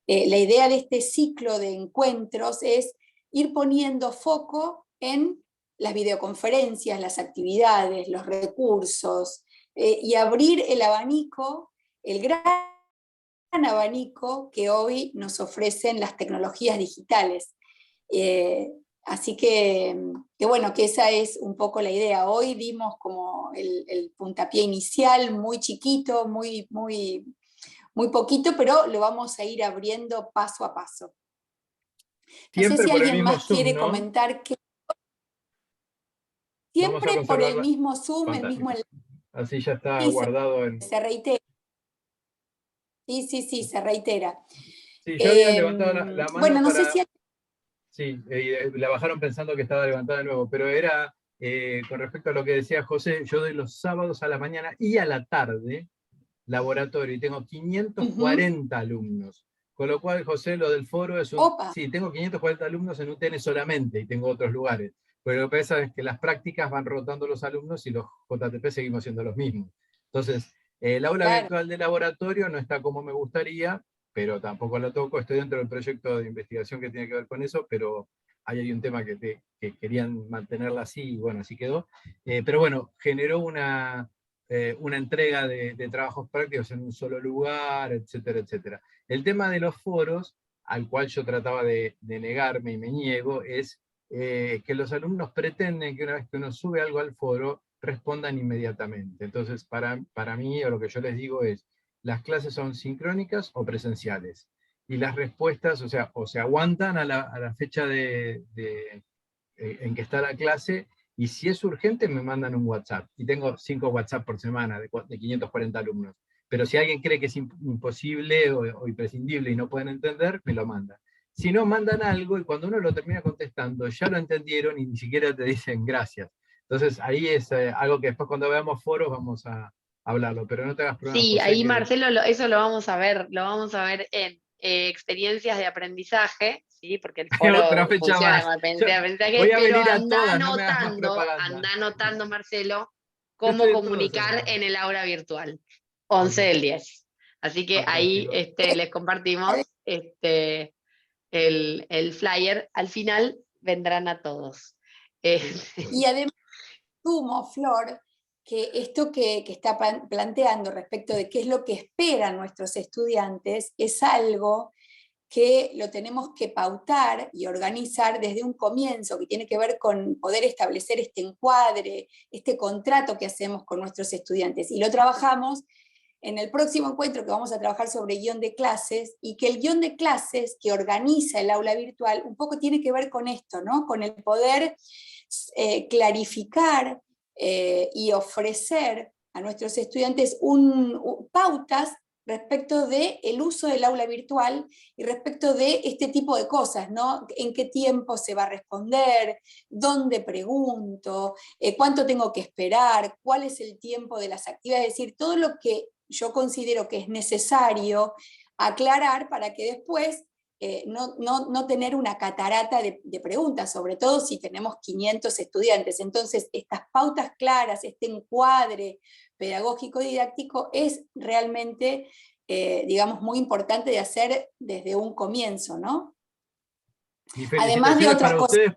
la idea de este ciclo de encuentros es ir poniendo foco en las videoconferencias, las actividades, los recursos, y abrir el abanico, el gran abanico que hoy nos ofrecen las tecnologías digitales. Así que bueno, que esa es un poco la idea. Hoy dimos como el puntapié inicial, muy chiquito, muy poquito, pero lo vamos a ir abriendo paso a paso. No sé si alguien más quiere comentar que... Siempre por el mismo Zoom, el mismo enlace. Así ya está guardado en... Se reitera. Sí, se reitera. Sí, yo había levantado la mano bueno, no sé si... Sí, la bajaron pensando que estaba levantada de nuevo, pero era, con respecto a lo que decía José, yo doy los sábados a la mañana y a la tarde laboratorio, y tengo 540 alumnos. Con lo cual, José, lo del foro es un... Sí, tengo 540 alumnos en UTN solamente, y tengo otros lugares. Pero lo que pasa es que las prácticas van rotando los alumnos y los JTP seguimos siendo los mismos. Entonces, el aula virtual de laboratorio no está como me gustaría, pero tampoco lo toco. Estoy dentro del proyecto de investigación que tiene que ver con eso, pero ahí hay un tema que querían mantenerla así, y bueno, así quedó. Pero bueno, generó una entrega de trabajos prácticos en un solo lugar, etcétera, etcétera. El tema de los foros, al cual yo trataba de negarme y me niego, es que los alumnos pretenden que una vez que uno sube algo al foro, respondan inmediatamente. Entonces, para mí, o lo que yo les digo es, las clases son sincrónicas o presenciales. Y las respuestas, o sea, o se aguantan a la fecha en que está la clase, y si es urgente me mandan un WhatsApp. Y tengo 5 WhatsApp por semana de 540 alumnos. Pero si alguien cree que es imposible o imprescindible y no pueden entender, me lo mandan. Si no, mandan algo y cuando uno lo termina contestando, ya lo entendieron y ni siquiera te dicen gracias. Entonces ahí es algo que después cuando veamos foros vamos a hablarlo, pero no te hagas problemas. Sí, José, ahí que... Marcelo, eso lo vamos a ver en experiencias de aprendizaje, ¿sí? Porque el foro Otra fecha funciona más. como experiencia de aprendizaje, Voy a pero venir a todas, no me hagas más anda propaganda. anotando, Marcelo, Yo cómo estoy en comunicar todas, en el aula virtual, 11 del 10. Así que ahí fantástico. les compartimos el flyer. Al final vendrán a todos. Y además, sumo, Flor, que esto que está planteando respecto de qué es lo que esperan nuestros estudiantes es algo que lo tenemos que pautar y organizar desde un comienzo, que tiene que ver con poder establecer este encuadre, este contrato que hacemos con nuestros estudiantes. Y lo trabajamos en el próximo encuentro, que vamos a trabajar sobre guión de clases, y que el guión de clases que organiza el aula virtual un poco tiene que ver con esto, ¿no? Con el poder clarificar y ofrecer a nuestros estudiantes pautas respecto del uso del aula virtual y respecto de este tipo de cosas, ¿no? En qué tiempo se va a responder, dónde pregunto, cuánto tengo que esperar, cuál es el tiempo de las actividades, es decir, todo lo que yo considero que es necesario aclarar para que después no tener una catarata de preguntas, sobre todo si tenemos 500 estudiantes. Entonces, estas pautas claras, este encuadre pedagógico didáctico es realmente, digamos, muy importante de hacer desde un comienzo, ¿no? Y Además de felicitaciones otras para cosas. ustedes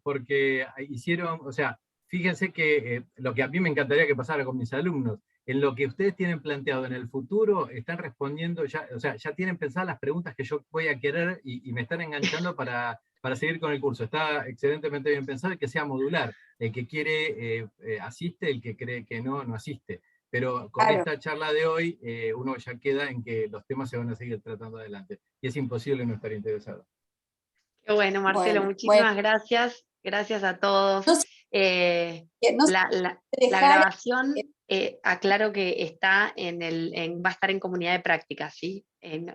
porque hicieron, o sea, fíjense que lo que a mí me encantaría que pasara con mis alumnos, en lo que ustedes tienen planteado en el futuro, están respondiendo, ya, o sea, ya tienen pensadas las preguntas que yo voy a querer y me están enganchando para seguir con el curso. Está excelentemente bien pensado y que sea modular. El que quiere asiste, el que cree que no, no asiste. Pero con esta charla de hoy, uno ya queda en que los temas se van a seguir tratando adelante. Y es imposible no estar interesado. Qué bueno, Marcelo, muchísimas gracias. Gracias a todos. La grabación, aclaro que está va a estar en comunidad de práctica, ¿sí?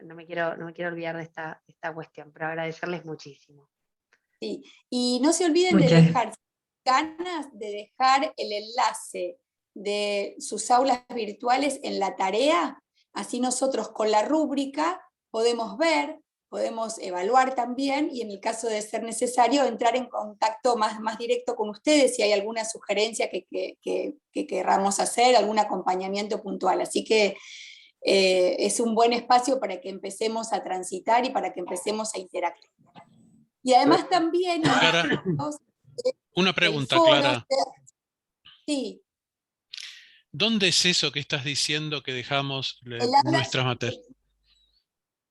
No me quiero olvidar de esta cuestión, pero agradecerles muchísimo. Sí, y no se olviden de dejar ganas de dejar el enlace de sus aulas virtuales en la tarea, así nosotros con la rúbrica podemos ver, podemos evaluar también, y en el caso de ser necesario, entrar en contacto más directo con ustedes si hay alguna sugerencia que querramos hacer, algún acompañamiento puntual. Así que es un buen espacio para que empecemos a transitar y para que empecemos a interactuar. Y además también... Clara, una pregunta, Clara. Sí. ¿Dónde es eso que estás diciendo que dejamos nuestras materias?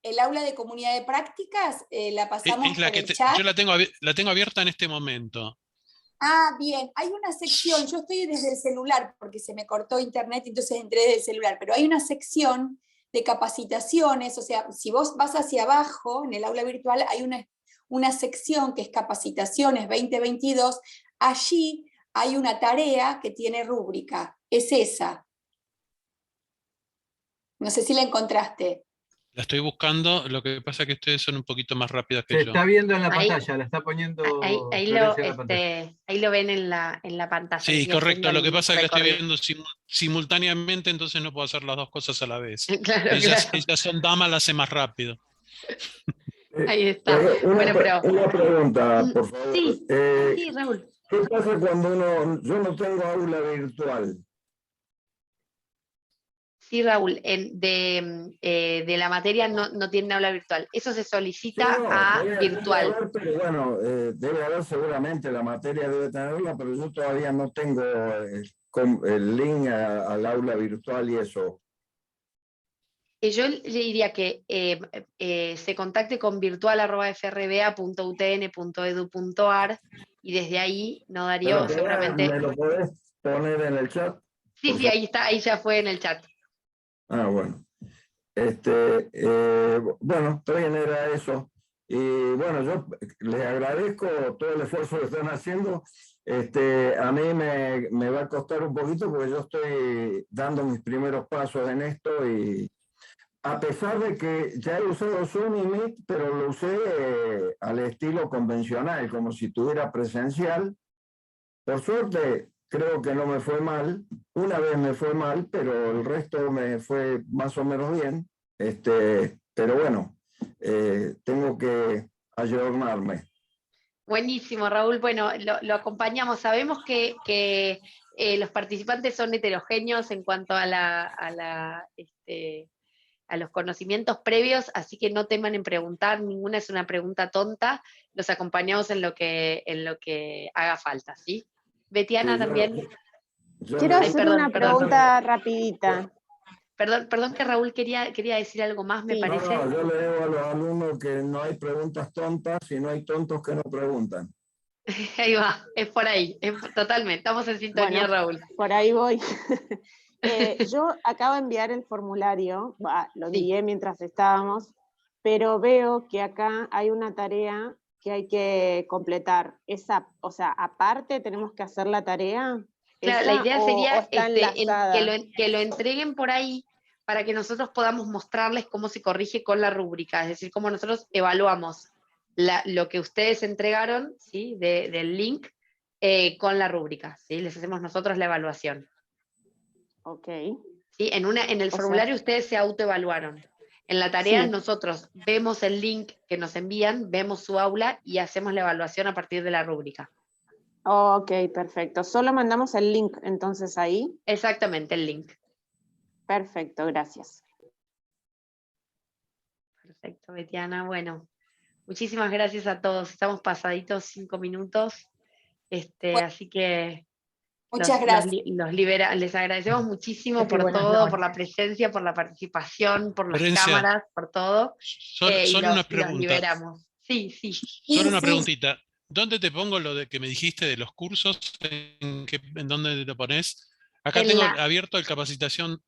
El aula de comunidad de prácticas la pasamos es la por que el chat. yo la tengo abierta en este momento. Ah, bien, hay una sección, yo estoy desde el celular porque se me cortó internet, entonces entré desde el celular, pero hay una sección de capacitaciones, o sea, si vos vas hacia abajo, en el aula virtual, hay una sección que es Capacitaciones 2022, allí hay una tarea que tiene rúbrica, es esa. No sé si la encontraste. La estoy buscando, lo que pasa es que ustedes son un poquito más rápidos que Se yo. está viendo en la pantalla, la está poniendo ahí lo ven en la pantalla. Sí, correcto, lo que pasa es que la estoy viendo simultáneamente, entonces no puedo hacer las dos cosas a la vez. Claro, ellas son damas, las hace más rápido. Ahí está. Una pregunta, por favor. Sí, Raúl. ¿Qué pasa cuando yo no tengo aula virtual? Sí, Raúl, de la materia no tiene aula virtual. Eso se solicita a virtual. Debe haber, pero bueno, debe haber seguramente, la materia debe tenerla, pero yo todavía no tengo el link al aula virtual y eso. Yo le diría que se contacte con virtual@frba.utn.edu.ar y desde ahí Darío seguramente... ¿Me lo podés poner en el chat? Sí, ahí está, ahí ya fue en el chat. Ah, bueno. Bueno, también era eso. Y bueno, yo les agradezco todo el esfuerzo que están haciendo. A mí me va a costar un poquito porque yo estoy dando mis primeros pasos en esto y a pesar de que ya he usado Zoom y Meet, pero lo usé al estilo convencional, como si tuviera presencial. Por suerte, creo que no me fue mal. Una vez me fue mal, pero el resto me fue más o menos bien. Pero bueno, tengo que ayornarme. Buenísimo, Raúl. Bueno, lo acompañamos. Sabemos que los participantes son heterogéneos en cuanto a los conocimientos previos, así que no teman en preguntar, ninguna es una pregunta tonta, los acompañamos en lo que haga falta, ¿sí? Betiana Sí, también. Quiero hacer una pregunta rapidita. Perdón que Raúl quería decir algo más, me parece. No, yo le digo a los alumnos que no hay preguntas tontas y no hay tontos que no preguntan. Ahí va, es por ahí, totalmente, estamos en sintonía, Bueno, Raúl. Por ahí voy. Yo acabo de enviar el formulario, lo envié mientras estábamos, pero veo que acá hay una tarea que hay que completar. O sea, aparte tenemos que hacer la tarea. Claro, la idea sería está enlazada. que lo entreguen por ahí para que nosotros podamos mostrarles cómo se corrige con la rúbrica, es decir, cómo nosotros evaluamos lo que ustedes entregaron, ¿sí? Del link con la rúbrica, ¿sí? Les hacemos nosotros la evaluación. Ok. ¿Sí? En el formulario ustedes se autoevaluaron. En la tarea nosotros vemos el link que nos envían, vemos su aula y hacemos la evaluación a partir de la rúbrica. Ok, perfecto. Solo mandamos el link entonces ahí. Exactamente, el link. Perfecto, gracias. Perfecto, Betiana. Bueno, muchísimas gracias a todos. Estamos pasaditos 5 minutos. Así que Muchas gracias. les agradecemos muchísimo por buenas todo, noches. por la presencia, por la participación, por las Florencia, cámaras, por todo. Solo una Los pregunta. liberamos. Sí. Solo una preguntita. ¿Dónde te pongo lo de que me dijiste de los cursos? ¿En dónde te pones? Acá tengo abierto el capacitación.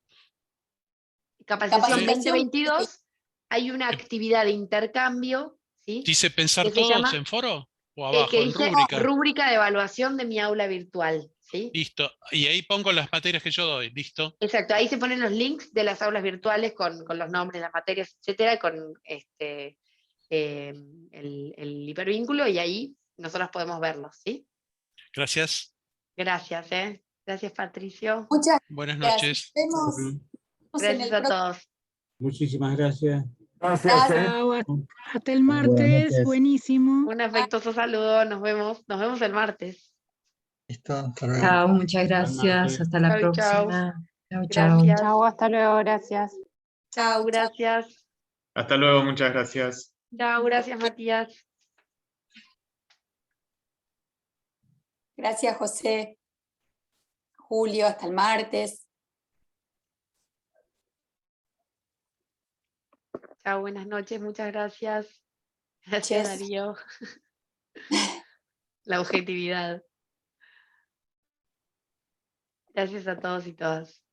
Capacitación 2022, hay una actividad de intercambio, ¿sí? ¿Dice pensar que se todos llama, en foro? ¿O abajo, que en dice rúbrica? rúbrica de evaluación de mi aula virtual, ¿sí? Listo. Y ahí pongo las materias que yo doy. Listo. Exacto, ahí se ponen los links de las aulas virtuales con los nombres, las materias, etcétera, con el hipervínculo, y ahí nosotros podemos verlos, ¿sí? Gracias. Gracias, Gracias, Patricio. Muchas Buenas gracias. noches. Nos vemos. Gracias a todos. Muchísimas gracias. Gracias. Chao, hasta el martes, buenísimo. Un afectuoso saludo, nos vemos el martes. Listo, hasta luego. Chao, muchas gracias. Hasta la próxima. Chao, chao. Gracias. Chao, hasta luego, gracias. Chao, gracias. Hasta luego, muchas gracias. Chao, gracias, Matías. Gracias, José. Julio, hasta el martes. Chao, buenas noches, muchas gracias. Gracias, Darío. La objetividad. Gracias a todos y todas.